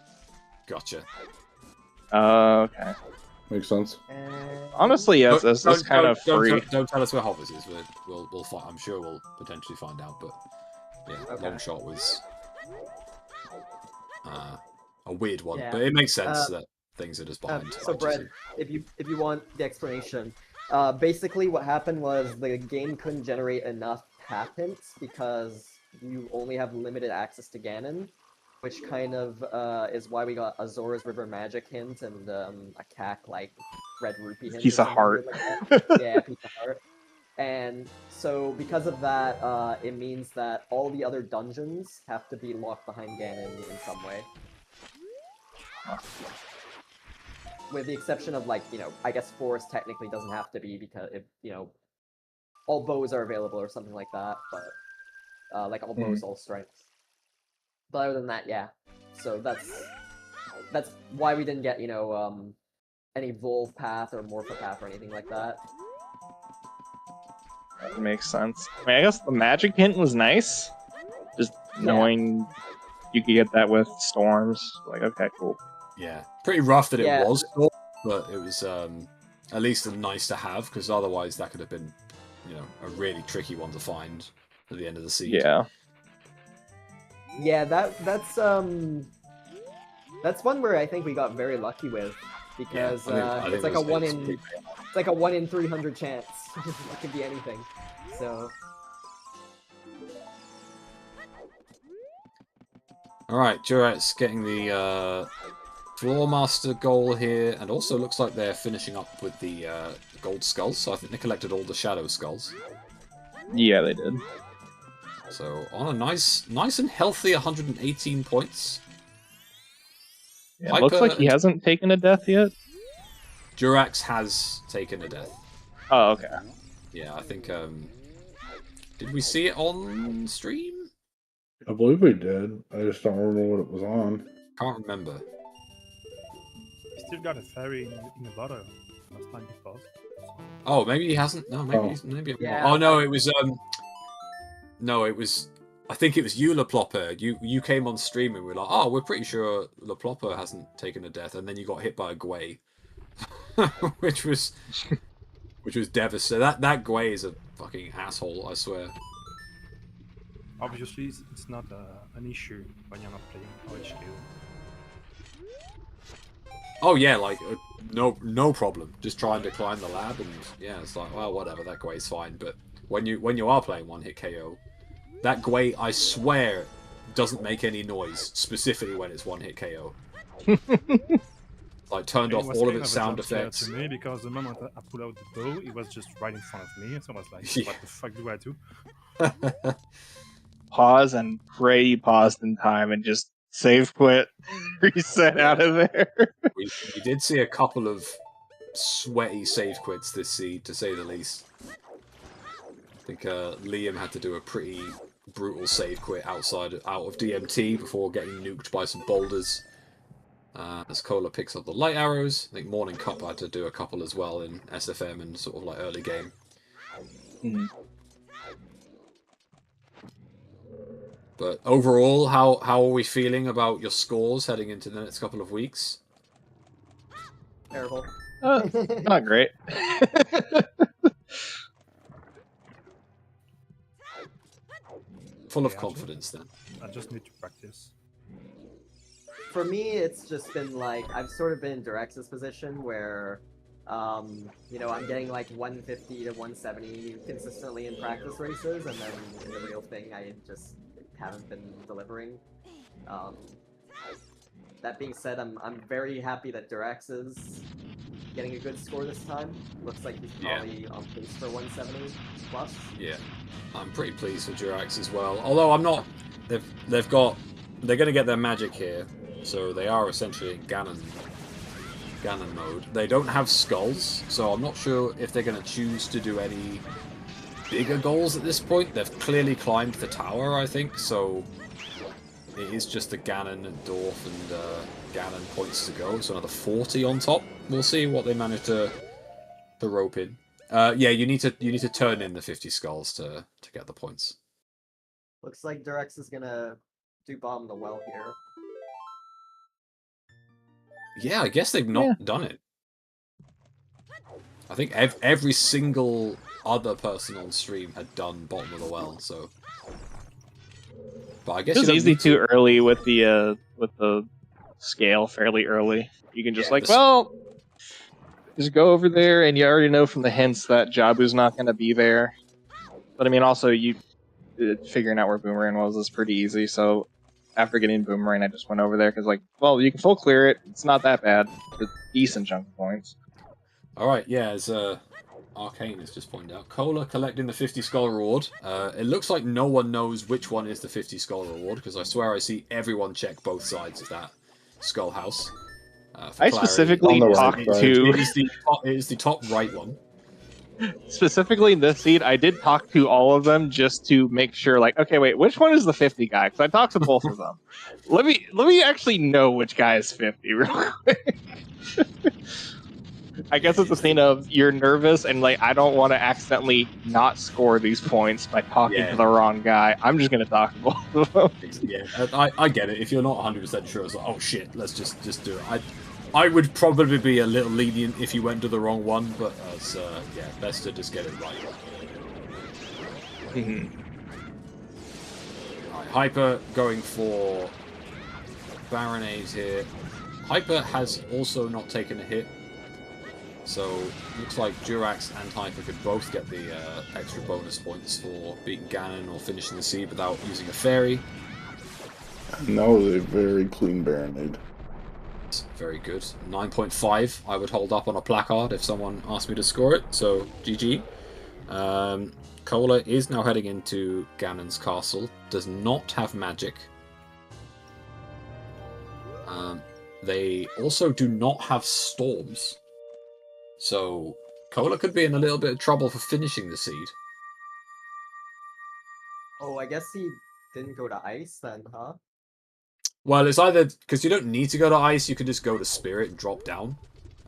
S2: Gotcha.
S7: Okay.
S3: Makes sense.
S7: Honestly, yes, that's kind of free.
S2: Don't tell us where Hobbs is. We'll find. I'm sure we'll potentially find out. But yeah, long shot was a weird one, but it makes sense that things are just behind.
S5: So, Brett, if you want the explanation, basically what happened was the game couldn't generate enough path hints because you only have limited access to Ganon. Which kind of is why we got Azora's River Magic hint and a cack like Red Rupee hint.
S7: Piece of heart.
S5: Like yeah, piece of heart. And so because of that, it means that all the other dungeons have to be locked behind Ganon in some way. With the exception of like, I guess Forest technically doesn't have to be because all bows are available or something like that, but like all bows, all strengths. But other than that, yeah. So that's why we didn't get, any Volve path or Morpha path or anything like that.
S7: That makes sense. I mean, I guess the magic hint was nice. Just knowing you could get that with storms. Like, okay, cool.
S2: Yeah. Pretty rough that it was, but it was at least nice to have, because otherwise that could have been, a really tricky one to find at the end of the seed.
S7: Yeah.
S5: Yeah, that's one where I think we got very lucky with because it's like a 1 in 300 chance. It could be anything. So.
S2: All right, Durax getting the Floor Master goal here, and also looks like they're finishing up with the gold skulls. So I think they collected all the shadow skulls.
S7: Yeah, they did.
S2: So on a nice and healthy 118 points.
S7: Yeah, it looks like he hasn't taken a death yet.
S2: Durax has taken a death.
S7: Oh, okay.
S2: Yeah, I think. Did we see it on stream?
S3: I believe we did. I just don't remember what it was on.
S2: Can't remember.
S6: He still got a fairy in the bottle. Last time he fought.
S2: Oh, maybe he hasn't. No, maybe maybe.
S5: Yeah,
S2: Oh no, it was No, it was. I think it was you, LaPlopper. You came on stream and we were like, oh, we're pretty sure LaPlopper hasn't taken a death, and then you got hit by a Gwei, which was devastating. That Gwei is a fucking asshole, I swear.
S6: Obviously, it's not an issue when you're not playing OHQ.
S2: Oh yeah, like no problem. Just trying to climb the lab, and yeah, it's like, well, whatever. That Gwei's fine. But when you are playing one hit KO, that Gwei, I swear, doesn't make any noise. Specifically when it's one hit KO. Like turned off all of its sound effects.
S6: To me, because the moment I pulled out the bow, it was just right in front of me, so I was like,
S2: Yeah.
S6: "What the fuck do I do?"
S7: Pause and pray you paused in time and just save quit, reset out of there.
S2: We did see a couple of sweaty save quits this seed, to say the least. I think Liam had to do a pretty brutal save quit out of DMT before getting nuked by some boulders. As Cola picks up the light arrows, I think Morning Cup had to do a couple as well in SFM and sort of like early game. But overall, how are we feeling about your scores heading into the next couple of weeks?
S5: Terrible.
S7: Not great.
S2: Full of confidence then.
S6: I just need to practice.
S5: For me, it's just been like I've sort of been in Durex's position where, you know, I'm getting like 150 to 170 consistently in practice races, and then in the real thing, I just haven't been delivering. That being said, I'm very happy that Durex is getting a good score this time. Looks like he's probably on pace for 170 plus.
S2: Yeah, I'm pretty pleased with Durax as well. Although I'm not, they're going to get their magic here, so they are essentially in Ganon mode. They don't have skulls, so I'm not sure if they're going to choose to do any bigger goals at this point. They've clearly climbed the tower, I think, so it is just the Ganon and Dwarf and Ganon points to go. So another 40 on top. We'll see what they manage to rope in. Yeah, you need to turn in the 50 skulls to get the points.
S5: Looks like Durex is gonna do bomb the well here.
S2: Yeah, I guess they've not done it. I think every single other person on stream had done bottom of the well, so. But I guess
S7: it was easy too early with the scale fairly early. You can just just go over there, and you already know from the hints that Jabu's not going to be there. But I mean, also figuring out where Boomerang was pretty easy. So after getting Boomerang, I just went over there because, like, well, you can full clear it. It's not that bad. It's a decent chunk of points.
S2: All right, yeah, as Arcane has just pointed out, Cola collecting the 50 skull reward. It looks like no one knows which one is the 50 skull reward, because I swear I see everyone check both sides of that skull house.
S7: I specifically talked to...
S2: It is the top right one.
S7: Specifically in this seed, I did talk to all of them just to make sure, like, okay, wait, which one is the 50 guy? Because I talked to both of them. Let me actually know which guy is 50 real quick. I guess it's a scene of you're nervous and, like, I don't want to accidentally not score these points by talking to the wrong guy. I'm just going to talk to both of them.
S2: Yeah, I get it. If you're not 100% sure, it's like, oh shit, let's just do it. I would probably be a little lenient if you went to the wrong one, but yeah, best to just get it right. Right, Hyper going for Baronade here. Hyper has also not taken a hit, so looks like Durax and Hyper could both get the extra bonus points for beating Ganon or finishing the seed without using a fairy.
S3: No, they're very clean Baronade.
S2: Very good. 9.5 I would hold up on a placard if someone asked me to score it, so GG. Cola is now heading into Ganon's castle. Does not have magic. They also do not have storms. So Cola could be in a little bit of trouble for finishing the seed.
S5: Oh, I guess he didn't go to ice then, huh?
S2: Well, it's either because you don't need to go to ice, you can just go to spirit and drop down.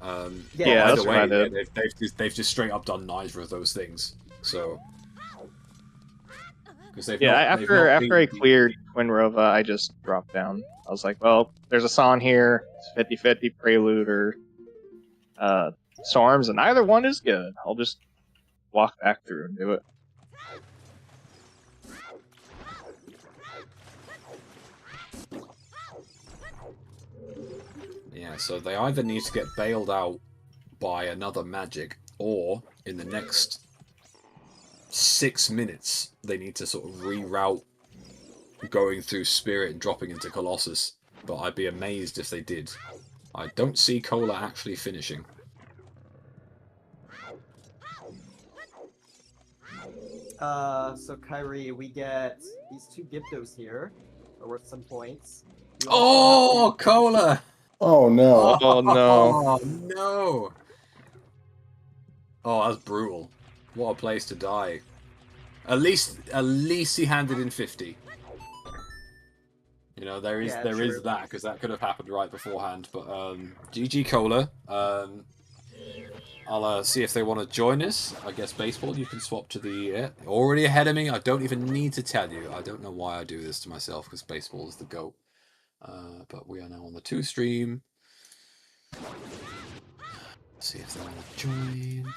S7: Yeah,
S2: either
S7: that's what
S2: way,
S7: I did.
S2: they've just straight up done neither of those things. So because
S7: after I cleared Twinrova, I just dropped down. I was like, well, there's a Son here. It's 50-50 Prelude or Storms, and either one is good. I'll just walk back through and do it.
S2: Yeah, so they either need to get bailed out by another magic, or in the next 6 minutes, they need to sort of reroute going through Spirit and dropping into Colossus. But I'd be amazed if they did. I don't see Cola actually finishing.
S5: So Kyrie, we get these 2 Gyptos here, are worth some points.
S2: Oh, Cola!
S3: Oh no!
S7: Oh no!
S2: Oh no! Oh, that's brutal. What a place to die. At least he handed in 50. You know, there is that, because that could have happened right beforehand. But GG Cola. I'll see if they want to join us. I guess baseball, you can swap to the already ahead of me. I don't even need to tell you. I don't know why I do this to myself, because baseball is the GOAT. But we are now on the 2 stream. See if they want to join.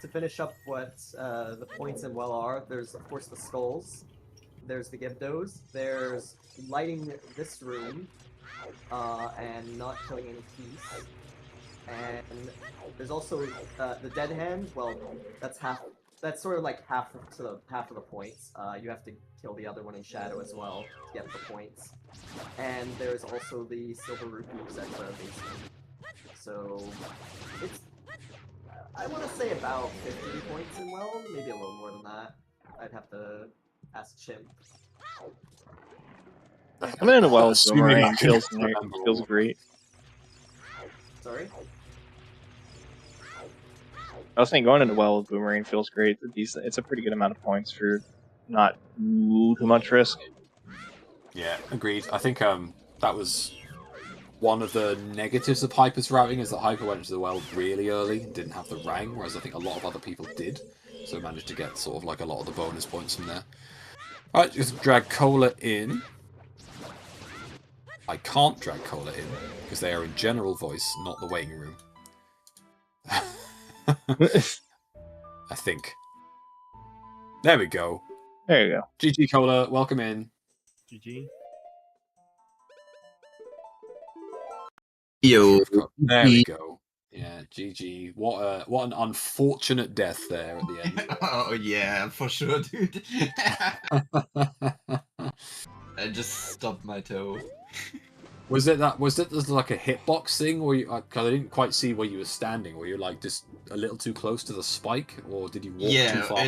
S5: To finish up what the points in well are, there's of course the skulls, there's the Gyptos, there's lighting this room, and not killing any thieves, and there's also the dead hand. Well, that's sort of like half of the points. You have to kill the other one in shadow as well to get the points, and there's also the silver rupees at the basement. So it's, I want to say about 50 points in well, maybe a little more than that. I'd have to ask Chimp.
S7: Coming into well with
S2: Assuming
S7: Boomerang
S2: I can
S7: feels
S2: remember.
S7: great.
S5: Sorry?
S7: I was saying going into well with Boomerang feels great. It's a pretty good amount of points for not too much risk.
S2: Yeah, agreed. I think that was one of the negatives of Hyper's routing, is that Hyper went into the well really early and didn't have the rang, whereas I think a lot of other people did. So managed to get sort of like a lot of the bonus points from there. Alright, just drag Cola in. I can't drag Cola in, because they are in general voice, not the waiting room. I think. There we go.
S7: There you go.
S2: GG Cola, welcome in.
S6: GG.
S8: Yo.
S2: There we go. Yeah, GG. What an unfortunate death there at the end.
S8: Oh yeah, for sure, dude. I just stubbed my toe.
S2: Was it like a hitbox thing, or I didn't quite see where you were standing? Were you like just a little too close to the spike, or did you walk too far?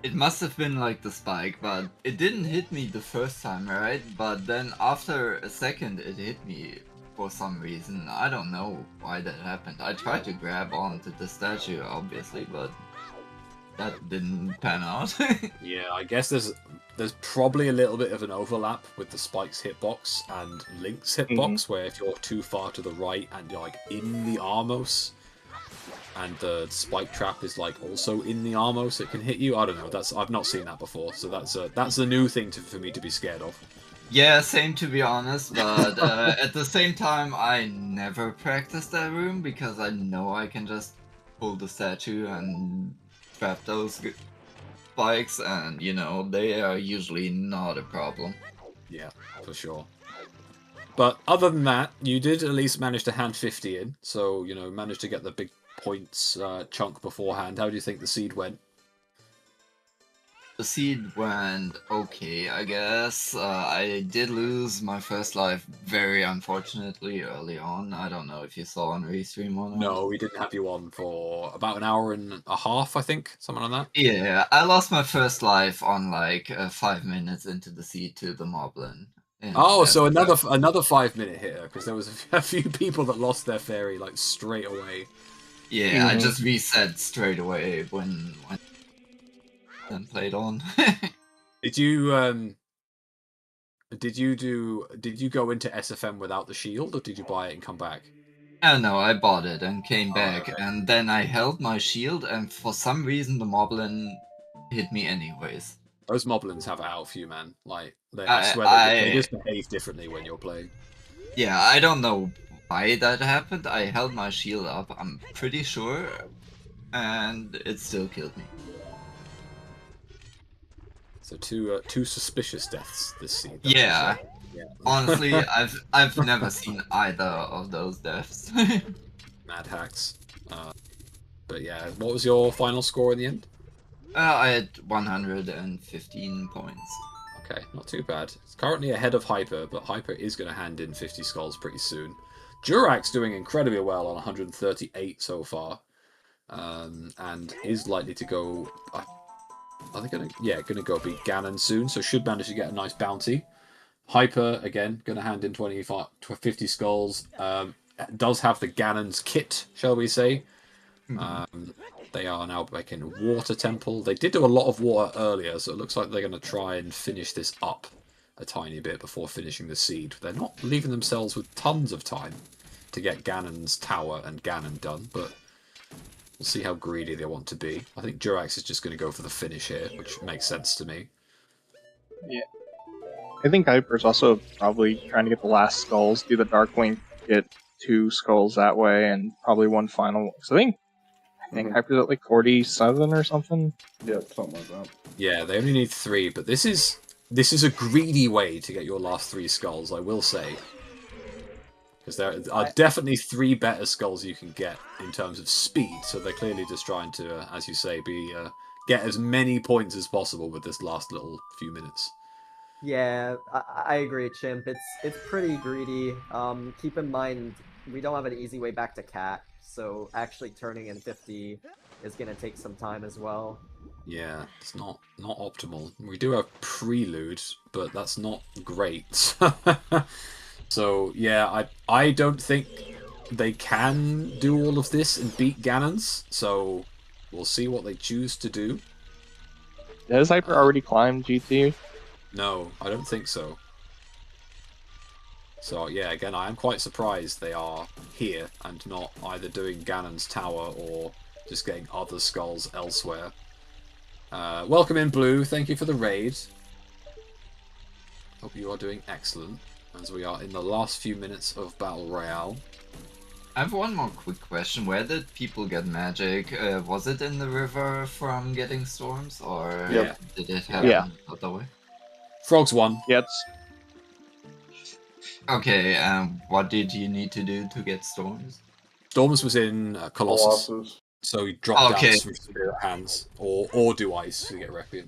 S8: It must have been like the spike, but it didn't hit me the first time, right? But then after a second, it hit me for some reason. I don't know why that happened. I tried to grab onto the statue, obviously, but that didn't pan out.
S2: Yeah, I guess there's probably a little bit of an overlap with the Spike's hitbox and Link's hitbox, where if you're too far to the right and you're like in the Armos, and the Spike trap is like also in the Armos, it can hit you. I don't know. I've not seen that before, so that's a new thing for me to be scared of.
S8: Yeah, same to be honest, but at the same time, I never practice that room because I know I can just pull the statue and trap those spikes, and you know, they are usually not a problem.
S2: Yeah, for sure. But other than that, you did at least manage to hand 50 in, so, you know, managed to get the big points chunk beforehand. How do you think the seed went?
S8: the seed went okay, I guess. I did lose my first life very unfortunately early on. I don't know if you saw on Restream or not.
S2: No, we didn't have you on for about an hour and a half, I think, something like that.
S8: Yeah, I lost my first life on like 5 minutes into the seed to the Moblin.
S2: Oh, so another 5-minute hitter, because there was a few people that lost their fairy like straight away.
S8: Yeah, I just reset straight away when then played on.
S2: Did you did you go into SFM without the shield, or did you buy it and come back?
S8: Oh no, I bought it and came back, and then I held my shield, and for some reason the Moblin hit me anyways.
S2: Those Moblins have it out for you, man. Like, I swear they just behave differently when you're playing.
S8: Yeah, I don't know why that happened. I held my shield up, I'm pretty sure, and it still killed me.
S2: So two suspicious deaths this season.
S8: Yeah.
S2: Yeah.
S8: Honestly, I've never seen either of those deaths.
S2: Mad hacks. But yeah, what was your final score in the end?
S8: I had 115 points.
S2: Okay, not too bad. It's currently ahead of Hyper, but Hyper is going to hand in 50 skulls pretty soon. Durak's doing incredibly well on 138 so far, and is likely to go. Are they going to? Yeah, going to go beat Ganon soon, so should manage to get a nice bounty. Hyper again going to hand in 50 skulls. Does have the Ganon's kit, shall we say? They are now making a water temple. They did do a lot of water earlier, so it looks like they're going to try and finish this up a tiny bit before finishing the seed. They're not leaving themselves with tons of time to get Ganon's tower and Ganon done, but we'll see how greedy they want to be. I think Durax is just going to go for the finish here, which makes sense to me.
S7: Yeah. I think Hyper's also probably trying to get the last skulls, do the Dark Link, get 2 skulls that way, and probably one final one. So I think Hyper's at like 47 or something.
S3: Yeah, something like that.
S2: Yeah, they only need 3, but this is a greedy way to get your last 3 skulls, I will say. Because there are definitely 3 better skulls you can get in terms of speed, so they're clearly just trying to, as you say, get as many points as possible with this last little few minutes.
S5: Yeah, I agree, Chimp. It's pretty greedy. Keep in mind, we don't have an easy way back to Cat, so actually turning in 50 is gonna take some time as well.
S2: Yeah, it's not optimal. We do have Prelude, but that's not great. So yeah, I don't think they can do all of this and beat Ganon's. So we'll see what they choose to do.
S7: Has Hyper already climbed GT?
S2: No, I don't think so. So yeah, again, I am quite surprised they are here and not either doing Ganon's tower or just getting other skulls elsewhere. Welcome in, Blue. Thank you for the raid. Hope you are doing excellent, as we are in the last few minutes of Battle Royale.
S8: I have one more quick question. Where did people get magic? Was it in the river from getting storms, or did it happen other way?
S2: Frogs won.
S7: Yes.
S8: Okay, what did you need to do to get storms?
S2: Storms was in Colossus. So he dropped down through Spirit Hands, or do ice to get Requiem.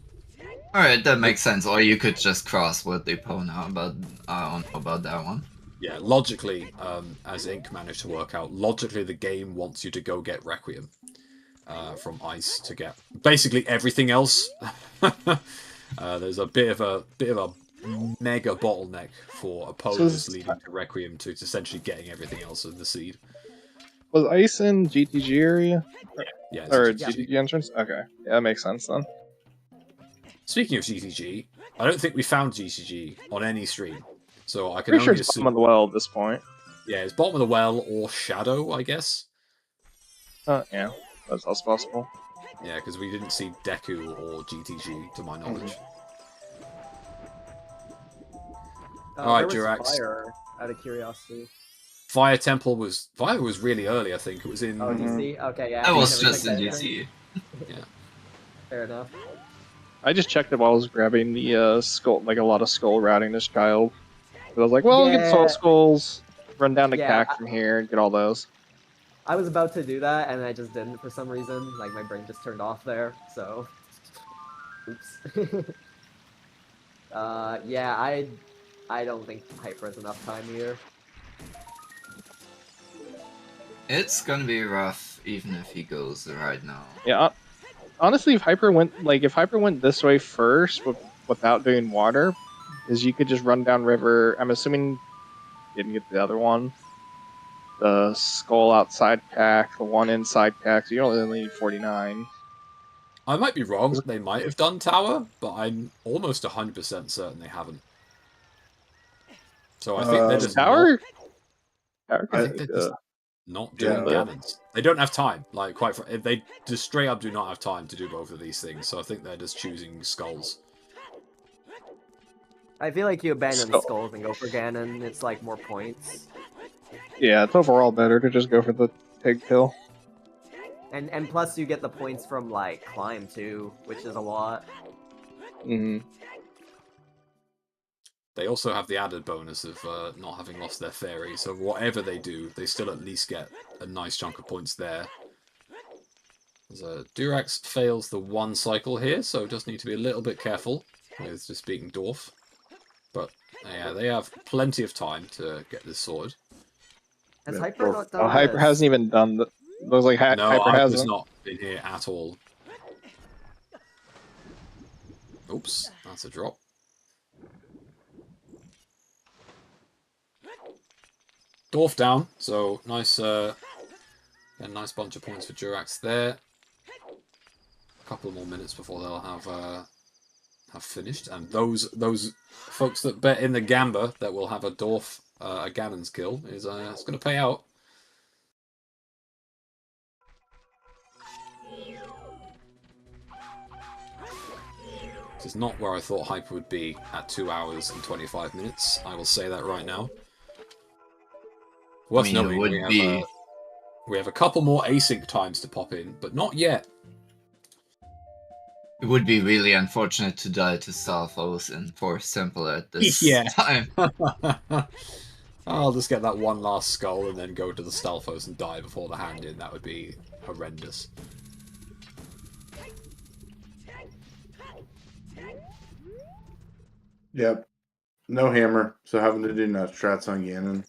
S8: Alright, that makes sense. Or you could just cross with the opponent, but I don't know about that one.
S2: Yeah, logically, as Ink managed to work out, logically the game wants you to go get Requiem from ice to get basically everything else. There's a bit of a mega bottleneck for opponents leading to Requiem to essentially getting everything else in the seed.
S7: Was ice in GTG area?
S2: Yeah.
S7: Or GTG entrance? Okay. Yeah, that makes sense then.
S2: Speaking of GTG, I don't think we found GTG on any stream. So I can
S7: Pretty sure
S2: only
S7: it's
S2: assume...
S7: bottom of the well at this point.
S2: Yeah, it's bottom of the well or Shadow, I guess.
S7: Yeah, that's also possible.
S2: Yeah, because we didn't see Deku or GTG, to my knowledge. Alright, Durax.
S5: Fire, out of curiosity.
S2: Fire was really early, I think. It was in...
S5: Oh, DC? Okay, yeah.
S8: That was just in DC.
S2: Yeah.
S5: Fair enough.
S7: I just checked it while I was grabbing the skull, like a lot of skull routing this child. I was like, well, get soul skulls, run down to CAC from here, and get all those.
S5: I was about to do that, and I just didn't for some reason. Like, my brain just turned off there, so... Oops. Yeah, I don't think Hyper has enough time here.
S8: It's gonna be rough, even if he goes right now.
S7: Yeah, honestly, if Hyper went this way first without doing water, is you could just run down river. I'm assuming you didn't get the other one. The skull outside pack, the one inside pack, so you only need 49.
S2: I might be wrong. They might have done tower, but I'm almost 100% certain they haven't. So I think they're just
S7: Tower.
S2: I think they're just not doing Ganons. They don't have time. Like, they just straight up do not have time to do both of these things. So I think they're just choosing skulls.
S5: I feel like you abandon skulls and go for Ganon. It's like more points.
S7: Yeah, it's overall better to just go for the pig kill.
S5: And plus you get the points from like climb too, which is a lot.
S2: They also have the added bonus of not having lost their fairy, so whatever they do, they still at least get a nice chunk of points there. Durax fails the one cycle here, so does need to be a little bit careful with just beating Dwarf. But yeah, they have plenty of time to get this sorted.
S5: Has Hyper not done
S7: Hyper hasn't even done the... Looks like
S2: no,
S7: Hyper hasn't.
S2: not been here at all. Oops, that's a drop. Dwarf down, so nice, a nice bunch of points for Durax there. A couple more minutes before they'll have finished, and those folks that bet in the Gamba that will have a Dwarf, a Ganon's kill is it's going to pay out. This is not where I thought Hyper would be at 2 hours and 25 minutes. I will say that right now. Worth noting, we have a couple more async times to pop in, but not yet.
S8: It would be really unfortunate to die to Stalfos in Force Temple at this time.
S2: I'll just get that one last skull and then go to the Stalfos and die before the hand in. That would be horrendous.
S3: Yep. No hammer, so having to do nut strats on Ganon.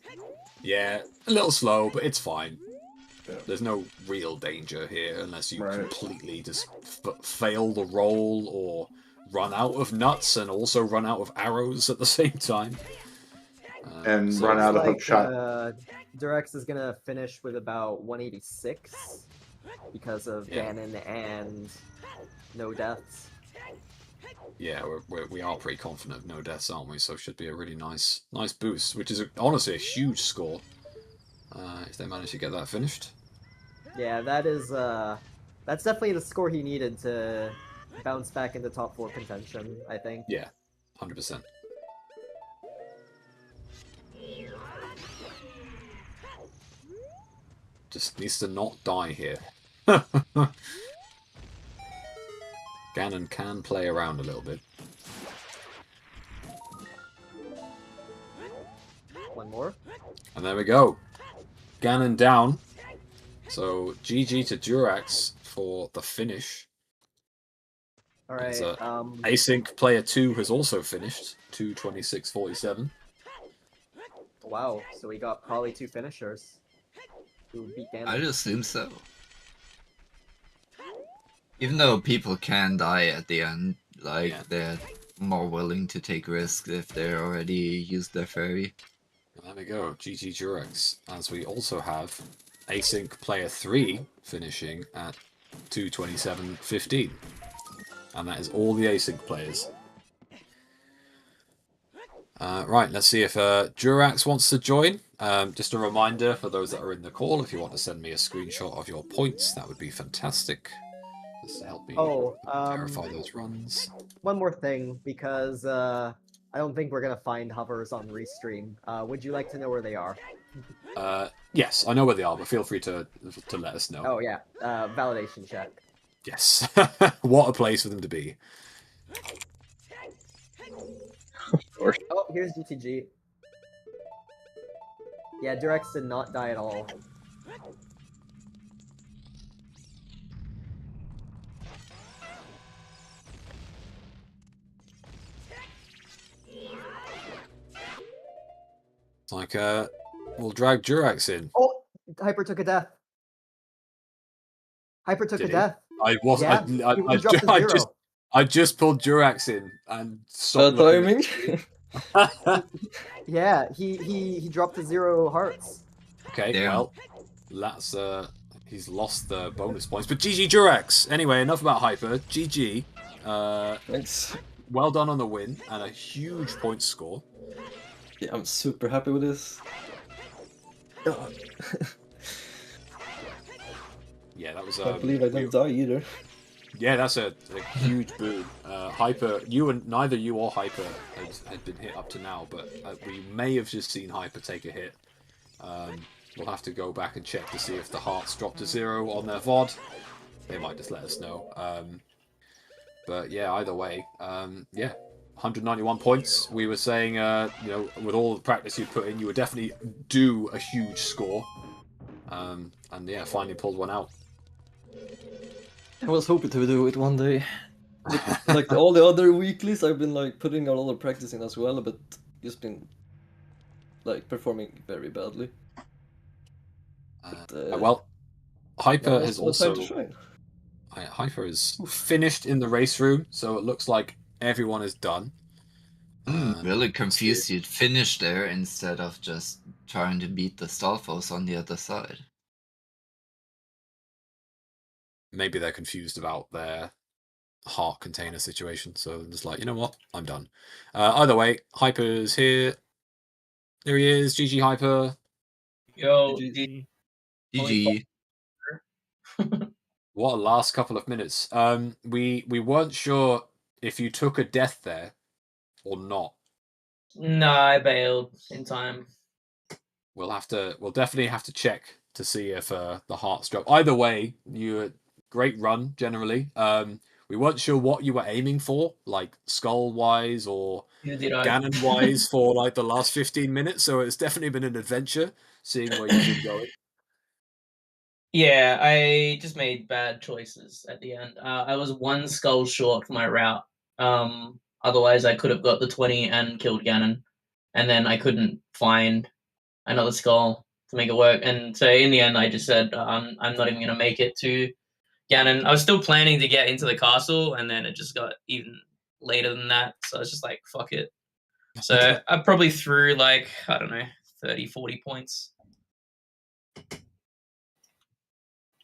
S2: Yeah, a little slow, but it's fine. There's no real danger here unless you completely just fail the roll or run out of nuts and also run out of arrows at the same time.
S3: And run out of hook shot.
S5: Durax is going to finish with about 186 because of Ganon and no deaths.
S2: Yeah, we are pretty confident of no deaths, aren't we? So it should be a really nice boost, which is honestly a huge score if they manage to get that finished.
S5: Yeah, that's definitely the score he needed to bounce back into top 4 contention, I think.
S2: Yeah, 100%. Just needs to not die here. Ganon can play around a little bit.
S5: One more.
S2: And there we go. Ganon down. So GG to Durax for the finish.
S5: Alright,
S2: Async player 2 has also finished. 2:26:47.
S5: Wow, so we got probably 2 finishers who beat Ganon.
S8: I'd assume so. Even though people can die at the end, like, they're more willing to take risks if they already used their fairy.
S2: There we go, GG Durax. As we also have Async player 3 finishing at 2:27:15. And that is all the Async players. Right, let's see if Durax wants to join. Just a reminder for those that are in the call, if you want to send me a screenshot of your points, that would be fantastic. Just to help me verify those runs.
S5: One more thing, because I don't think we're going to find hovers on Restream. Would you like to know where they are?
S2: Yes, I know where they are, but feel free to let us know.
S5: Oh, yeah. Validation check.
S2: Yes. What a place for them to be.
S5: Oh, here's GTG. Yeah, Durax did not die at all.
S2: like we'll drag Durax in.
S5: Oh, Hyper took a death. Hyper took
S2: Did
S5: a
S2: he?
S5: death.
S2: I wasn't.
S5: Yeah, he dropped a zero.
S2: I just pulled Durax in and stopped
S9: timing.
S5: Yeah, he dropped to 0 hearts.
S2: Okay,
S8: Damn.
S2: well, that's he's lost the bonus points. But GG Durax. Anyway, enough about Hyper. GG.
S9: Thanks.
S2: Well done on the win and a huge point score.
S9: Yeah, I'm super happy with this.
S2: Yeah, that was.
S9: Can't believe I didn't die either.
S2: Yeah, that's a huge boon. Hyper, neither you or Hyper had been hit up to now, but we may have just seen Hyper take a hit. We'll have to go back and check to see if the hearts dropped to 0 on their VOD. They might just let us know. But yeah, either way, yeah, 191 points. We were saying, you know, with all the practice you put in, you would definitely do a huge score. And yeah, finally pulled one out.
S9: I was hoping to do it one day. Like all the other weeklies, I've been like putting a lot of practice in as well, but just been like performing very badly.
S2: Well, Hyper has
S9: time to
S2: also
S9: shine.
S2: Hyper is finished in the race room, so it looks like everyone is done.
S8: Really confused you'd finish there instead of just trying to beat the Stalfos on the other side.
S2: Maybe they're confused about their heart container situation, so they're just like, you know what, I'm done. Either way, Hyper's here. There he is, GG Hyper.
S10: Yo,
S8: GG.
S2: What a last couple of minutes. We weren't sure if you took a death there or not.
S10: Nah, I bailed in time.
S2: We'll definitely have to check to see if the hearts drop. Either way, great run generally. We weren't sure what you were aiming for, like skull wise or Ganon wise for like the last 15 minutes. So it's definitely been an adventure seeing where you've been going.
S10: Yeah, I just made bad choices at the end. I was one skull short for my route. Otherwise, I could have got the 20 and killed Ganon, and then I couldn't find another skull to make it work. And so in the end, I just said I'm not even gonna make it to Ganon. I was still planning to get into the castle, and then it just got even later than that. So I was just like, fuck it. So I probably threw like, I don't know, 30, 40 points.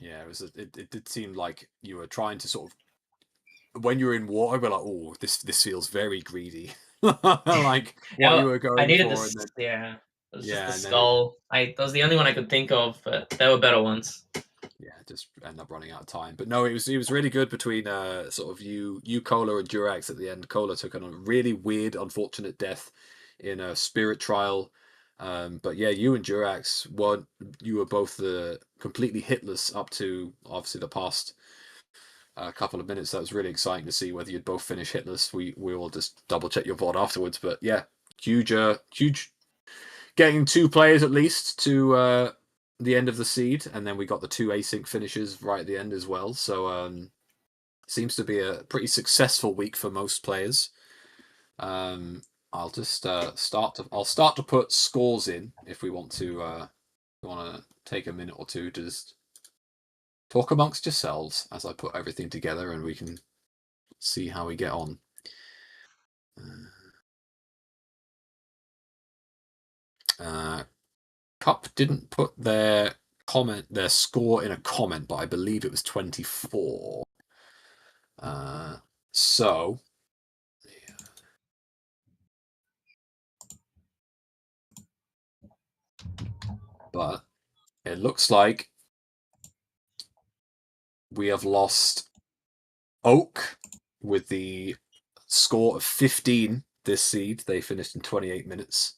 S2: Yeah, it did seem like you were trying to sort of, when you were in water, we're like, oh, this feels very greedy. Like what you were going
S10: I needed
S2: for.
S10: this, yeah. It was
S2: Yeah,
S10: just the skull. That was the only one I could think of, but there were better ones.
S2: Yeah, just end up running out of time. But no, it was really good between sort of you Cola and Durax at the end. Cola took on a really weird, unfortunate death in a spirit trial. But yeah, you and Durax you were both completely hitless up to obviously the past couple of minutes. That was really exciting to see whether you'd both finish hitless. We will just double check your VOD afterwards. But yeah, huge getting 2 players at least to the end of the seed, and then we got the 2 async finishes right at the end as well. So seems to be a pretty successful week for most players. I'll just start to put scores in if we want to take a minute or two to just talk amongst yourselves as I put everything together, and we can see how we get on. Cup didn't put their score in a comment, but I believe it was 24. So yeah. But it looks like we have lost Oak with the score of 15 this seed. They finished in 28 minutes.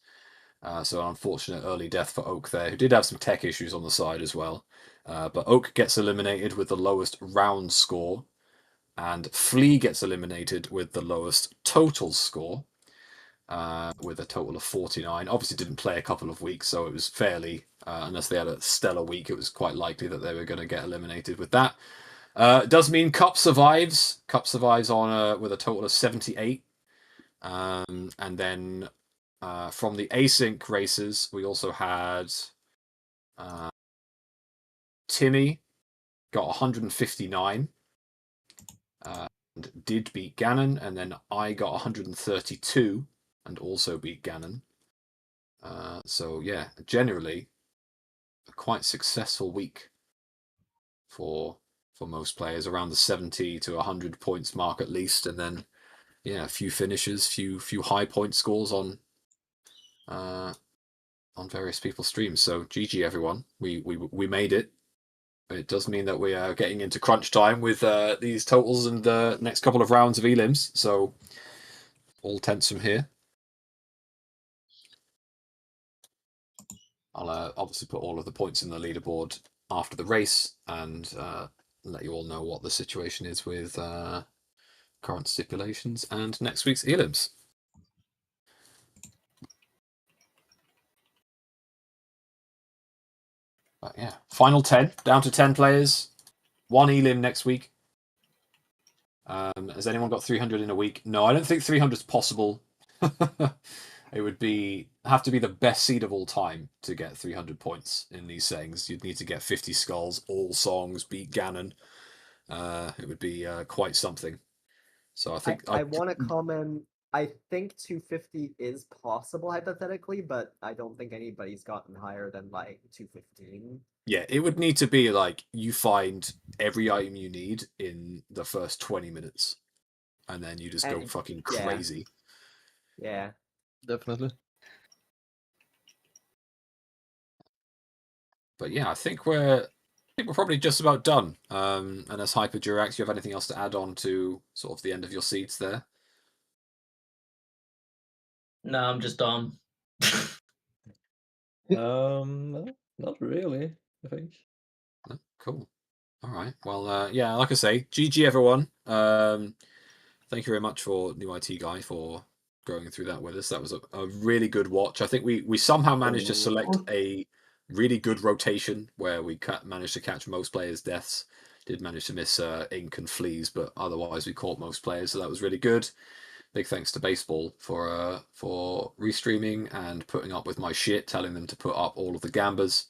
S2: So an unfortunate early death for Oak there, who did have some tech issues on the side as well. But Oak gets eliminated with the lowest round score, and Flea gets eliminated with the lowest total score, with a total of 49. Obviously didn't play a couple of weeks, so it was fairly, unless they had a stellar week, it was quite likely that they were going to get eliminated with that. It does mean Cup survives. Cup survives on with a total of 78. And then From the async races, we also had Timmy got 159 and did beat Ganon, and then I got 132 and also beat Ganon. So yeah, generally a quite successful week for most players, around the 70 to 100 points mark at least, and then yeah, a few finishes, few high point scores on various people's streams. So GG everyone, we made it. It does mean that we are getting into crunch time with these totals and the next couple of rounds of elims. So all tense from here. I'll obviously put all of the points in the leaderboard after the race and let you all know what the situation is with current stipulations and next week's elims. But yeah, final 10, down to 10 players, 1 elim next week. Has anyone got 300 in a week? No, I don't think 300 is possible. It would have to be the best seed of all time to get 300 points in these settings. You'd need to get 50 skulls, all songs, beat Ganon. It would be quite something. So I think
S5: I want to comment. I think 250 is possible hypothetically, but I don't think anybody's gotten higher than like 215.
S2: Yeah, it would need to be like you find every item you need in the first 20 minutes, and then you just go fucking crazy.
S5: Yeah,
S9: definitely.
S2: But yeah, I think we're probably just about done. Unless Hyperdurax, you have anything else to add on to sort of the end of your seeds there?
S10: No, I'm just dumb.
S9: No, not really, I think.
S2: No? Cool. All right. Well, yeah, like I say, GG everyone. Thank you very much for New IT Guy for going through that with us. That was a really good watch. I think we somehow managed to select a really good rotation where we managed to catch most players' deaths. Did manage to miss Ink and Fleas, but otherwise we caught most players, so that was really good. Big thanks to Baseball for restreaming and putting up with my shit, telling them to put up all of the gambas.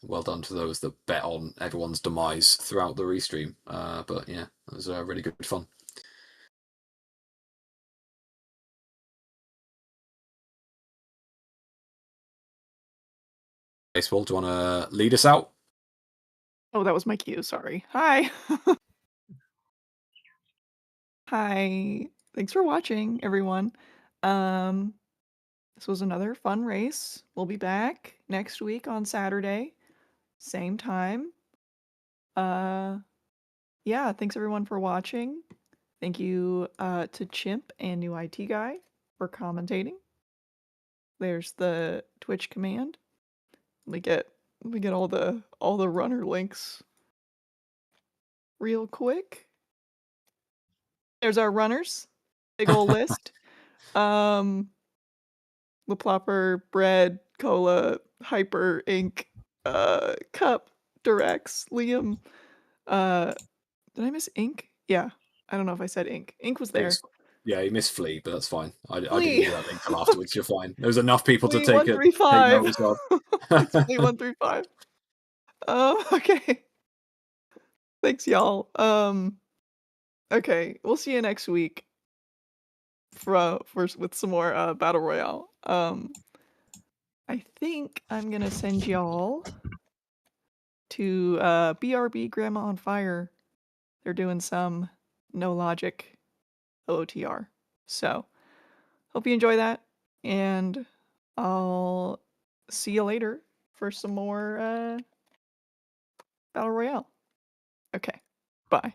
S2: Well done to those that bet on everyone's demise throughout the restream. But yeah, it was really good fun. Baseball, do you want to lead us out?
S1: Oh, that was my cue. Sorry. Hi. Hi. Thanks for watching, everyone. This was another fun race. We'll be back next week on Saturday, same time. Yeah, thanks everyone for watching. Thank you to Chimp and New IT Guy for commentating. There's the Twitch command. Let me get all the runner links real quick. There's our runners. Big ol' list. LaPlopper, Bread, Cola, Hyper, Ink, Cup, Durex, Liam. Did I miss Ink? Yeah. I don't know if I said Ink. Ink was there.
S2: Yeah, you missed Flea, but that's fine. I didn't
S1: Flea.
S2: give you that link till afterwards. You're fine. There was enough people to
S1: Flea
S2: take
S1: 135.
S2: notice of.
S1: It's Flea 135. Okay. Thanks, y'all. Okay, we'll see you next week with some more Battle Royale. I think I'm gonna send y'all to BRB Grandma on Fire. They're doing some no logic OOTR. So hope you enjoy that, and I'll see you later for some more Battle Royale. Okay, bye.